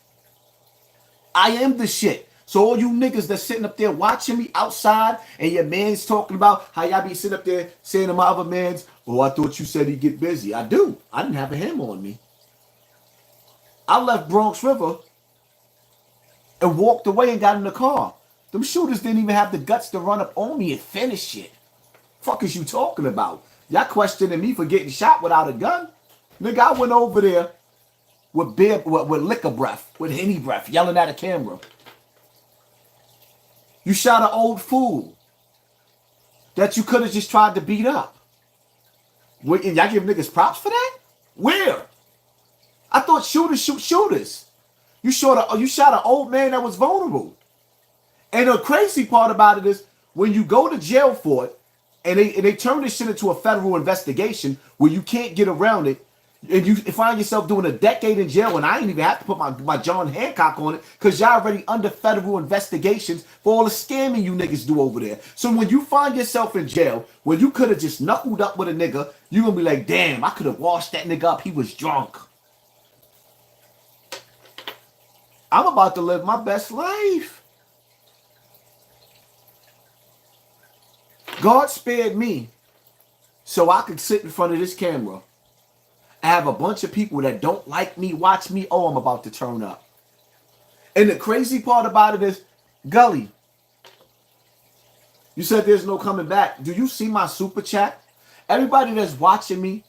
I am the shit. So all you niggas that's sitting up there watching me outside and your man's talking about how y'all be sitting up there saying to my other mans, oh, I thought you said he'd get busy. I do. I didn't have a him on me. I left Bronx River and walked away and got in the car. Them shooters didn't even have the guts to run up on me and finish it. Fuck is you talking about? Y'all questioning me for getting shot without a gun? Nigga, I went over there with liquor breath, with Henny breath, yelling at a camera. You shot an old fool that you could have just tried to beat up. And y'all give niggas props for that? Where? I thought shooters shoot shooters. You shot an old man that was vulnerable. And the crazy part about it is when you go to jail for it and they turn this shit into a federal investigation where you can't get around it, and you find yourself doing a decade in jail, and I ain't even have to put my John Hancock on it because y'all already under federal investigations for all the scamming you niggas do over there. So when you find yourself in jail, where you could have just knuckled up with a nigga, you gonna be like, damn, I could have washed that nigga up. He was drunk. I'm about to live my best life. God spared me so I could sit in front of this camera. I have a bunch of people that don't like me, watch me. Oh, I'm about to turn up. And the crazy part about it is, Gully, you said there's no coming back. Do you see my super chat? Everybody that's watching me,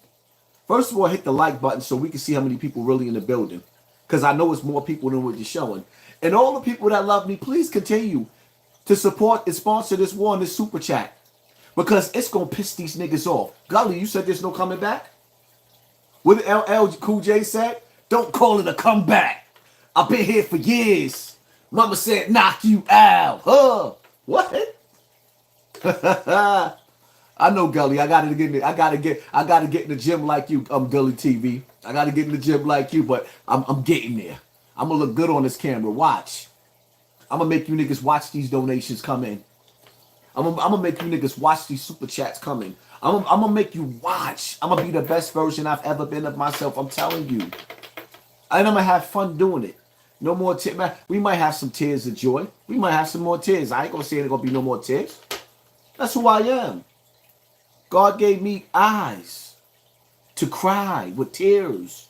first of all, hit the like button so we can see how many people really in the building. Because I know it's more people than what you're showing. And all the people that love me, please continue to support and sponsor this war and this super chat. Because it's going to piss these niggas off. Gully, you said there's no coming back? What LL Cool J said? Don't call it a comeback. I've been here for years. Mama said knock you out. Huh? What? I know, Gully. I gotta get in the gym like you, Gully TV. I gotta get in the gym like you, but I'm getting there. I'm gonna look good on this camera. Watch. I'm gonna make you niggas watch these donations come in. I'm gonna make you niggas watch these super chats come in. I'm gonna make you watch. I'm gonna be the best version I've ever been of myself. I'm telling you. And I'm gonna have fun doing it. No more tears. We might have some tears of joy. We might have some more tears. I ain't gonna say there's gonna be no more tears. That's who I am. God gave me eyes to cry with tears.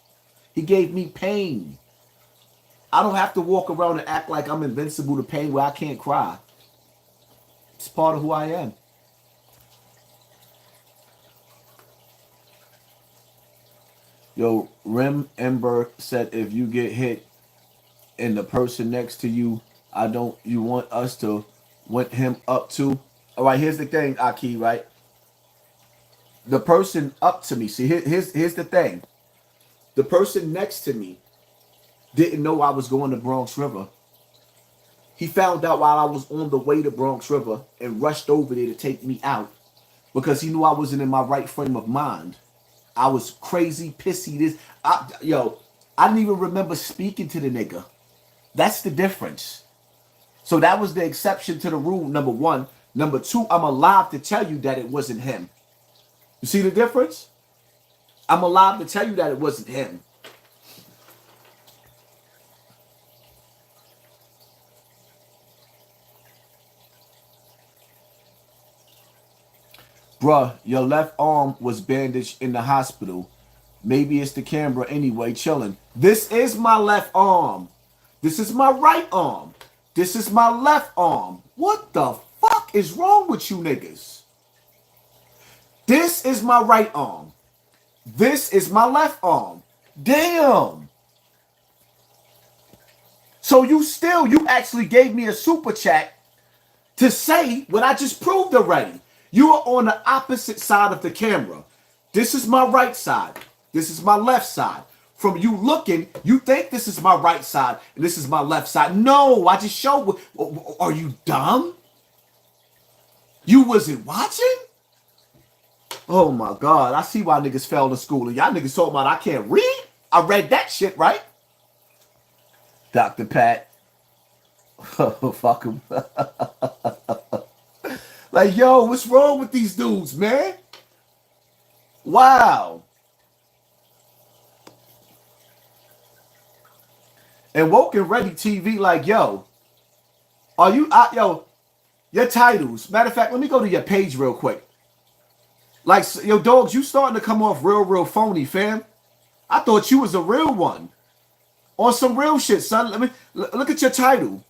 He gave me pain. I don't have to walk around and act like I'm invincible to pain where I can't cry. It's part of who I am. Yo, Rem Ember said if you get hit and the person next to you, you want us to went him up to. All right, here's the thing, Aki, right? The person up to me, see, here's the thing. The person next to me didn't know I was going to Bronx River. He found out while I was on the way to Bronx River and rushed over there to take me out because he knew I wasn't in my right frame of mind. I was crazy, pissy. I didn't even remember speaking to the nigga. That's the difference. So that was the exception to the rule, number one. Number two, I'm alive to tell you that it wasn't him. You see the difference? I'm alive to tell you that it wasn't him. Bruh, your left arm was bandaged in the hospital. Maybe it's the camera anyway, chilling. This is my left arm. This is my right arm. This is my left arm. What the fuck is wrong with you niggas? This is my right arm. This is my left arm. Damn. So you actually gave me a super chat to say what I just proved already. You are on the opposite side of the camera. This is my right side. This is my left side. From you looking, you think this is my right side and this is my left side. No, I just showed. Are you dumb? You wasn't watching? Oh my God. I see why niggas fell to school. And y'all niggas talking about I can't read? I read that shit, right? Dr. Pat. Oh, fuck him. Like, yo, what's wrong with these dudes, man? Wow. And Woke and Ready TV, like, yo, are you out, yo, your titles. Matter of fact, let me go to your page real quick. Like, yo, dogs, you starting to come off real phony, fam. I thought you was a real one. On some real shit, son. Let me look at your title.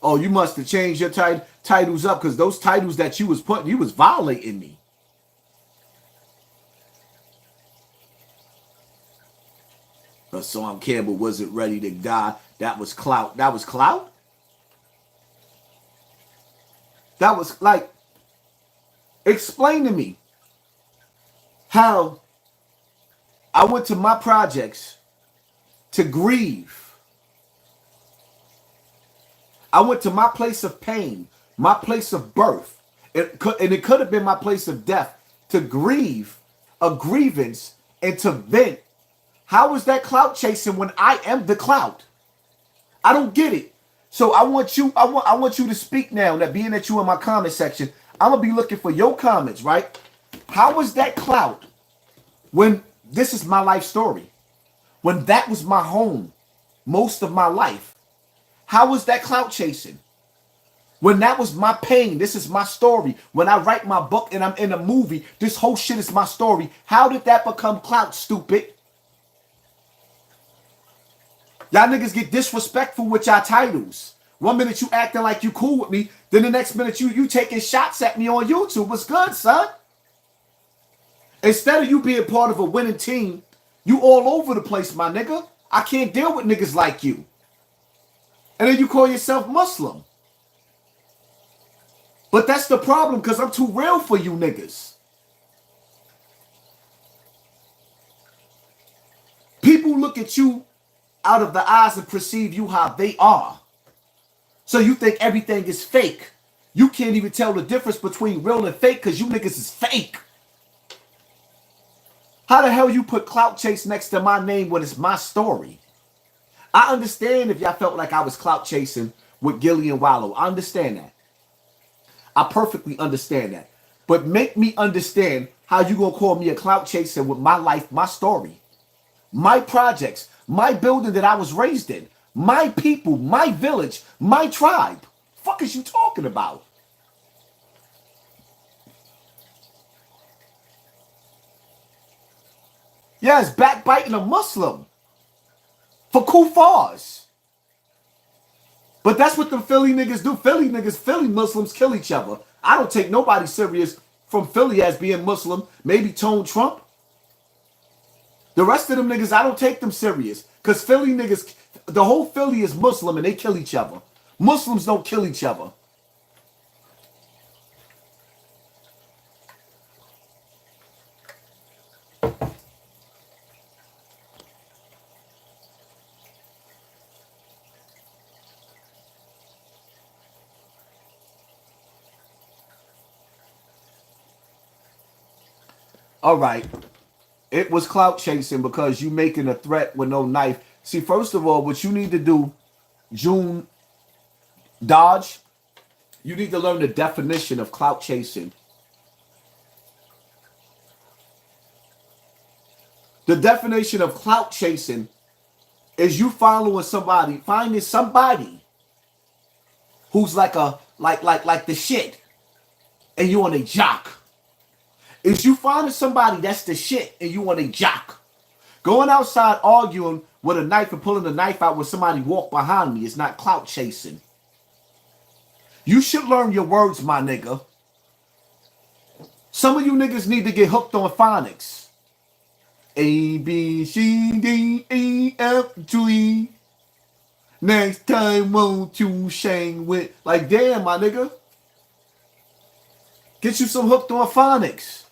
Oh, you must have changed your titles up because those titles that you was putting, you was violating me. Hassan Campbell wasn't ready to die. That was clout. That was clout? That was like, explain to me how I went to my projects to grieve. I went to my place of pain, my place of birth, and it could have been my place of death to grieve a grievance and to vent. How is that clout chasing when I am the clout? I don't get it. So I want you to speak now. That being that you in my comment section, I'm gonna be looking for your comments, right? How is that clout when this is my life story? When that was my home most of my life? How was that clout chasing? When that was my pain, this is my story. When I write my book and I'm in a movie, this whole shit is my story. How did that become clout, stupid? Y'all niggas get disrespectful with y'all titles. 1 minute you acting like you cool with me, then the next minute you taking shots at me on YouTube. What's good, son? Instead of you being part of a winning team, you all over the place, my nigga. I can't deal with niggas like you. And then you call yourself Muslim. But that's the problem, because I'm too real for you niggas. People look at you out of the eyes and perceive you how they are. So you think everything is fake. You can't even tell the difference between real and fake because you niggas is fake. How the hell you put clout chase next to my name when it's my story? I understand if y'all felt like I was clout chasing with Gillian Wallow. I understand that. I perfectly understand that. But make me understand how you gonna call me a clout chaser with my life, my story, my projects, my building that I was raised in, my people, my village, my tribe? Fuck is you talking about? Yes, backbiting a Muslim for kufars. But that's what the Philly niggas do. Philly Muslims kill each other. I don't take nobody serious from Philly as being Muslim. Maybe Tone Trump. The rest of them niggas, I don't take them serious. Because Philly niggas, the whole Philly is Muslim and they kill each other. Muslims don't kill each other. All right. It was clout chasing because you making a threat with no knife. See, first of all, what you need to do, June Dodge, you need to learn the definition of clout chasing. The definition of clout chasing is you following somebody, finding somebody who's like the shit, and you on a jock. Is you finding somebody that's the shit and you on a jock. Going outside arguing with a knife and pulling the knife out when somebody walk behind me is not clout chasing. You should learn your words, my nigga. Some of you niggas need to get hooked on phonics. A, B, C, D, E, F, G. Next time won't you sing with... Like, damn, my nigga. Get you some hooked on phonics.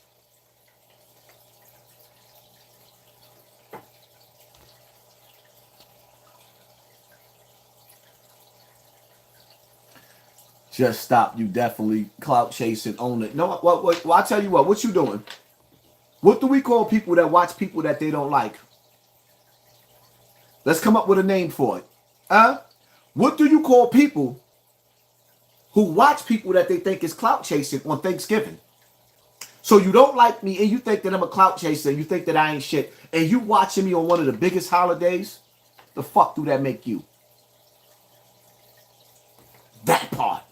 Just stop. You definitely clout chasing, own it. No, well, I tell you what you doing? What do we call people that watch people that they don't like? Let's come up with a name for it. What do you call people who watch people that they think is clout chasing on Thanksgiving? So you don't like me and you think that I'm a clout chaser, you think that I ain't shit, and you watching me on one of the biggest holidays? The fuck do that make you? That part.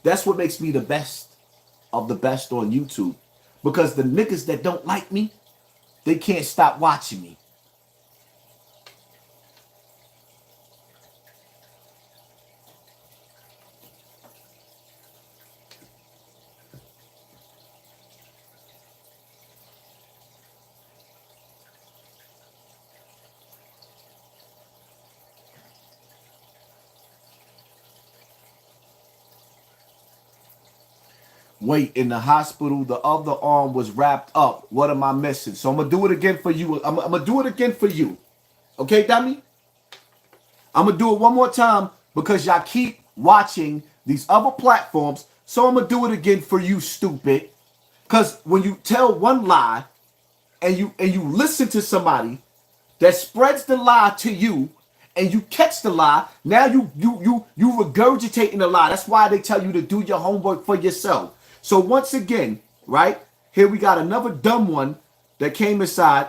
That's what makes me the best of the best on YouTube. Because the niggas that don't like me, they can't stop watching me. Wait, in the hospital, the other arm was wrapped up. What am I missing? So I'm going to do it again for you. I'm going to do it again for you. Okay, dummy? I'm going to do it one more time because y'all keep watching these other platforms. So I'm going to do it again for you, stupid. Because when you tell one lie and you listen to somebody that spreads the lie to you and you catch the lie, now you regurgitating the lie. That's why they tell you to do your homework for yourself. So once again, right, here we got another dumb one that came inside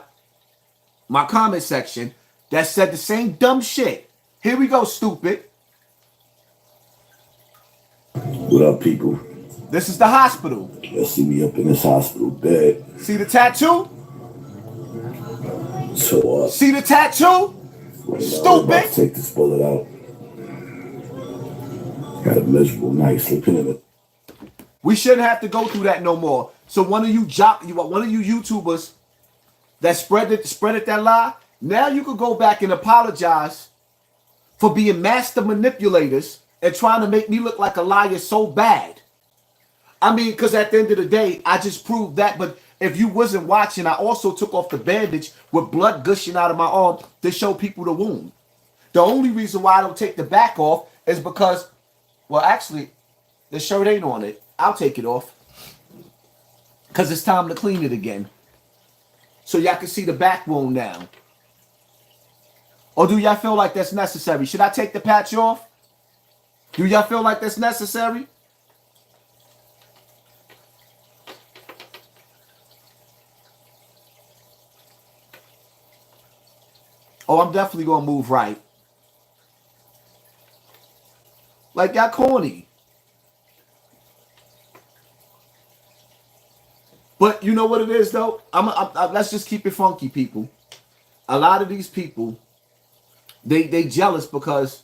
my comment section that said the same dumb shit. Here we go, stupid. What up, people? This is the hospital. Y'all see me up in this hospital bed. See the tattoo? So, see the tattoo? right now, Stupid. I'm about to take this bullet out. Got a miserable night sleeping in it. We shouldn't have to go through that no more. So one of you YouTubers that spread it that lie, now you could go back and apologize for being master manipulators and trying to make me look like a liar so bad. I mean, because at the end of the day, I just proved that. But if you wasn't watching, I also took off the bandage with blood gushing out of my arm to show people the wound. The only reason why I don't take the back off is because, well, actually, the shirt ain't on it. I'll take it off because it's time to clean it again. So y'all can see the back wound now. Or do y'all feel like that's necessary? Should I take the patch off? Do y'all feel like that's necessary? Oh, I'm definitely gonna move right. Like, y'all corny. But you know what it is, though? Let's just keep it funky, people. A lot of these people, they jealous because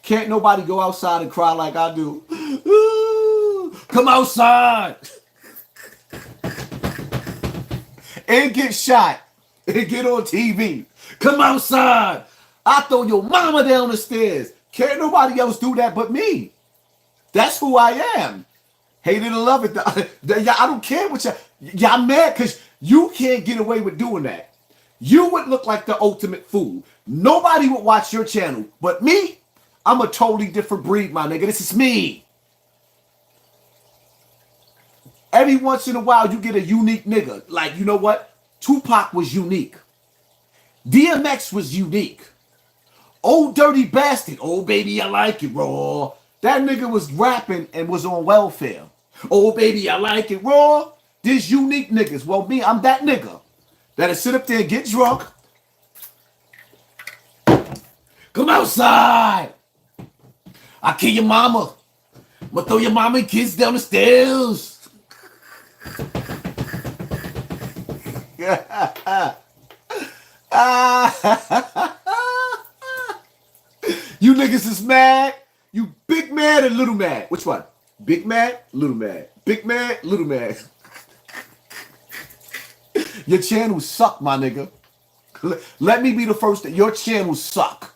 can't nobody go outside and cry like I do. Ooh, come outside and get shot and get on TV. Come outside. I throw your mama down the stairs. Can't nobody else do that but me. That's who I am. Hate it or love it. I don't care what y'all mad because you can't get away with doing that. You would look like the ultimate fool. Nobody would watch your channel. But me, I'm a totally different breed, my nigga. This is me. Every once in a while, you get a unique nigga. Like, you know what? Tupac was unique. DMX was unique. Old Dirty Bastard. Oh, baby, I like it raw. That nigga was rapping and was on welfare. Oh, baby, I like it raw. There's unique niggas. Well, me, I'm that nigga that'll sit up there and get drunk. Come outside. I'll kill your mama. I'm gonna throw your mama and kids down the stairs. You niggas is mad. You big mad and little mad. Which one? Big mad, little mad. Big mad, little mad. Your channel suck, my nigga. Let me be the first that your channel suck.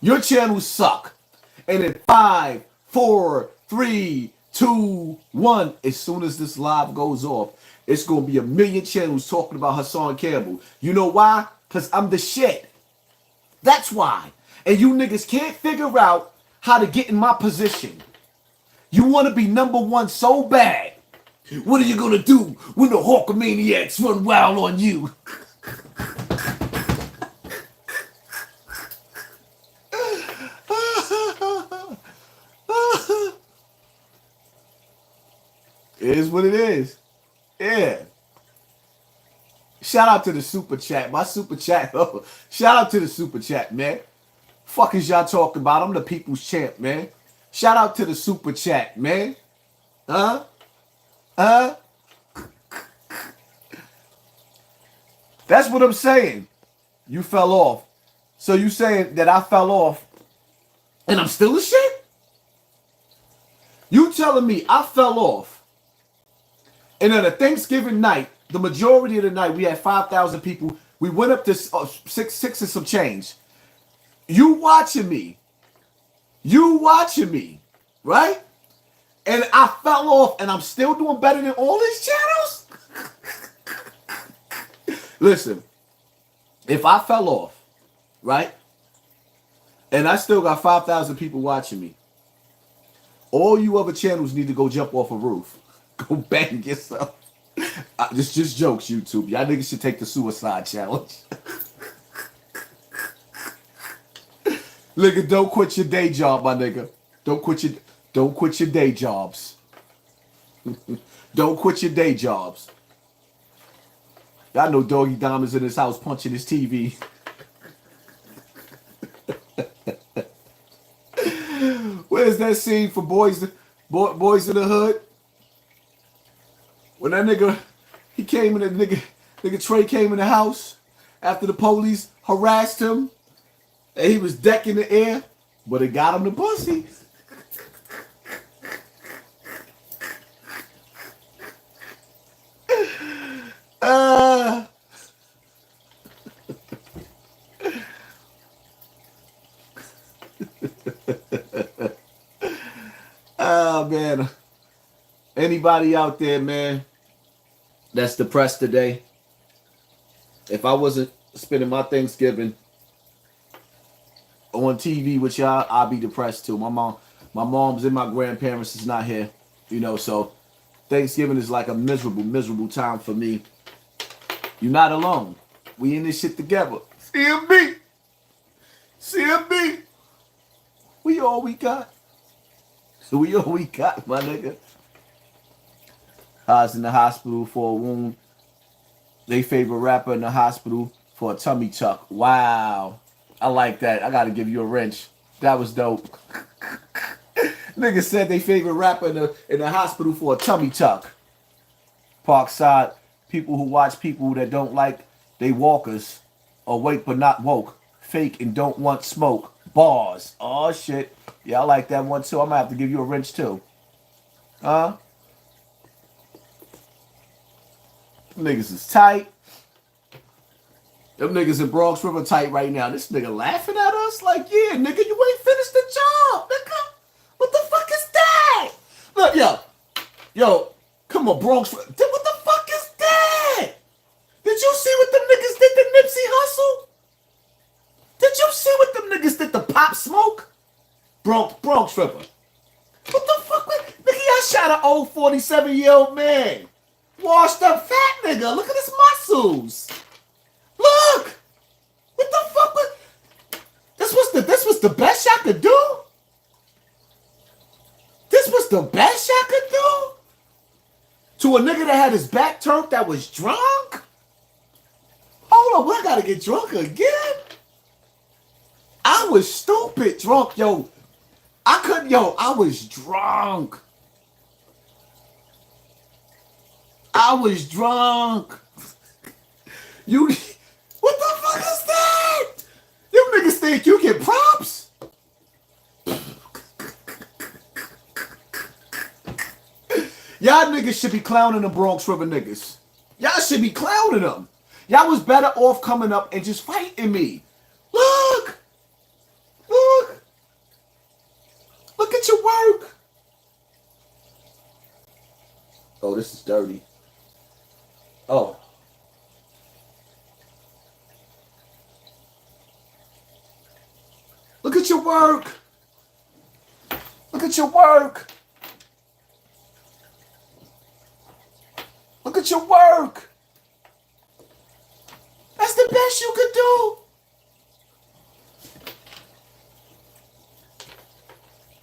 Your channel suck. And in 5, 4, 3, 2, 1, as soon as this live goes off, it's gonna be a million channels talking about Hassan Campbell. You know why? Because I'm the shit. That's why. And you niggas can't figure out how to get in my position. You want to be number one so bad. What are you going to do when the Hawkamaniacs run wild on you? It is what it is. Yeah. Shout out to the super chat. My super chat. Shout out to the super chat, man. Fuck is y'all talking about? I'm the people's champ, man. Shout out to the super chat, man. Huh? That's what I'm saying. You fell off. So you saying that I fell off and I'm still a shit? You telling me I fell off and on a Thanksgiving night, the majority of the night, we had 5,000 people. We went up to six and some change. You watching me, right? And I fell off and I'm still doing better than all these channels? Listen, if I fell off, right? And I still got 5,000 people watching me, all you other channels need to go jump off a roof. Go bang yourself. Just jokes, YouTube. Y'all niggas should take the suicide challenge. Nigga, don't quit your day job, my nigga. Don't quit your day jobs. Don't quit your day jobs. Y'all know Doggy Diamond's in his house punching his TV. Where's that scene for Boys in the Hood? When that nigga, he came in, nigga Trey came in the house after the police harassed him. And he was decking the air, but it got him the pussy. Oh, man. Anybody out there, man, that's depressed today? If I wasn't spending my Thanksgiving on TV with y'all, I'll be depressed too. My mom's and my grandparents is not here, you know, so Thanksgiving is like a miserable time for me. You're not alone. We in this shit together. CMB. We all we got. We all we got, my nigga. I was in the hospital for a wound. They favorite rapper in the hospital for a tummy tuck. Wow. I like that. I got to give you a wrench. That was dope. Niggas said they favorite rapper in the hospital for a tummy tuck. Parkside, people who watch people that don't like they walkers, awake but not woke, fake and don't want smoke. Bars. Oh shit. Yeah, I like that one too. I'm gonna have to give you a wrench too. Huh? Niggas is tight. Them niggas in Bronx River tight right now. This nigga laughing at us like, yeah, nigga, you ain't finished the job, nigga. What the fuck is that? Look, yo, come on, Bronx. What the fuck is that? Did you see what them niggas did to Nipsey Hussle? Did you see what them niggas did to Pop Smoke? Bronx River. What the fuck? Nigga, y'all shot an old 47-year-old man. Washed up fat nigga. Look at his muscles. Look. What the fuck? This was the best y'all could do? This was the best y'all could do? To a nigga that had his back turned that was drunk? Hold on, I gotta get drunk again? I was stupid drunk, yo. I was drunk. I was drunk. What the fuck is that? You niggas think you get props? Y'all niggas should be clowning the Bronx River niggas. Y'all should be clowning them. Y'all was better off coming up and just fighting me. Look. Look. Look at your work. Oh, this is dirty. Oh. Look at your work. Look at your work. Look at your work. That's the best you could do.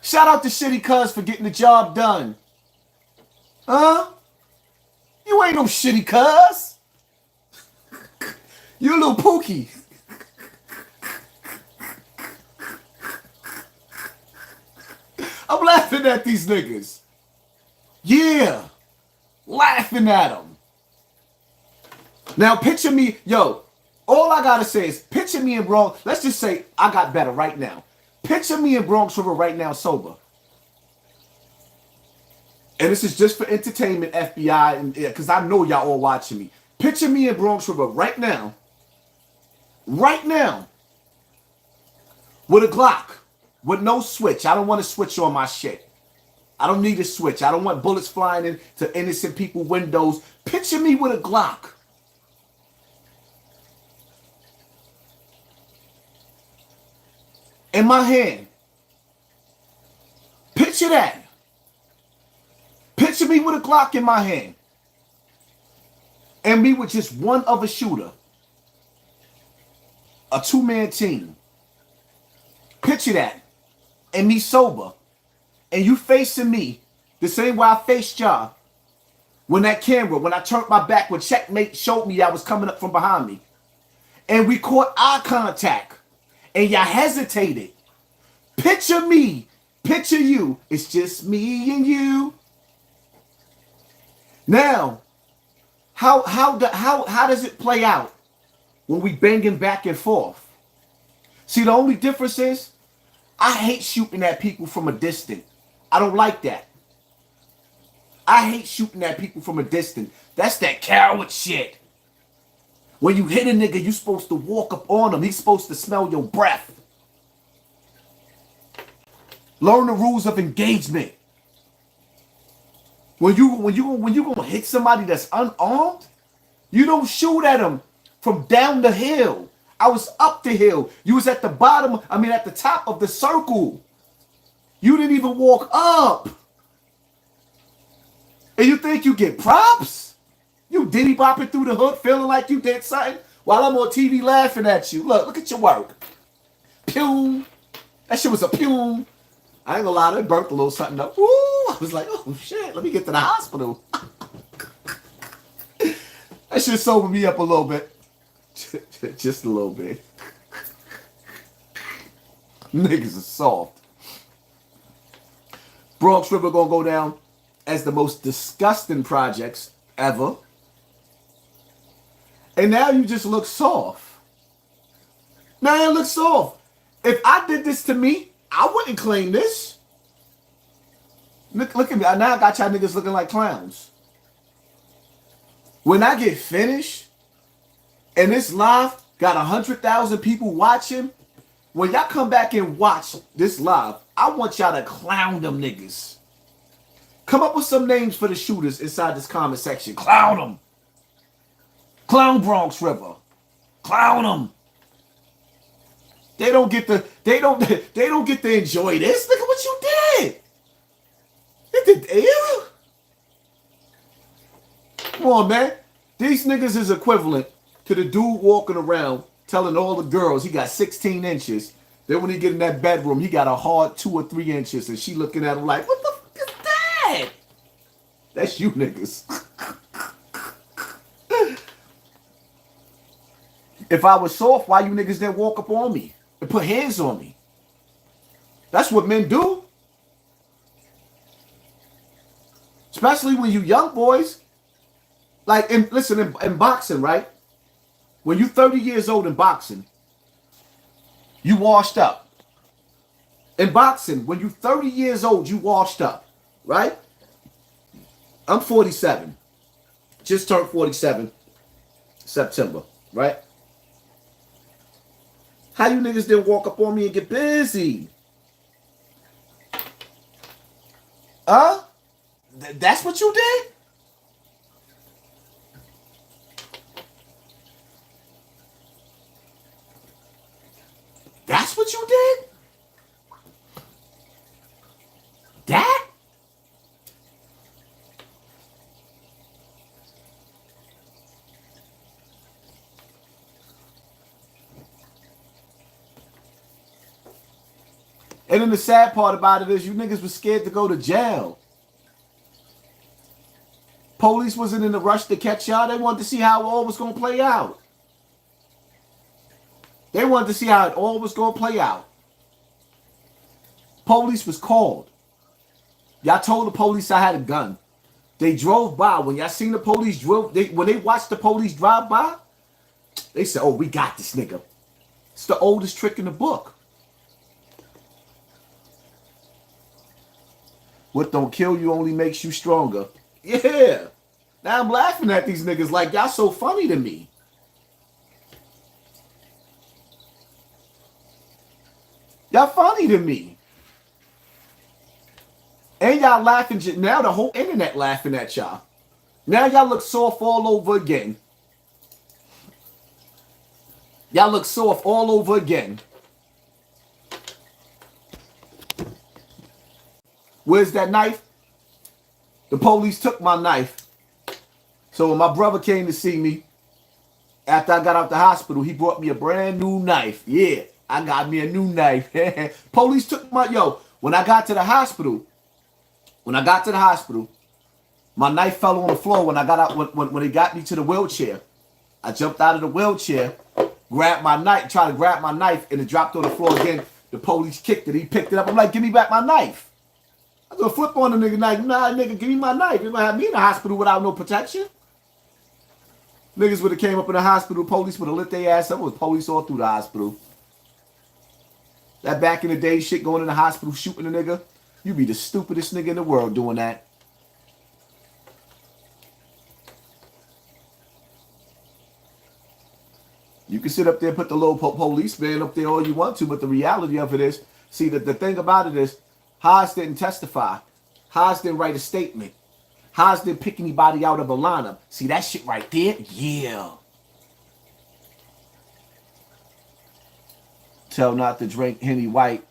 Shout out to Shitty Cuz for getting the job done. Huh? You ain't no Shitty Cuz. You a little pookie. I'm laughing at these niggas. Yeah. Laughing at them. Now picture me, yo, all I gotta say is picture me in Bronx. Let's just say I got better right now. Picture me in Bronx River right now sober. And this is just for entertainment, FBI, and because I know y'all all watching me. Picture me in Bronx River right now. Right now. With a Glock. With no switch. I don't want to switch on my shit. I don't need a switch. I don't want bullets flying into innocent people's windows. Picture me with a Glock. In my hand. Picture that. Picture me with a Glock in my hand. And me with just one other shooter. A two-man team. Picture that. And me sober. And you facing me the same way I faced y'all. When I turned my back, when Checkmate showed me I was coming up from behind me. And we caught eye contact. And y'all hesitated. Picture me. Picture you. It's just me and you. Now, how does it play out when we banging back and forth? See, the only difference is I hate shooting at people from a distance. I don't like that. I hate shooting at people from a distance. That's that coward shit. When you hit a nigga, you supposed to walk up on him. He's supposed to smell your breath. Learn the rules of engagement. When you gonna hit somebody that's unarmed, you don't shoot at them from down the hill. I was up the hill. You was at the bottom, at the top of the circle. You didn't even walk up. And you think you get props? You Diddy bopping through the hood feeling like you did something while I'm on TV laughing at you. Look at your work. Pew. That shit was a pew. I ain't gonna lie, that burnt a little something up. Woo! I was like, oh shit, let me get to the hospital. That shit sobered me up a little bit. Just a little bit. Niggas are soft. Bronx River gonna go down as the most disgusting projects ever. And now you just look soft. Now you look soft. If I did this to me, I wouldn't claim this. Look at me. Now I got y'all niggas looking like clowns. When I get finished and this live got 100,000 people watching, when y'all come back and watch this live, I want y'all to clown them niggas. Come up with some names for the shooters inside this comment section. Clown them. Clown Bronx River. Clown them. They don't get to enjoy this. Look at what you did. Come on, man. These niggas is equivalent to the dude walking around telling all the girls he got 16 inches. Then when he get in that bedroom, he got a hard 2 or 3 inches, and she looking at him like, what the fuck is that? That's you niggas. If I was soft, why you niggas didn't walk up on me and put hands on me? That's what men do. Especially when you young boys. Like, listen, in boxing, right? When you 30 years old in boxing, you washed up. In boxing, when you 30 years old, you washed up, right? I'm 47. Just turned 47 September, right? How you niggas didn't walk up on me and get busy? Huh? That's what you did? That's what you did? That? And then the sad part about it is you niggas was scared to go to jail. Police wasn't in a rush to catch y'all. They wanted to see how it all was going to play out. They wanted to see how it all was going to play out. Police was called. Y'all told the police I had a gun. They drove by. When y'all seen the police when they watched the police drive by, they said, oh, we got this nigga. It's the oldest trick in the book. What don't kill you only makes you stronger. Yeah. Now I'm laughing at these niggas like y'all so funny to me. Y'all funny to me. And y'all laughing. Now the whole internet laughing at y'all. Now y'all look soft all over again. Y'all look soft all over again. Where's that knife? The police took my knife. So when my brother came to see me, after I got out the hospital, he brought me a brand new knife. Yeah, I got me a new knife. Police took my, when I got to the hospital, my knife fell on the floor when I got out, when they got me to the wheelchair. I jumped out of the wheelchair, grabbed my knife, tried to grab my knife, and it dropped on the floor again. The police kicked it. He picked it up. I'm like, give me back my knife. I go flip on the nigga knife. Nah, nigga, give me my knife. You're gonna have me in the hospital without no protection. Niggas would have came up in the hospital. Police would have lit their ass up. It was police all through the hospital. That back in the day shit, going in the hospital, shooting a nigga. You be the stupidest nigga in the world doing that. You can sit up there and put the little policeman up there all you want to, but the reality of it is, see, the thing about it is, Haas didn't testify. Haas didn't write a statement. Haas didn't pick anybody out of a lineup. See that shit right there? Yeah. Tell not to drink Henny White.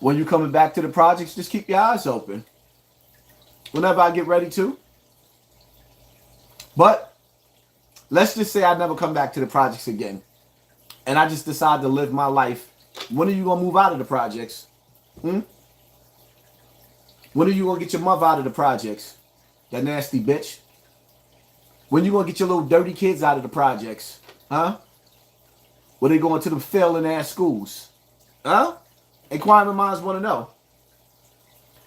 When you coming back to the projects, just keep your eyes open. Whenever I get ready to. But let's just say I never come back to the projects again. and I just decide to live my life, when are you gonna move out of the projects? When are you gonna get your mother out of the projects? That nasty bitch. When you gonna get your little dirty kids out of the projects? Huh? When they going to them failing ass schools? Huh? Inquiring minds want to know.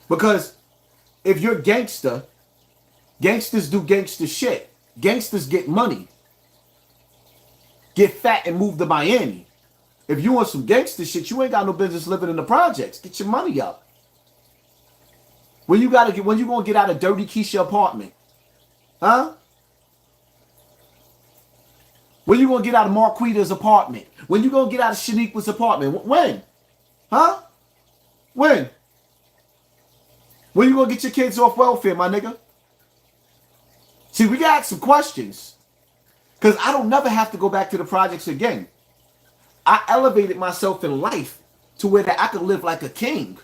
Because if you're gangster, gangsters do gangster shit. Gangsters get money. Get fat and move to Miami. If you want some gangster shit, you ain't got no business living in the projects. Get your money up. When you gonna get out of dirty Keisha apartment? Huh? When you gonna get out of Marquita's apartment? When you gonna get out of Shaniqua's apartment? When? Huh? When? When you gonna get your kids off welfare, my nigga? See, we gotta ask some questions. Because I don't never have to go back to the projects again. I elevated myself in life to where that I could live like a king.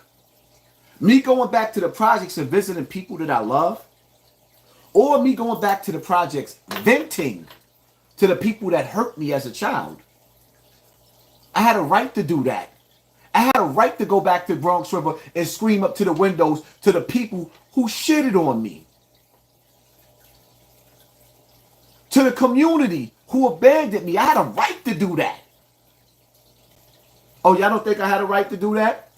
Me going back to the projects and visiting people that I love, or me going back to the projects venting to the people that hurt me as a child. I had a right to do that. I had a right to go back to Bronx River and scream up to the windows to the people who shitted on me. To the community who abandoned me. I had a right to do that. Oh, y'all don't think I had a right to do that?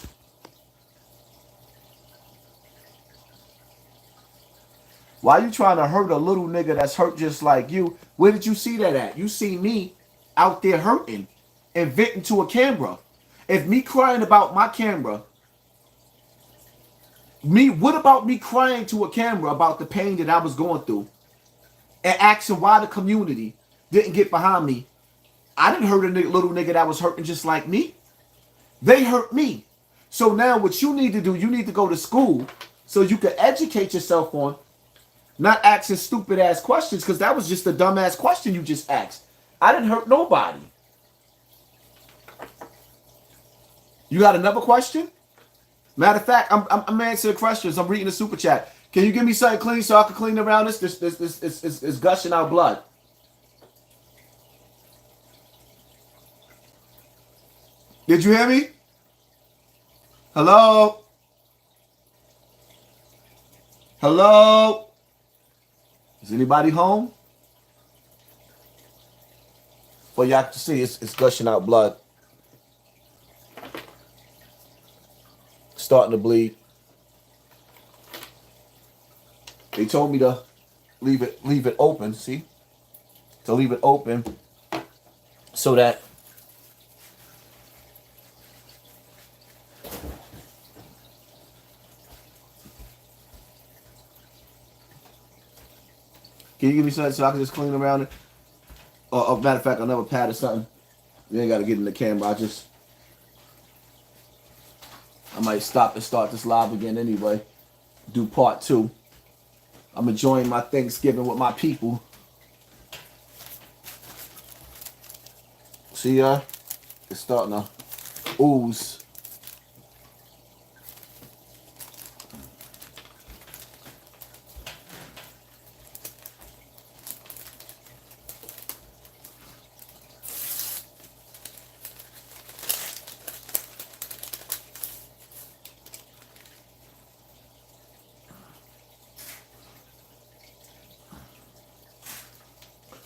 Why you trying to hurt a little nigga that's hurt just like you? Where did you see that at? You see me out there hurting and venting to a camera. If me crying about my camera, what about me crying to a camera about the pain that I was going through and asking why the community didn't get behind me? I didn't hurt a little nigga that was hurting just like me. They hurt me. So now what you need to do, you need to go to school so you can educate yourself on not asking stupid ass questions, because that was just a dumb ass question you just asked. I didn't hurt nobody. You got another question? Matter of fact, I'm answering questions. I'm reading the super chat. Can you give me something clean so I can clean around this? This is gushing out blood. Did you hear me? Hello? Hello? Is anybody home? Well, y'all can see it's gushing out blood. Starting to bleed. They told me to leave it open, see? To leave it open so that can you give me something so I can just clean around it? Or matter of fact, another pad or something. You ain't got to get in the camera. I might stop and start this live again anyway. Do part 2. I'm enjoying my Thanksgiving with my people. See, it's starting to ooze.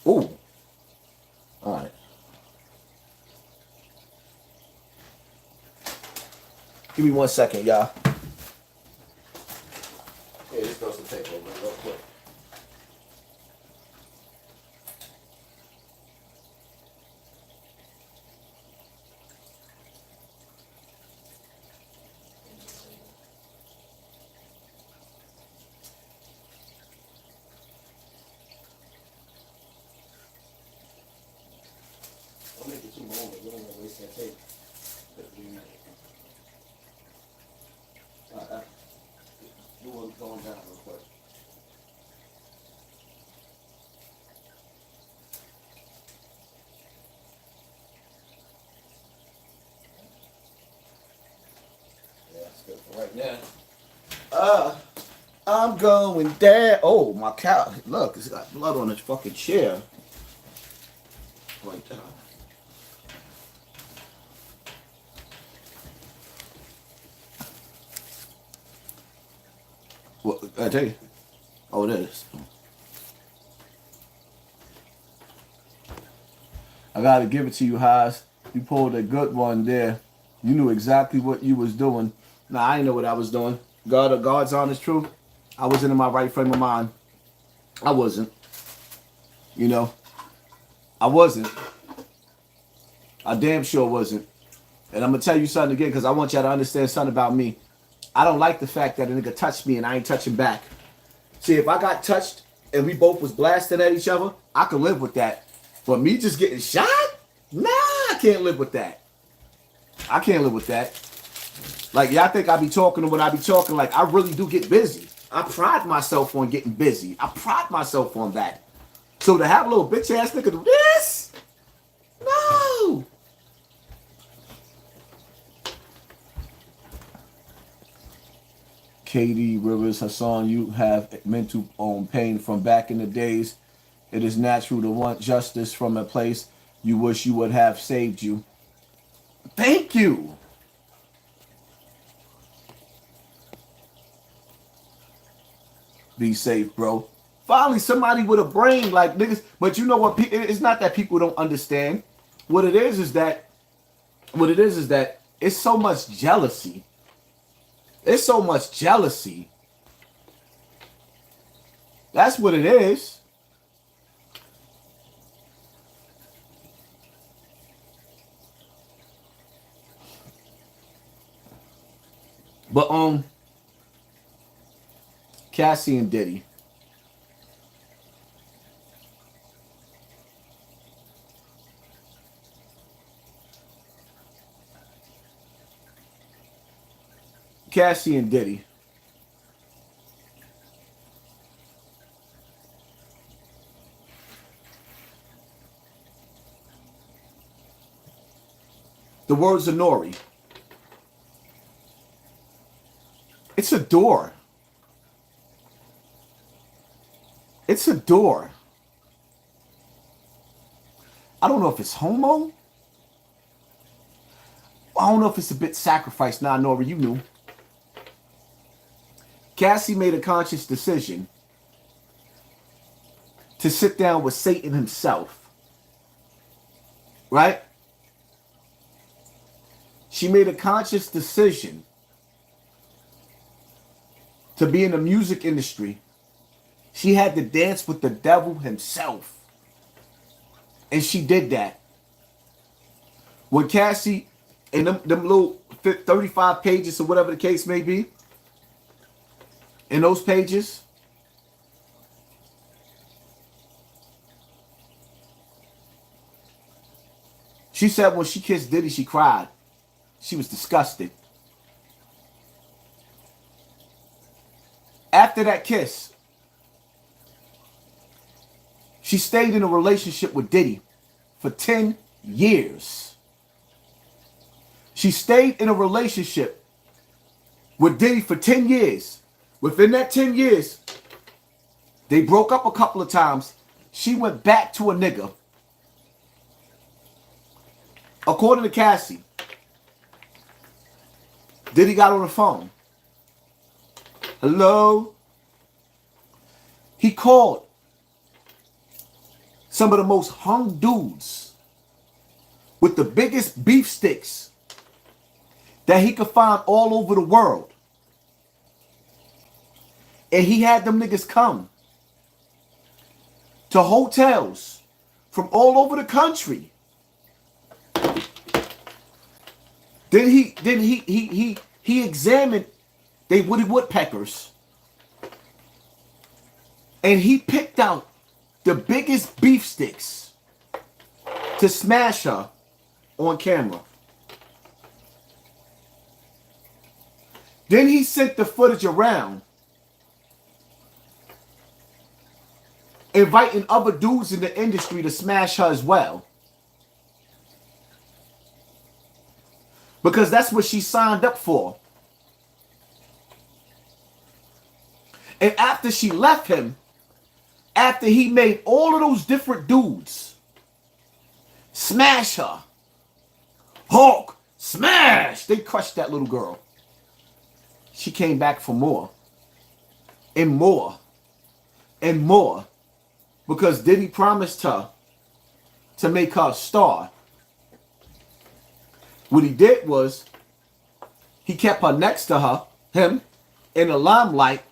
Ooh. All right. Give me 1 second, y'all. Yeah, this goes to take over real quick. I'll make it 2 moments. We don't want to waste that tape. Do what's going down real quick. Yeah, that's good for right now. I'm going down. Oh, my cow. Look, it's got blood on its fucking chair. Right there. Well, I tell you. Oh, it is. I gotta give it to you, Haas. You pulled a good one there. You knew exactly what you was doing. Nah, I didn't know what I was doing. God's honest truth. I wasn't in my right frame of mind. I wasn't. You know, I wasn't. I damn sure wasn't. And I'm gonna tell you something again because I want y'all to understand something about me. I don't like the fact that a nigga touched me and I ain't touching back. See, if I got touched and we both was blasting at each other, I could live with that. But me just getting shot? Nah, I can't live with that. I can't live with that. Like, y'all think I be talking when I be talking, like, I really do get busy. I pride myself on getting busy. I pride myself on that. So to have a little bitch ass nigga do this? No. KD Rivers, Hassan, you have mental pain from back in the days. It is natural to want justice from a place you wish you would have saved you. Thank you. Be safe, bro. Finally, somebody with a brain like niggas. But you know what? It's not that people don't understand. What it is that it's so much jealousy. It's so much jealousy. That's what it is. But Cassie and Diddy. Cassie and Diddy. The words of Nori. It's a door. It's a door. I don't know if it's homo. I don't know if it's a bit sacrificed. Nah, Nori, you knew. Cassie made a conscious decision to sit down with Satan himself. Right? She made a conscious decision to be in the music industry. She had to dance with the devil himself. And she did that. When Cassie, in them little 35 pages or whatever the case may be, in those pages, she said when she kissed Diddy, she cried. She was disgusted. After that kiss, she stayed in a relationship with Diddy for 10 years. She stayed in a relationship with Diddy for 10 years. Within that 10 years, they broke up a couple of times. She went back to a nigga. According to Cassie, Diddy got on the phone. Hello? He called some of the most hung dudes with the biggest beef sticks that he could find all over the world. And he had them niggas come to hotels from all over the country. Then he examined they woody woodpeckers. And he picked out the biggest beef sticks to smash her on camera. Then he sent the footage around, inviting other dudes in the industry to smash her as well. Because that's what she signed up for. And after she left him, after he made all of those different dudes smash her, Hulk, smash, they crushed that little girl. She came back for more. and more and more, because Diddy promised her to make her a star. What he did was he kept her next to him in the limelight.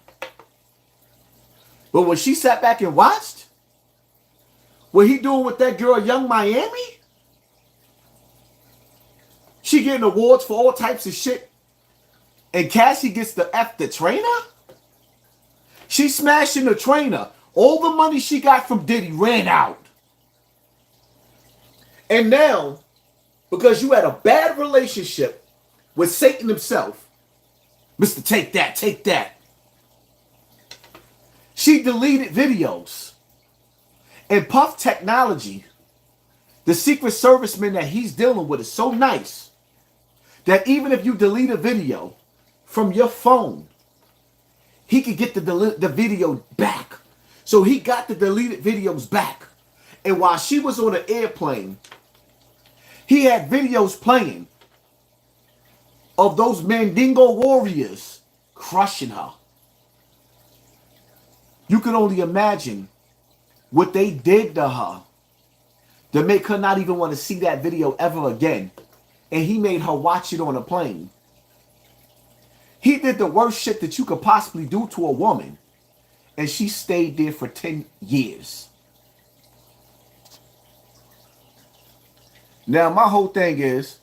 But when she sat back and watched what he doing with that girl, Young Miami, she getting awards for all types of shit, and Cassie gets the F the trainer? She smashing the trainer. All the money she got from Diddy ran out. And now, because you had a bad relationship with Satan himself, Mr. Take That, Take That, she deleted videos. And Puff Technology, the Secret Serviceman that he's dealing with, is so nice that even if you delete a video from your phone, he could get the video back. So he got the deleted videos back. And while she was on an airplane, he had videos playing of those Mandingo warriors crushing her. You can only imagine what they did to her to make her not even want to see that video ever again. And he made her watch it on a plane. He did the worst shit that you could possibly do to a woman. And she stayed there for 10 years. Now, my whole thing is,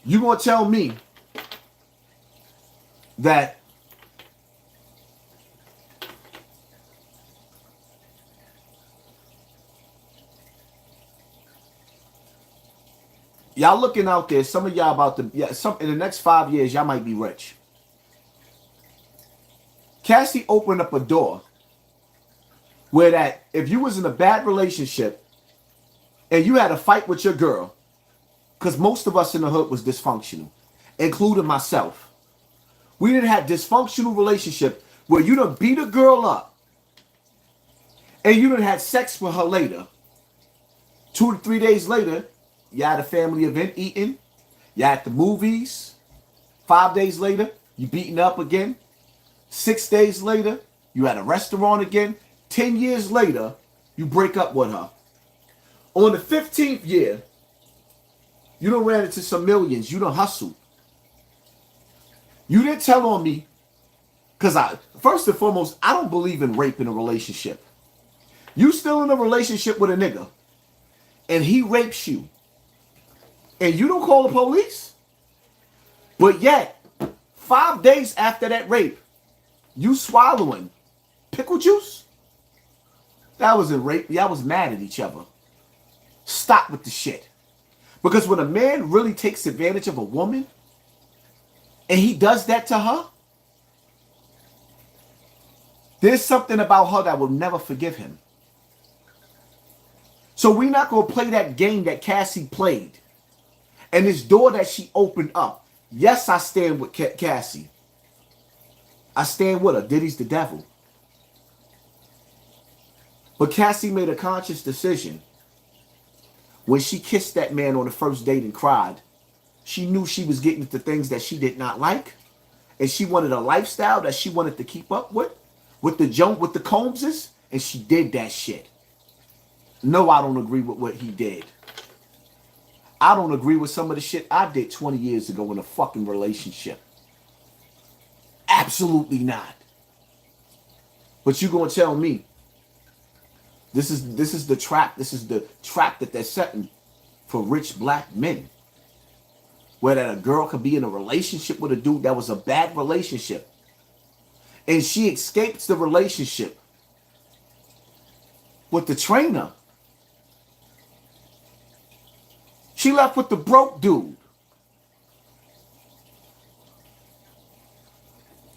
you gonna tell me that y'all looking out there, some of y'all about to, in the next 5 years, y'all might be rich. Cassie opened up a door where that if you was in a bad relationship and you had a fight with your girl, because most of us in the hood was dysfunctional, including myself. We didn't have dysfunctional relationship where you done beat a girl up and you done had sex with her later. 2 to 3 days later, you had a family event eating. You at the movies. 5 days later, you beating up again. 6 days later, you at a restaurant again. 10 years later, you break up with her. On the 15th year, you done ran into some millions. You done hustled. You didn't tell on me, because first and foremost, I don't believe in rape in a relationship. You still in a relationship with a nigga, and he rapes you, and you don't call the police? But yet, 5 days after that rape, you swallowing pickle juice? That wasn't rape. Y'all was mad at each other. Stop with the shit. Because when a man really takes advantage of a woman, and he does that to her, there's something about her that will never forgive him. So we're not going to play that game that Cassie played. And this door that she opened up. Yes, I stand with Cassie. I stand with her. Diddy's the devil. But Cassie made a conscious decision. When she kissed that man on the first date and cried, she knew she was getting into things that she did not like. And she wanted a lifestyle that she wanted to keep up with the Combses. And she did that shit. No, I don't agree with what he did. I don't agree with some of the shit I did 20 years ago in a fucking relationship. Absolutely not. But you gonna tell me this is the trap. This is the trap that they're setting for rich black men. Where that a girl could be in a relationship with a dude that was a bad relationship. And she escapes the relationship with the trainer. She left with the broke dude.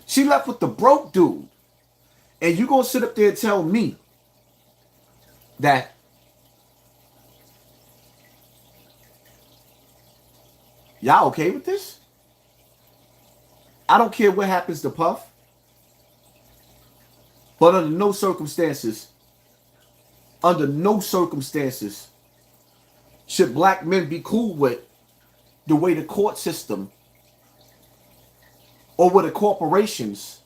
She left with the broke dude. And you gonna sit up there and tell me that y'all okay with this? I don't care what happens to Puff. But under no circumstances should black men be cool with the way the court system or where the corporations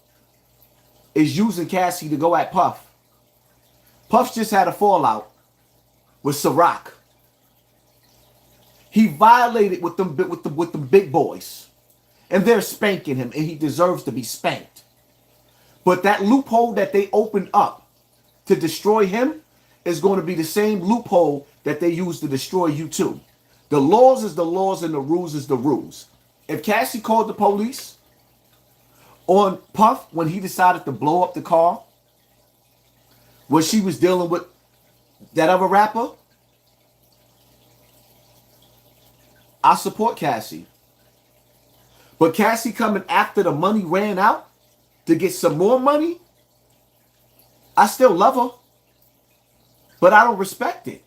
is using Cassie to go at Puff. Puff just had a fallout with Ciroc. He violated with them big boys, and they're spanking him, and he deserves to be spanked. But that loophole that they opened up to destroy him is going to be the same loophole that they use to destroy you too. The laws is the laws and the rules is the rules. If Cassie called the police on Puff when he decided to blow up the car when she was dealing with that other rapper, I support Cassie. But Cassie coming after the money ran out to get some more money, I still love her, but I don't respect it.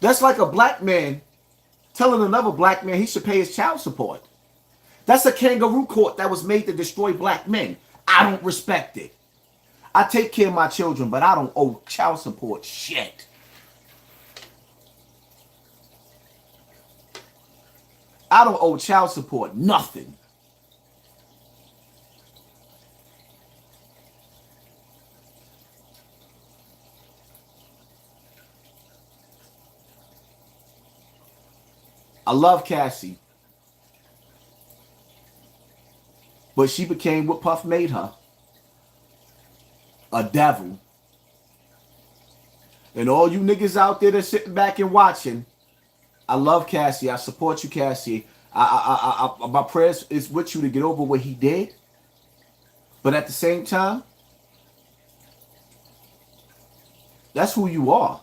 That's like a black man telling another black man he should pay his child support. That's a kangaroo court that was made to destroy black men. I don't respect it. I take care of my children, but I don't owe child support shit. I don't owe child support nothing. I love Cassie, but she became what Puff made her, a devil. And all you niggas out there that's sitting back and watching, I love Cassie. I support you, Cassie. My prayers is with you to get over what he did. But at the same time, that's who you are.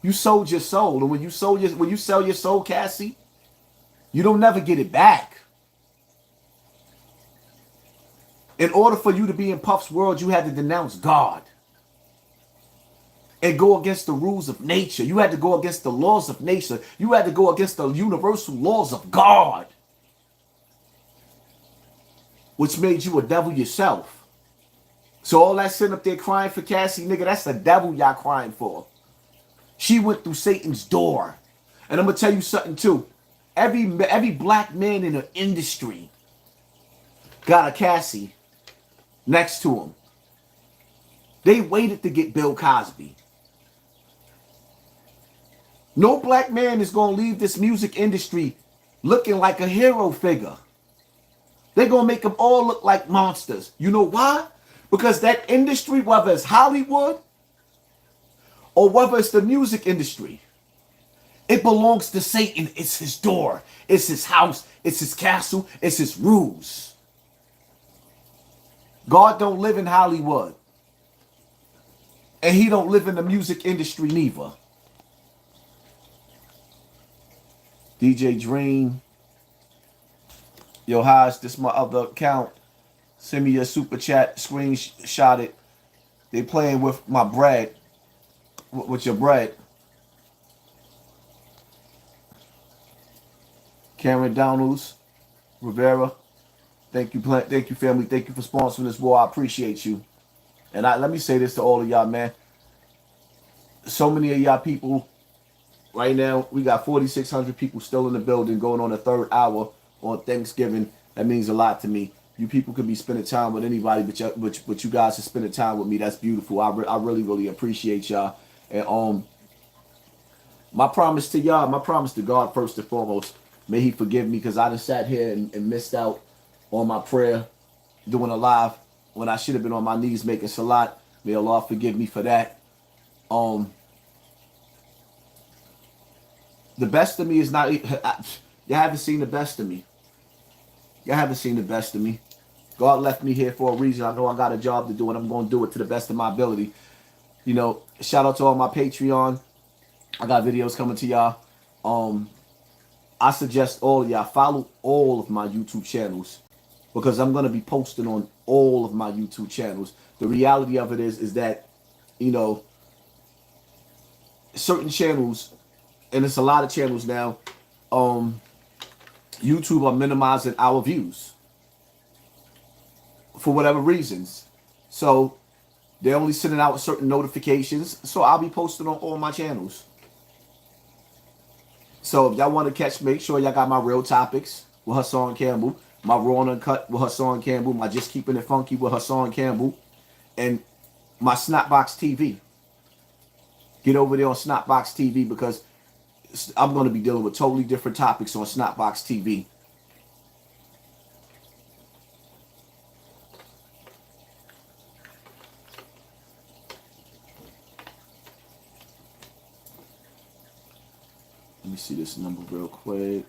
You sold your soul, and when you sell your soul, Cassie, you don't never get it back. In order for you to be in Puff's world, you had to denounce God and go against the rules of nature. You had to go against the laws of nature. You had to go against the universal laws of God, which made you a devil yourself. So all that sitting up there crying for Cassie, nigga, that's the devil y'all crying for. She went through Satan's door. And I'm going to tell you something too. Every black man in the industry got a Cassie next to him. They waited to get Bill Cosby. No black man is going to leave this music industry looking like a hero figure. They're going to make them all look like monsters. You know why? Because that industry, whether it's Hollywood or whether it's the music industry, it belongs to Satan. It's his door. It's his house. It's his castle. It's his rules. God don't live in Hollywood. And he don't live in the music industry neither. DJ Dream. Yo, Haas, this is my other account. Send me your super chat. Screenshot it. They playing with my bread. With your bread. Cameron Donalds, Rivera. Thank you, family. Thank you for sponsoring this war. I appreciate you. And let me say this to all of y'all, man. So many of y'all people, right now, we got 4,600 people still in the building going on the third hour on Thanksgiving. That means a lot to me. You people could be spending time with anybody, but you guys are spending time with me. That's beautiful. I really, really appreciate y'all. And my promise to y'all, my promise to God first and foremost, may he forgive me because I done sat here and missed out on my prayer, doing a live when I should have been on my knees making salat. May Allah forgive me for that. The best of me is not, you haven't seen the best of me. You haven't seen the best of me. God left me here for a reason. I know I got a job to do and I'm going to do it to the best of my ability. You know, shout out to all my Patreon. I got videos coming to y'all. I suggest all of y'all follow all of my YouTube channels because I'm going to be posting on all of my YouTube channels. The reality of it is that, you know, certain channels, and it's a lot of channels now, YouTube are minimizing our views for whatever reasons. So they're only sending out certain notifications. So I'll be posting on all my channels. So if y'all want to catch, make sure y'all got my real topics with Hassan Campbell, my raw and uncut with Hassan Campbell, my just keeping it funky with Hassan Campbell, and my Snapbox TV. Get over there on Snapbox TV because I'm going to be dealing with totally different topics on Snapbox TV. Let me see this number real quick.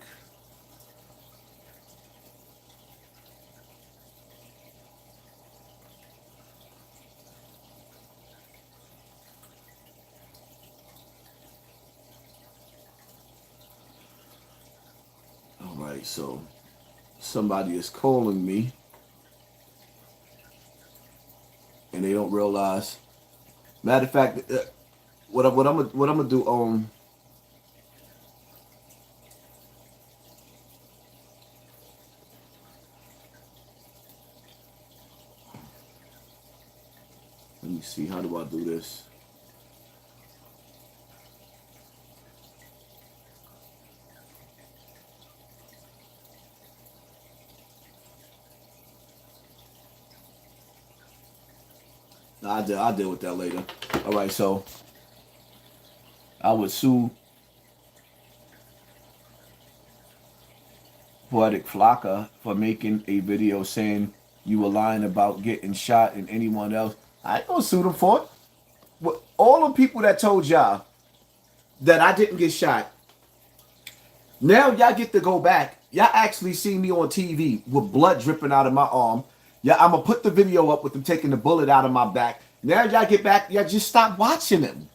All right, so somebody is calling me and they don't realize. Matter of fact, what I'm gonna do let me see, how do I do this? I'll deal with that later. All right, so I would sue Poetic Flocka for making a video saying you were lying about getting shot and anyone else. I ain't gonna sue them for it. All the people that told y'all that I didn't get shot, now y'all get to go back. Y'all actually see me on TV with blood dripping out of my arm. Yeah, I'm gonna put the video up with them taking the bullet out of my back. Now y'all get back, y'all just stop watching them.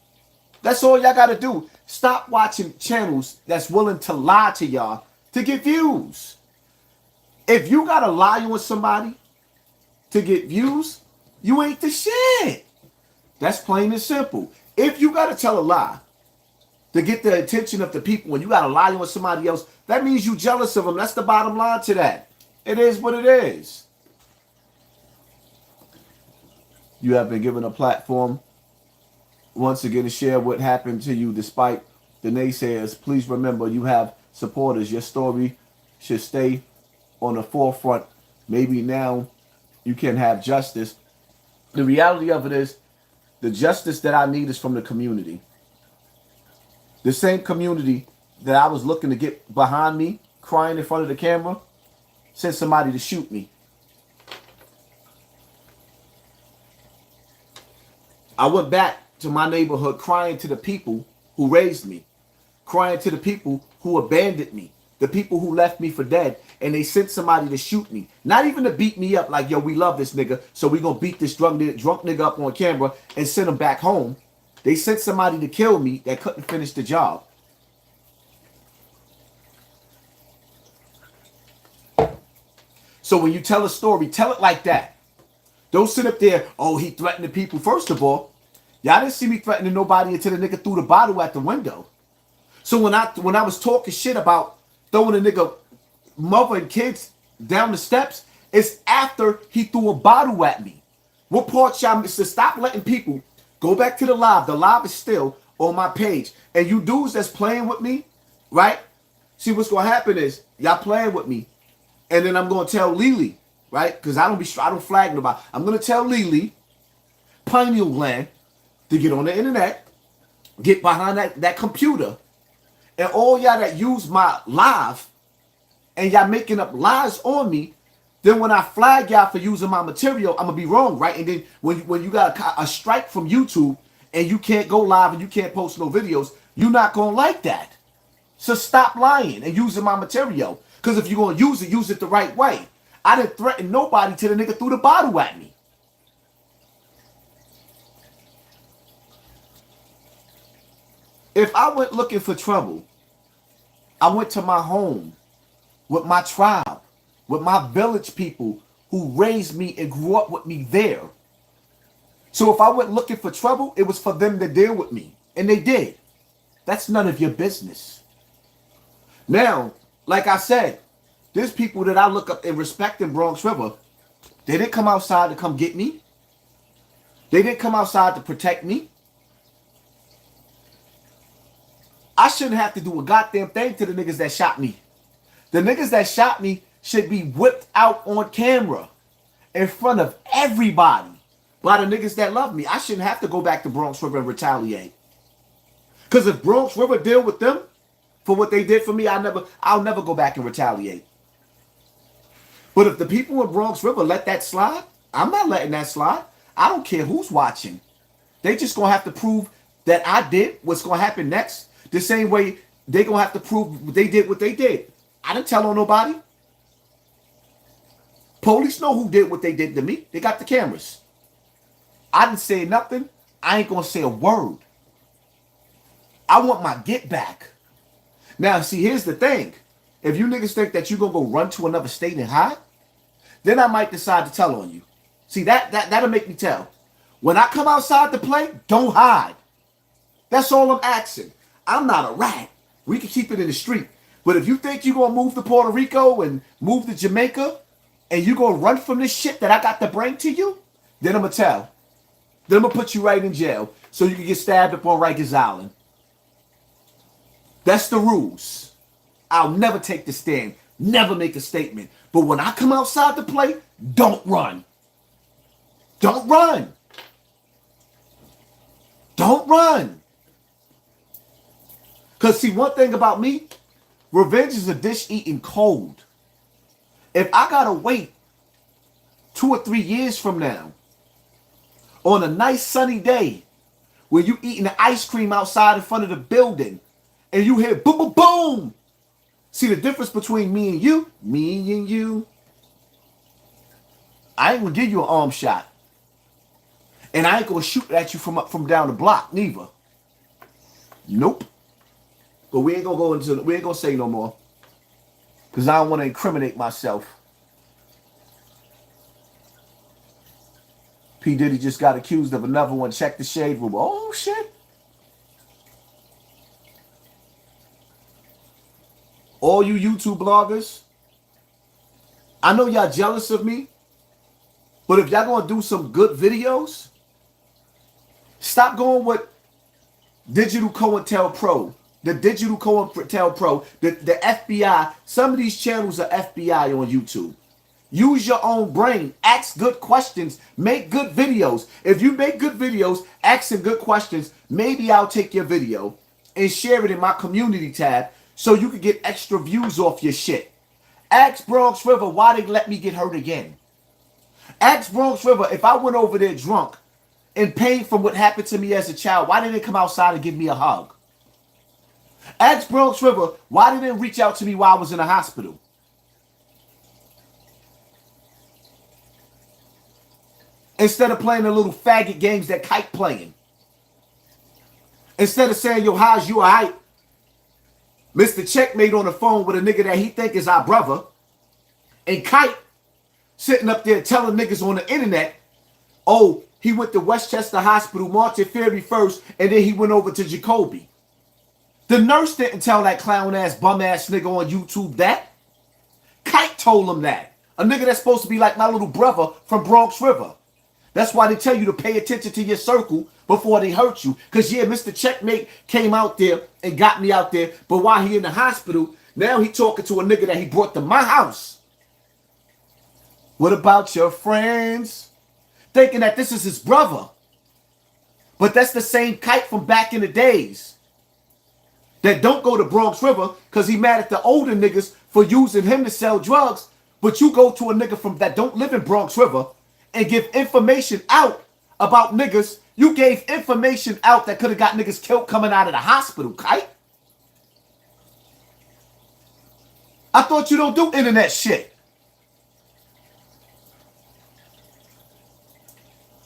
That's all y'all gotta do. Stop watching channels that's willing to lie to y'all to get views. If you gotta lie on somebody to get views, you ain't the shit. That's plain and simple. If you gotta tell a lie to get the attention of the people and you gotta lie on somebody else, that means you jealous of them. That's the bottom line to that. It is what it is. You have been given a platform once again to share what happened to you despite the naysayers. Please remember you have supporters. Your story should stay on the forefront. Maybe now you can have justice. The reality of it is the justice that I need is from the community. The same community that I was looking to get behind me, crying in front of the camera, sent somebody to shoot me. I went back to my neighborhood crying to the people who raised me, crying to the people who abandoned me, the people who left me for dead, and they sent somebody to shoot me. Not even to beat me up like, yo, we love this nigga, so we gonna beat this drunk nigga up on camera and send him back home. They sent somebody to kill me that couldn't finish the job. So when you tell a story, tell it like that. Don't sit up there, oh, he threatened the people. First of all, y'all didn't see me threatening nobody until the nigga threw the bottle at the window. So when I was talking shit about throwing a nigga mother and kids down the steps, it's after he threw a bottle at me. What part y'all missed? To stop letting people go back to the live. The live is still on my page. And you dudes that's playing with me, right? See, what's gonna happen is y'all playing with me, and then I'm gonna tell Lily, right? Because I don't flag nobody. I'm gonna tell Lily, Pineal Gland, to get on the internet, get behind that computer, and all y'all that use my live and y'all making up lies on me, then when I flag y'all for using my material, I'm gonna be wrong, right? And then when you got a strike from YouTube and you can't go live and you can't post no videos, you're not gonna like that. So stop lying and using my material. Because if you're gonna use it the right way. I didn't threaten nobody till the nigga threw the bottle at me. If I went looking for trouble, I went to my home with my tribe, with my village people who raised me and grew up with me there. So if I went looking for trouble, it was for them to deal with me. And they did. That's none of your business. Now, like I said, there's people that I look up and respect in Bronx River. They didn't come outside to come get me. They didn't come outside to protect me. I shouldn't have to do a goddamn thing to the niggas that shot me. The niggas that shot me should be whipped out on camera in front of everybody by the niggas that love me. I shouldn't have to go back to Bronx River and retaliate. Because if Bronx River deal with them for what they did for me, I'll never go back and retaliate. But if the people in Bronx River let that slide, I'm not letting that slide. I don't care who's watching. They just gonna have to prove that I did what's gonna happen next. The same way they gonna have to prove they did what they did. I didn't tell on nobody. Police know who did what they did to me. They got the cameras. I didn't say nothing. I ain't gonna say a word. I want my get back. Now, see, here's the thing. If you niggas think that you're gonna go run to another state and hide, then I might decide to tell on you. See, that'll make me tell. When I come outside to play, don't hide. That's all I'm asking. I'm not a rat. We can keep it in the street. But if you think you're gonna move to Puerto Rico and move to Jamaica and you're gonna run from this shit that I got to bring to you, then I'm gonna tell. Then I'm gonna put you right in jail so you can get stabbed up on Rikers Island. That's the rules. I'll never take the stand, never make a statement. But when I come outside to play, don't run. Don't run. Don't run. Because see, one thing about me, revenge is a dish eaten cold. If I gotta wait 2 or 3 years from now on a nice sunny day where you eating the ice cream outside in front of the building and you hear boom, boom, boom. See the difference between me and you? Me and you. I ain't gonna give you an arm shot. And I ain't gonna shoot at you from down the block, neither. Nope. But we ain't gonna say no more. Because I don't want to incriminate myself. P. Diddy just got accused of another one. Check the shade room. Oh, shit. All you YouTube bloggers, I know y'all jealous of me, but if y'all gonna do some good videos, stop going with Digital COINTELPRO, the Digital COINTELPRO, the FBI. Some of these channels are FBI on YouTube. Use your own brain. Ask good questions. Make good videos. If you make good videos, asking good questions, maybe I'll take your video and share it in my community tab so you can get extra views off your shit. Ask Bronx River why they let me get hurt again. Ask Bronx River if I went over there drunk in pain from what happened to me as a child, why didn't they come outside and give me a hug? Ask Bronx River why they didn't reach out to me while I was in the hospital. Instead of playing the little faggot games that Kite playing. Instead of saying, yo, how's you, all right? Mr. Checkmate on the phone with a nigga that he think is our brother. And Kite sitting up there telling niggas on the internet, oh, he went to Westchester Hospital, March and February 1st, and then he went over to Jacoby. The nurse didn't tell that clown-ass, bum-ass nigga on YouTube that. Kite told him that. A nigga that's supposed to be like my little brother from Bronx River. That's why they tell you to pay attention to your circle before they hurt you. Because, yeah, Mr. Checkmate came out there and got me out there. But while he in the hospital, now he talking to a nigga that he brought to my house. What about your friends? Thinking that this is his brother. But that's the same Kite from back in the days. That don't go to Bronx River because he mad at the older niggas for using him to sell drugs. But you go to a nigga from that don't live in Bronx River and give information out about niggas. You gave information out that could have got niggas killed coming out of the hospital, Kite. I thought you don't do internet shit.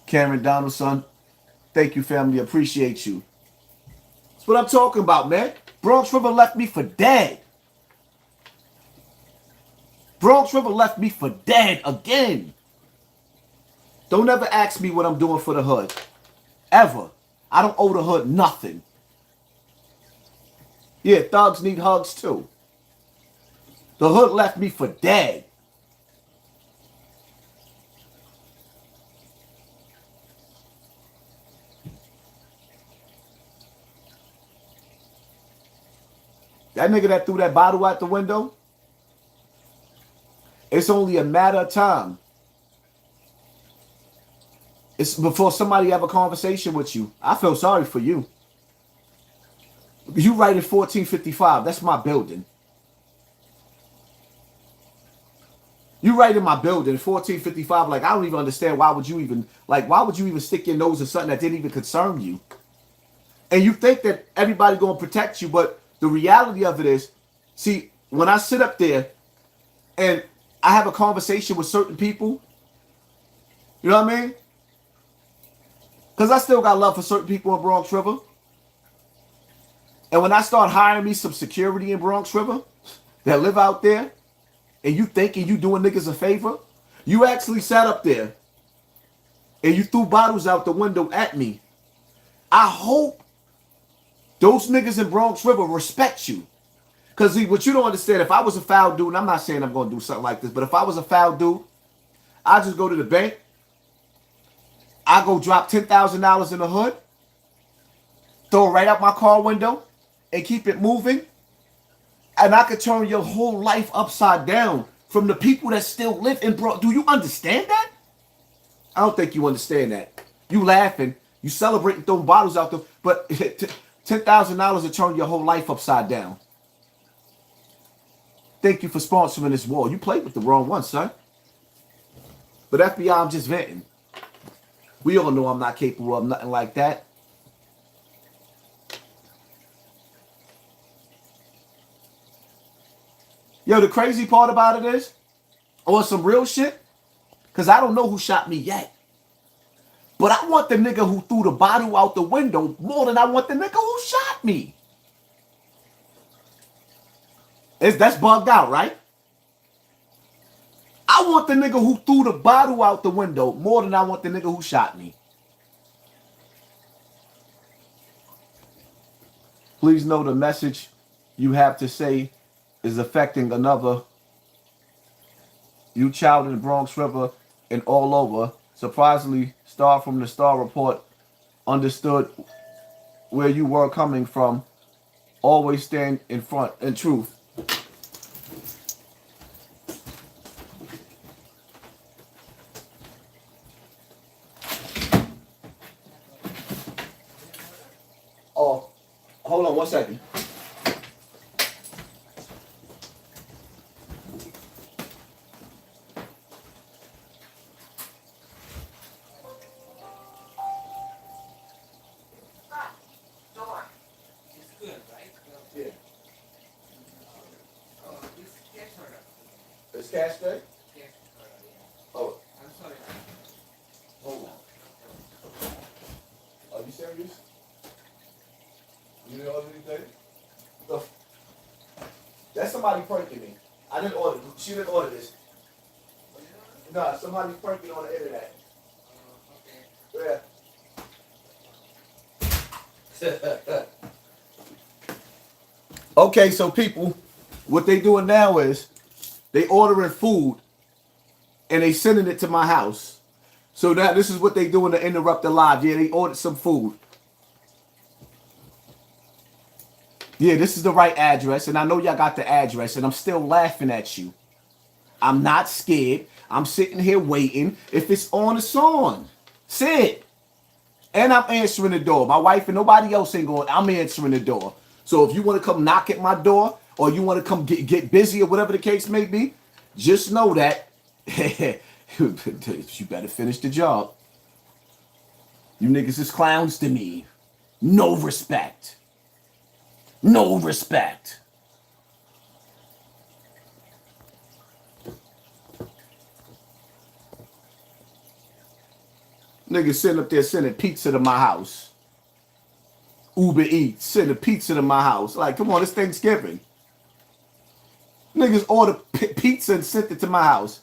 Cameron Donaldson, thank you, family. Appreciate you. That's what I'm talking about, man. Bronx River left me for dead. Bronx River left me for dead again. Don't ever ask me what I'm doing for the hood. Ever. I don't owe the hood nothing. Yeah, thugs need hugs too. The hood left me for dead. That nigga that threw that bottle out the window, it's only a matter of time. It's before somebody have a conversation with you. I feel sorry for you. You right at 1455. That's my building. You right in my building, 1455. Like, I don't even understand why would you even stick your nose in something that didn't even concern you? And you think that everybody gonna protect you, but the reality of it is, see, when I sit up there and I have a conversation with certain people, you know what I mean? Because I still got love for certain people in Bronx River. And when I start hiring me some security in Bronx River that live out there, and you thinking you doing niggas a favor, you actually sat up there and you threw bottles out the window at me. I hope those niggas in Bronx River respect you. Because what you don't understand, if I was a foul dude, and I'm not saying I'm going to do something like this, but if I was a foul dude, I just go to the bank, I go drop $10,000 in the hood, throw it right out my car window, and keep it moving. And I could turn your whole life upside down from the people that still live in Bronx. Do you understand that? I don't think you understand that. You laughing, you celebrating, throwing bottles out there, but $10,000 to turn your whole life upside down. Thank you for sponsoring this war. You played with the wrong one, son. But FBI, I'm just venting. We all know I'm not capable of nothing like that. Yo, the crazy part about it is, or some real shit, because I don't know who shot me yet. But I want the nigga who threw the bottle out the window more than I want the nigga who shot me. That's bugged out, right? I want the nigga who threw the bottle out the window more than I want the nigga who shot me. Please know the message you have to say is affecting another you child in the Bronx River and all over. Surprisingly, Star from the Star Report understood where you were coming from. Always stand in front in truth. Oh, hold on 1 second. It's cash day? Oh. I'm sorry. Hold on. Are you serious? You didn't order anything? No. That's somebody pranking me. I didn't order. She didn't order this. Nah, somebody's pranking on the internet. Yeah. Okay, so people, what they doing now is they ordering food and they sending it to my house. So now this is what they doing to interrupt the live. Yeah, they ordered some food. Yeah, this is the right address, and I know y'all got the address, and I'm still laughing at you. I'm not scared. I'm sitting here waiting. If it's on, it's on. Sit. And I'm answering the door. My wife and nobody else ain't going. I'm answering the door. So if you want to come knock at my door, or you want to come get busy, or whatever the case may be, just know that you better finish the job. You niggas is clowns to me. No respect. No respect. Niggas sitting up there sending pizza to my house. Uber Eats, sending pizza to my house. Like, come on, it's Thanksgiving. Niggas ordered pizza and sent it to my house.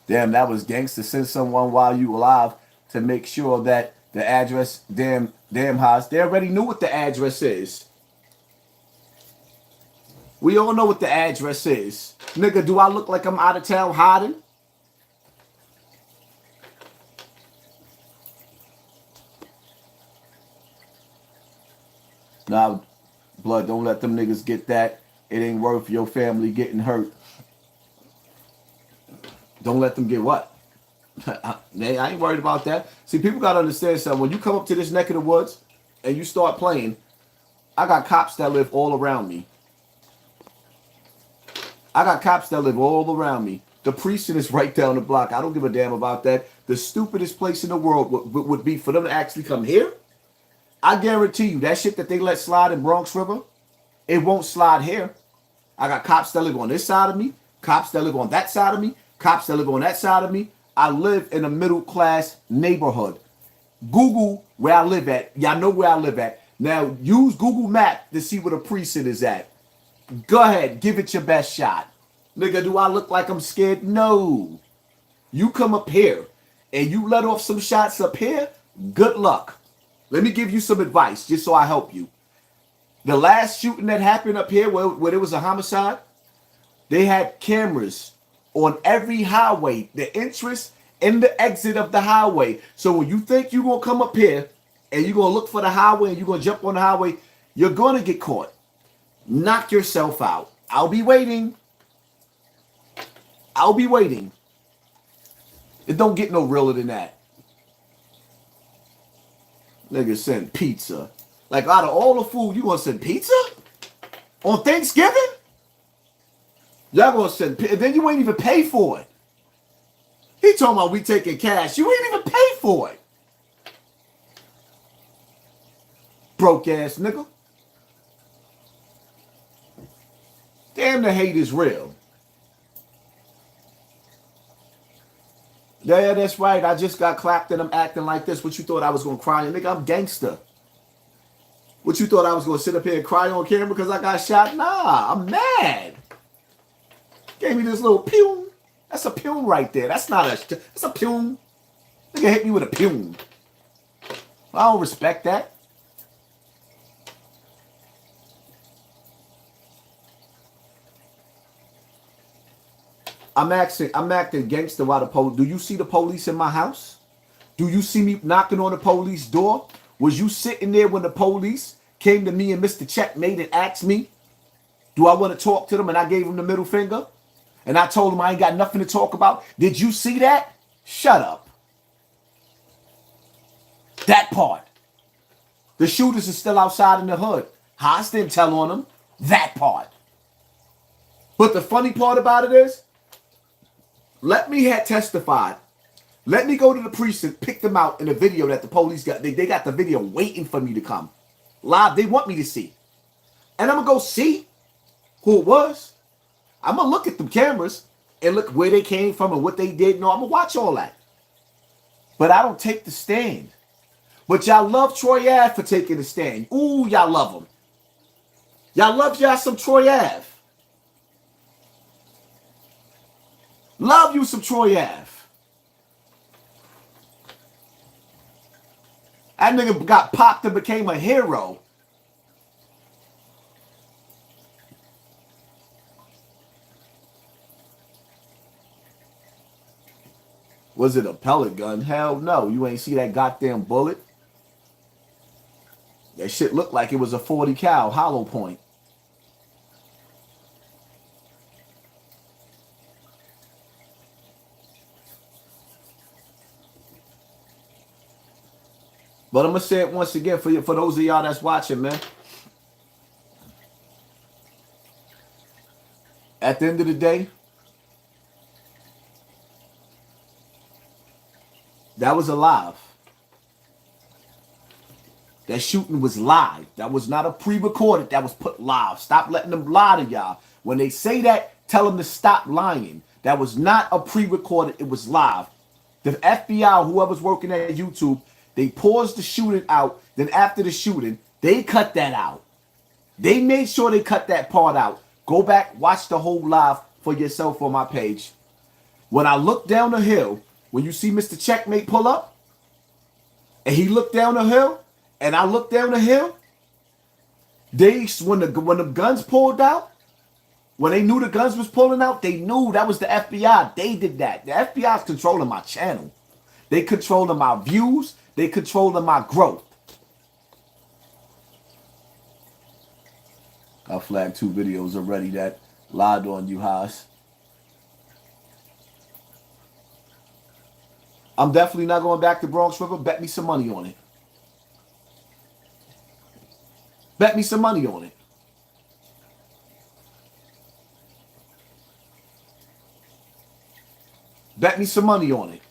Damn, that was gangster. Send someone while you alive to make sure that the address, damn house. They already knew what the address is. We all know what the address is. Nigga, do I look like I'm out of town hiding? Now, blood, don't let them niggas get that. It ain't worth your family getting hurt. Don't let them get what? I ain't worried about that. See, people got to understand something. When you come up to this neck of the woods and you start playing, I got cops that live all around me. I got cops that live all around me. The precinct is right down the block. I don't give a damn about that. The stupidest place in the world would be for them to actually come here. I guarantee you, that shit that they let slide in Bronx River, it won't slide here. I got cops that live on this side of me, cops that live on that side of me, cops that live on that side of me. I live in a middle class neighborhood. Google where I live at. Y'all know where I live at. Now, use Google Maps to see where the precinct is at. Go ahead, give it your best shot. Nigga, do I look like I'm scared? No. You come up here and you let off some shots up here, good luck. Let me give you some advice just so I help you. The last shooting that happened up here where there was a homicide, they had cameras on every highway, the entrance and the exit of the highway. So when you think you're going to come up here and you're going to look for the highway and you're going to jump on the highway, you're going to get caught. Knock yourself out. I'll be waiting. I'll be waiting. It don't get no realer than that. Niggas send pizza. Like, out of all the food, you gonna send pizza? On Thanksgiving? Y'all gonna send pizza, then you ain't even pay for it. He talking about we taking cash. You ain't even pay for it. Broke ass nigga. Damn, the hate is real. Yeah, that's right. I just got clapped and I'm acting like this. What you thought I was going to cry? Nigga, I'm gangster. What you thought I was going to sit up here and cry on camera because I got shot? Nah, I'm mad. Gave me this little pew. That's a pew right there. That's not a... That's a pew. Nigga hit me with a pew. I don't respect that. I'm acting gangster while the police. Do you see the police in my house? Do you see me knocking on the police door? Was you sitting there when the police came to me and Mr. Checkmate and asked me, do I want to talk to them? And I gave him the middle finger. And I told him I ain't got nothing to talk about. Did you see that? Shut up. That part. The shooters are still outside in the hood. Haas didn't tell on them. That part. But the funny part about it is, let me have testified. Let me go to the precinct, pick them out in a video that the police got. They got the video waiting for me to come. Live, they want me to see. And I'm going to go see who it was. I'm going to look at the cameras and look where they came from and what they did. No, I'm going to watch all that. But I don't take the stand. But y'all love Troy Ave for taking the stand. Ooh, y'all love him. Y'all love y'all some Troy Ave. Love you some Troy Ave. That nigga got popped and became a hero. Was it a pellet gun? Hell no. You ain't see that goddamn bullet. That shit looked like it was a 40 cal hollow point. But I'm going to say it once again for those of y'all that's watching, man. At the end of the day, that was alive. That shooting was live. That was not a pre-recorded. That was put live. Stop letting them lie to y'all. When they say that, tell them to stop lying. That was not a pre-recorded. It was live. The FBI, whoever's working at YouTube, they paused the shooting out. Then after the shooting, they cut that out. They made sure they cut that part out. Go back, watch the whole live for yourself on my page. When I look down the hill, when you see Mr. Checkmate pull up, and he looked down the hill, and I looked down the hill, when the guns pulled out, when they knew the guns was pulling out, they knew that was the FBI. They did that. The FBI is controlling my channel. They controlling my views. They controlling my growth. I flagged 2 videos already that lied on you, Haas. I'm definitely not going back to Bronx River. Bet me some money on it. Bet me some money on it. Bet me some money on it.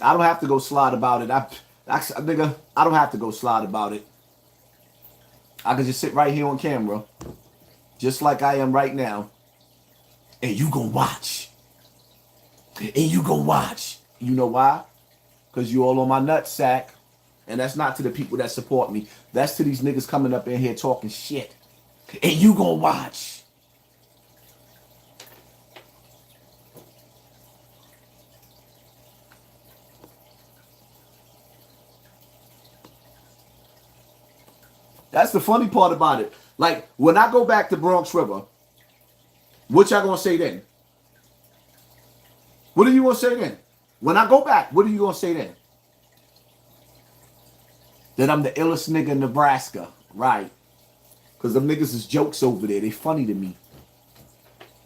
I don't have to go slide about it. Nigga, I don't have to go slide about it. I can just sit right here on camera, just like I am right now, and you gonna watch. And you gonna watch. You know why? Because you all on my nutsack. And that's not to the people that support me. That's to these niggas coming up in here talking shit. And you gonna watch. That's the funny part about it. Like, when I go back to Bronx River, what y'all gonna say then? What are you gonna say then? When I go back, what are you gonna say then? That I'm the illest nigga in Nebraska. Right. Because them niggas is jokes over there. They funny to me.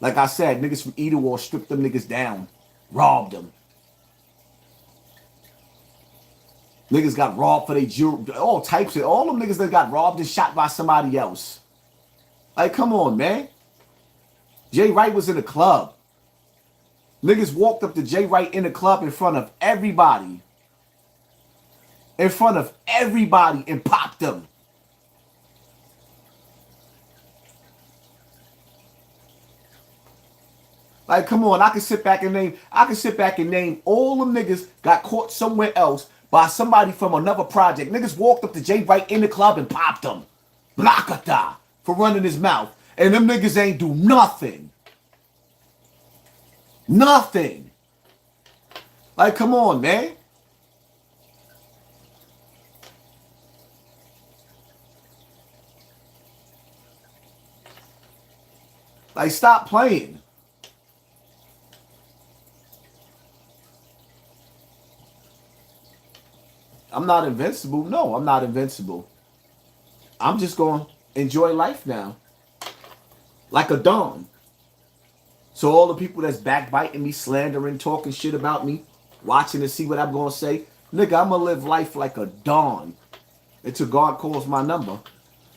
Like I said, niggas from Etowah stripped them niggas down. Robbed them. Niggas got robbed for their jewelry. All types of... All them niggas that got robbed and shot by somebody else. Like, come on, man. Jay Wright was in a club. Niggas walked up to Jay Wright in the club in front of everybody. In front of everybody and popped them. Like, come on, I can sit back and name all them niggas got caught somewhere else by somebody from another project. Niggas walked up to Jay Wright in the club and popped him. Blakata for running his mouth. And them niggas ain't do nothing. Nothing. Like, come on, man. Like, stop playing. I'm not invincible. No, I'm not invincible. I'm just going to enjoy life now. Like a Don. So all the people that's backbiting me, slandering, talking shit about me, watching to see what I'm going to say, nigga, I'm going to live life like a Don until God calls my number.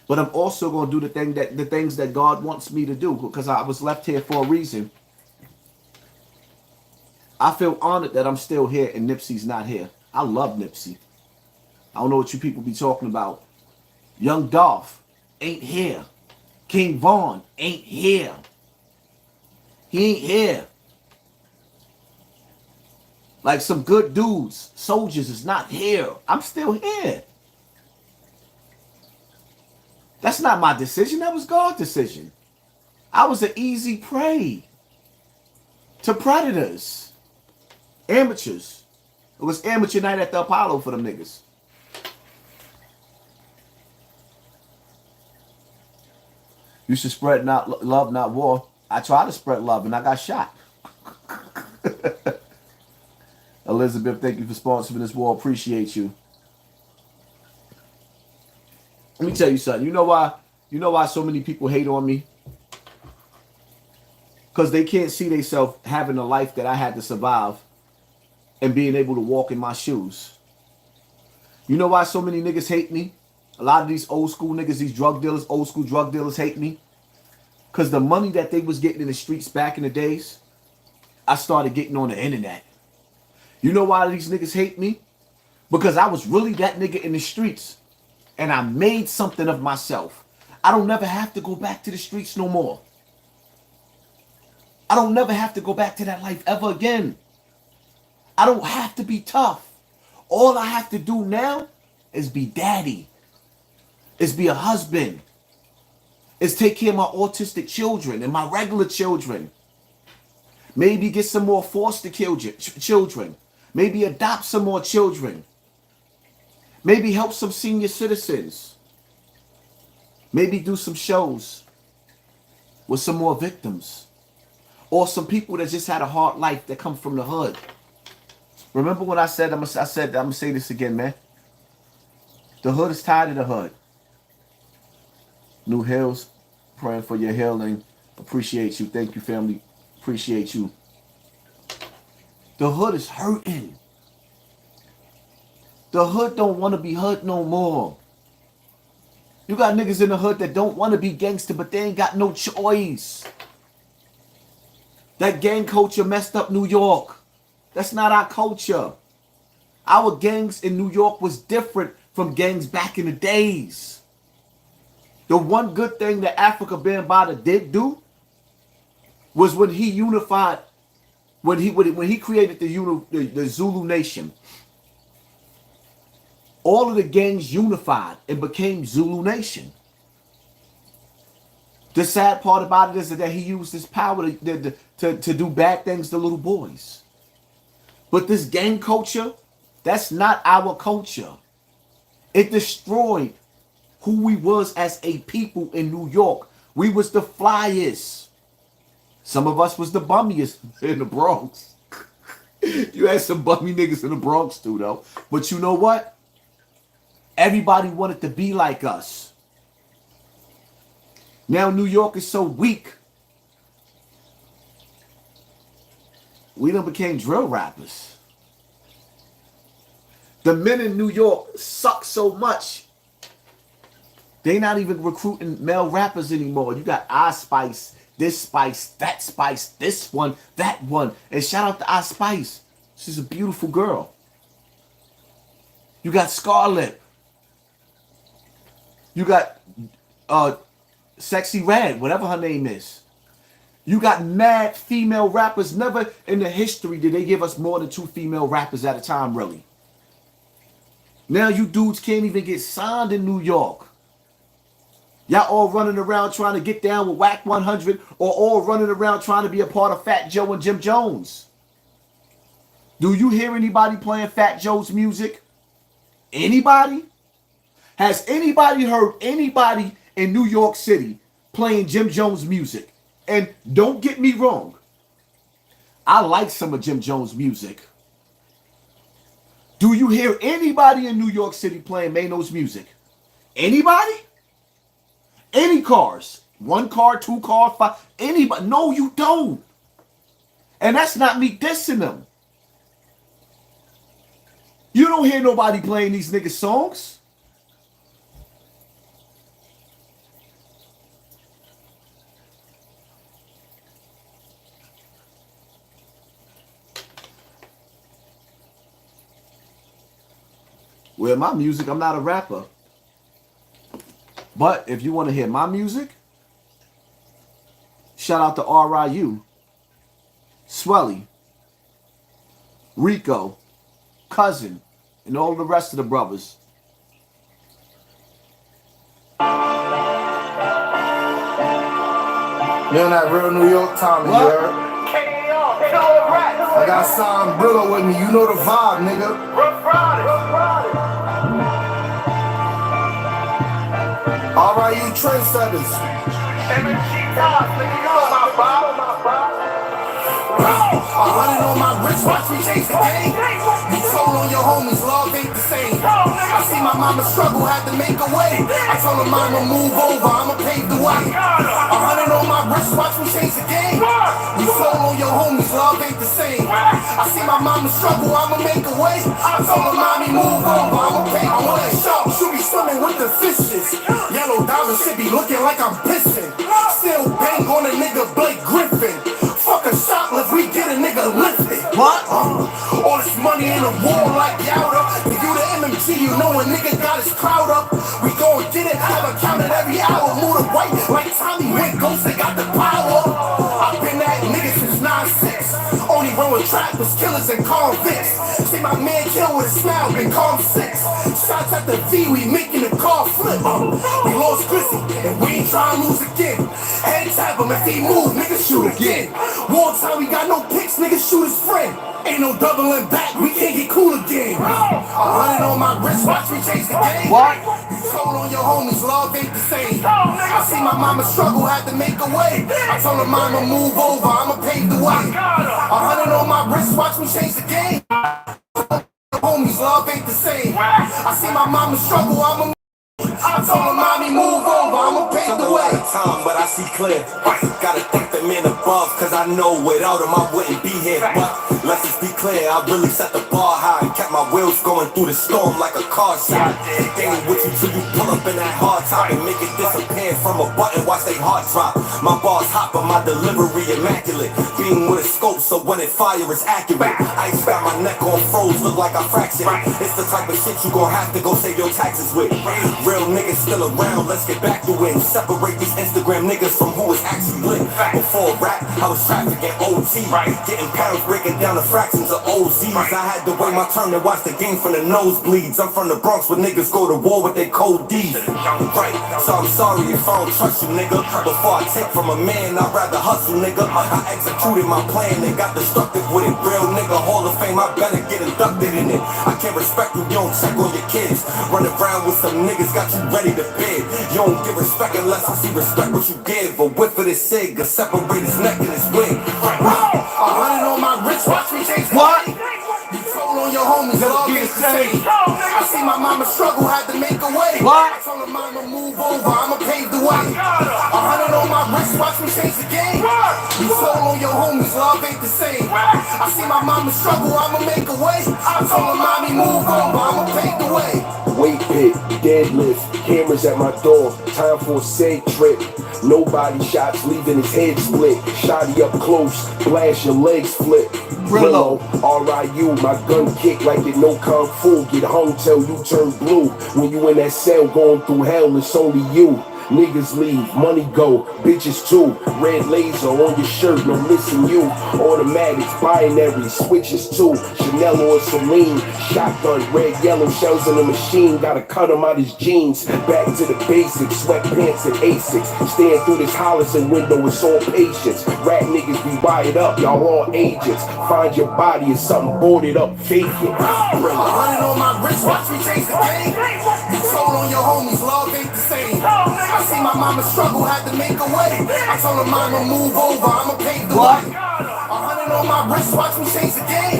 But I'm also going to do the things that God wants me to do because I was left here for a reason. I feel honored that I'm still here and Nipsey's not here. I love Nipsey. I don't know what you people be talking about. Young Dolph ain't here. King Vaughn ain't here. He ain't here. Like some good dudes, soldiers is not here. I'm still here. That's not my decision. That was God's decision. I was an easy prey to predators. Amateurs. It was amateur night at the Apollo for them niggas. You should spread not love, not war. I tried to spread love and I got shot. Elizabeth, thank you for sponsoring this war. Appreciate you. Let me tell you something. You know why so many people hate on me? Because they can't see themselves having the life that I had to survive and being able to walk in my shoes. You know why so many niggas hate me? A lot of these old school niggas, these drug dealers, old school drug dealers hate me. Because the money that they was getting in the streets back in the days, I started getting on the internet. You know why these niggas hate me? Because I was really that nigga in the streets. And I made something of myself. I don't never have to go back to the streets no more. I don't never have to go back to that life ever again. I don't have to be tough. All I have to do now is be daddy. Is be a husband. Is take care of my autistic children and my regular children. Maybe get some more foster children. Maybe adopt some more children. Maybe help some senior citizens. Maybe do some shows with some more victims. Or some people that just had a hard life that come from the hood. Remember when I said, I'm going to say this again, man. The hood is tired of the hood. New Hills, praying for your healing. Appreciate you. Thank you, family. Appreciate you. The hood is hurting. The hood don't want to be hood no more. You got niggas in the hood that don't want to be gangster, but they ain't got no choice. That gang culture messed up New York. That's not our culture. Our gangs in New York was different from gangs back in the days. The one good thing that Africa Bambaataa did do was when he unified, when he created the Zulu Nation. All of the gangs unified and became Zulu Nation. The sad part about it is that he used his power to do bad things to little boys. But this gang culture, that's not our culture. It destroyed who we was as a people in New York. We was the flyest. Some of us was the bummiest in the Bronx. You had some bummy niggas in the Bronx too, though. But you know what? Everybody wanted to be like us. Now New York is so weak. We done became drill rappers. The men in New York suck so much. They not even recruiting male rappers anymore. You got Spice, this Spice, that Spice, this one, that one. And shout out to Spice. She's a beautiful girl. You got Scarlett. You got Sexy Red, whatever her name is. You got mad female rappers. Never in the history did they give us more than 2 female rappers at a time, really. Now you dudes can't even get signed in New York. Y'all all running around trying to get down with Whack 100 or all running around trying to be a part of Fat Joe and Jim Jones. Do you hear anybody playing Fat Joe's music? Anybody? Has anybody heard anybody in New York City playing Jim Jones music? And don't get me wrong, I like some of Jim Jones music. Do you hear anybody in New York City playing Mano's music? Anybody? Any cars? 1 car, 2 car, 5? Anybody? No, you don't. And that's not me dissing them. You don't hear nobody playing these niggas' songs. Well, my music, I'm not a rapper. But if you want to hear my music, shout out to RIU, Swelly, Rico, Cousin, and all the rest of the brothers. You're not real New York Tommy, you heard? I got signed Brillo with me, you know the vibe, nigga. Alright, you trendsetters. MMG Tops, nigga, you know my vibe. 100 on my wrist, watch me chase the game. You told on your homies, love ain't the same. I see my mama struggle, had to make a way. I told her mama move over, I'ma pave the way. 100 on my wrist, watch me chase the game. You told on your homies, love ain't the same. I see my mama struggle, I'ma make a way. I told her mommy move over, I'ma pave the way. Sharp, should be swimming with the fishes. Yellow diamond should be looking like I'm pissing. Still bang on a nigga Blake Griffin. Fuck a shoplift, we get a nigga lifted. What? All this money in the war like Yowda. If you the MMG, you know a nigga got his crowd up. We gon' get it, have a counted every hour. Move the white like Tommy Wick, Ghost, they got the power. I've been that nigga since 9-6. Only run with trappers, killers, and convicts. See my man kill with a smile, been calm 6. Shots at the V, we making the car flip. We lost Chrissy, and we ain't trying to lose again. Head tap him, if he move, nigga shoot again. Wartime, we got no picks, nigga shoot his friend. Ain't no doubling back, we can't get cool again. 100 on my wrist, watch me chase the game. What? You told on your homies, love ain't the same. I see my mama struggle, had to make a way. I told her mama move over, I'ma pave the way. 100 on my wrist, watch me chase the game. Homies homies, love ain't the same. I see my mama struggle, I told her, mommy, move over, I'ma pave the way. Time, but I see clear. Gotta thank the men above, cause I know without them I wouldn't be here. But let's just be clear, I really set the bar high and kept my wheels going through the storm like a car shot. They ain't with you till you pull up in that hard top and make it disappear from a button, watch they heart drop. My bars hot, but my delivery immaculate. Being with a scope, so when it fire, it's accurate. Ice got my neck on froze, look like I fractured. It's the type of shit you gon' have to go save your taxes with. Real niggas still around, let's get back to it. Separate these Instagram niggas from who is actually lit. Before rap, I was trafficking OT. Getting pounds, breaking down the fractions of OZs. I had to wait my turn to watch the game from the nosebleeds. I'm from the Bronx where niggas go to war with their cold D's. Right, so I'm sorry if I don't trust you, nigga. Before I take from a man, I'd rather hustle, nigga. I executed my plan and got destructive with it. Real nigga, Hall of Fame, I better get inducted in it. I can't respect you, you don't check on your kids. Run around with some niggas, got you ready to bid. You don't give respect unless I see respect what you give. A whiff of this cig, a separate his neck and his wing. 100 on my wrist, watch me change the What? game. You told on your homies, love ain't the same. I see my mama struggle, had to make a way. What? I told her, mama, move over, I'ma pave the way. 100 on my wrist, watch me change the game. You told on your homies, love ain't the same. I see my mama struggle, I'ma make a way. I told her, mommy, move over, I'ma pave the way. Weight pit, deadlift, cameras at my door, time for a seg trip. No body shots, leaving his head split. Shotty up close, blast your legs flip. Brillo, R.I.U. My gun kick like it no kung fu. Get hung till you turn blue. When you in that cell going through hell, it's only you. Niggas leave, money go, bitches too. Red laser on your shirt, no missing you. Automatics, binary, switches too. Chanel or Celine, shotgun, red, yellow shells in the machine. Gotta cut him out his jeans. Back to the basics, sweatpants and Asics. Stand through this Hollison window, it's all patience. Rat niggas be wired up, y'all all agents. Find your body, it's something boarded up, fake it. 100 on my wrist, watch me change the game. You told on your homies, love ain't the same. I see my mama struggle, had to make a way. I told her, mama, move over, I'ma pave the way. 100 on my wrist, watch me change the game.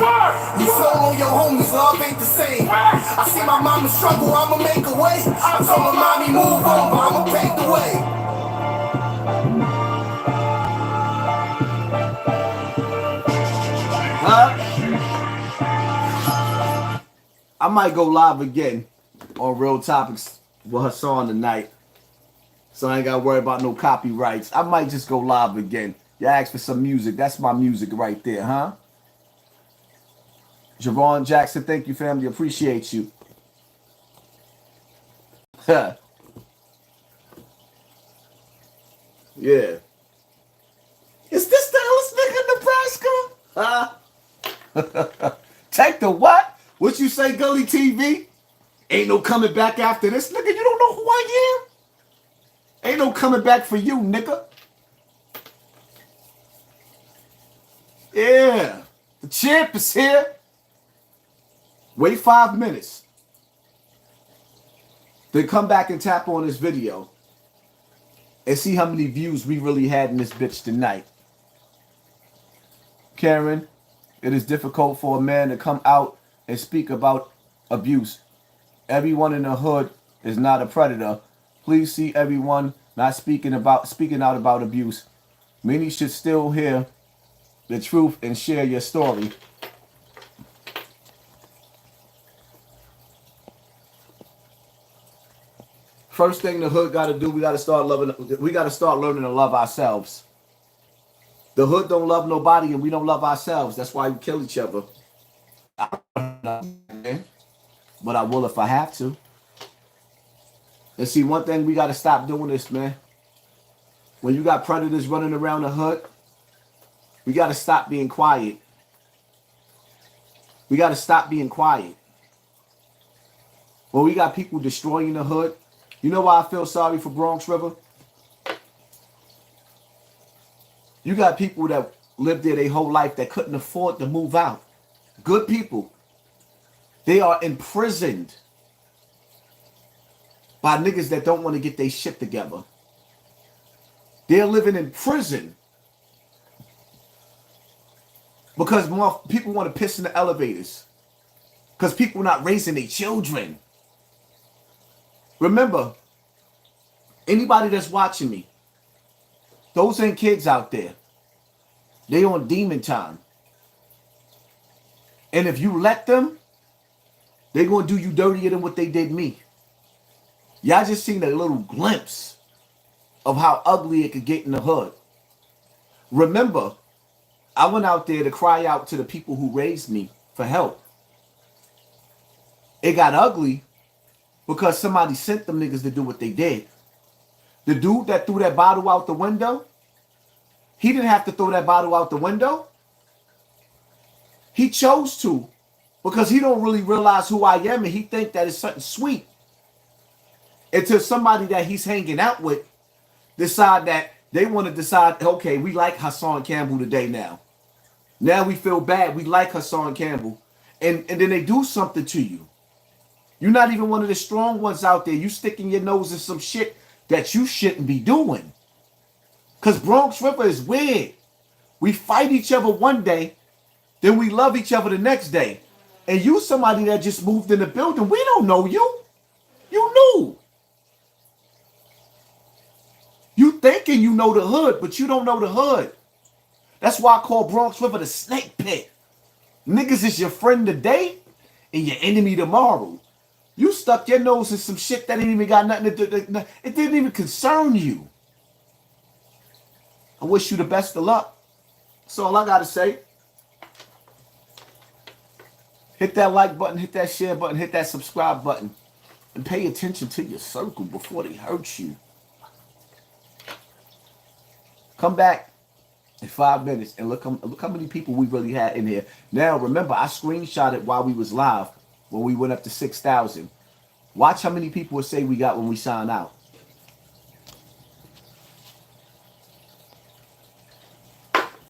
You told on your homies, love ain't the same. I see my mama struggle, I'ma make a way. I told her, mommy, move over, I'ma pave the way. I might go live again on Real Topics with HASSAN tonight, so I ain't gotta worry about no copyrights. I might just go live again. You asked for some music. That's my music right there, huh? Javon Jackson, thank you, family. Appreciate you. Yeah. Is this the illest nigga in Nebraska? Huh? Take the what? What you say, Gully TV? Ain't no coming back after this, nigga. You don't know who I am? Ain't no coming back for you, nigga. Yeah. The champ is here. Wait 5 minutes. Then come back and tap on this video and see how many views we really had in this bitch tonight. Karen, it is difficult for a man to come out and speak about abuse. Everyone in the hood is not a predator. Please see everyone not speaking out about abuse. Many should still hear the truth and share your story. First thing the hood got to do, we got to start learning to love ourselves. The hood don't love nobody and we don't love ourselves. That's why we kill each other. But I will if I have to. And see, one thing we got to stop doing this, man. When you got predators running around the hood, we got to stop being quiet. We got to stop being quiet. When we got people destroying the hood, you know why I feel sorry for Bronx River? You got people that lived there their whole life that couldn't afford to move out. Good people. They are imprisoned by niggas that don't want to get their shit together. They're living in prison because more people want to piss in the elevators. Because people not raising their children. Remember, anybody that's watching me, those ain't kids out there. They on demon time. And if you let them, they're going to do you dirtier than what they did me. Y'all just seen a little glimpse of how ugly it could get in the hood. Remember, I went out there to cry out to the people who raised me for help. It got ugly because somebody sent them niggas to do what they did. The dude that threw that bottle out the window, he didn't have to throw that bottle out the window. He chose to because he don't really realize who I am, and he think that it's something sweet. Until somebody that he's hanging out with decide that they want to decide, okay, we like HASSAN Campbell today now. Now we feel bad. We like HASSAN Campbell. And then they do something to you. You're not even one of the strong ones out there. You sticking your nose in some shit that you shouldn't be doing. Because Bronx River is weird. We fight each other one day, then we love each other the next day. And you somebody that just moved in the building. We don't know you. You knew. You thinking you know the hood, but you don't know the hood. That's why I call Bronx River the snake pit. Niggas is your friend today and your enemy tomorrow. You stuck your nose in some shit that ain't even got nothing to do. It didn't even concern you. I wish you the best of luck. That's all I got to say. Hit that like button, hit that share button, hit that subscribe button. And pay attention to your circle before they hurt you. Come back in 5 minutes and look how many people we really had in here. Now, remember, I screenshotted while we was live when we went up to 6,000. Watch how many people would say we got when we sign out.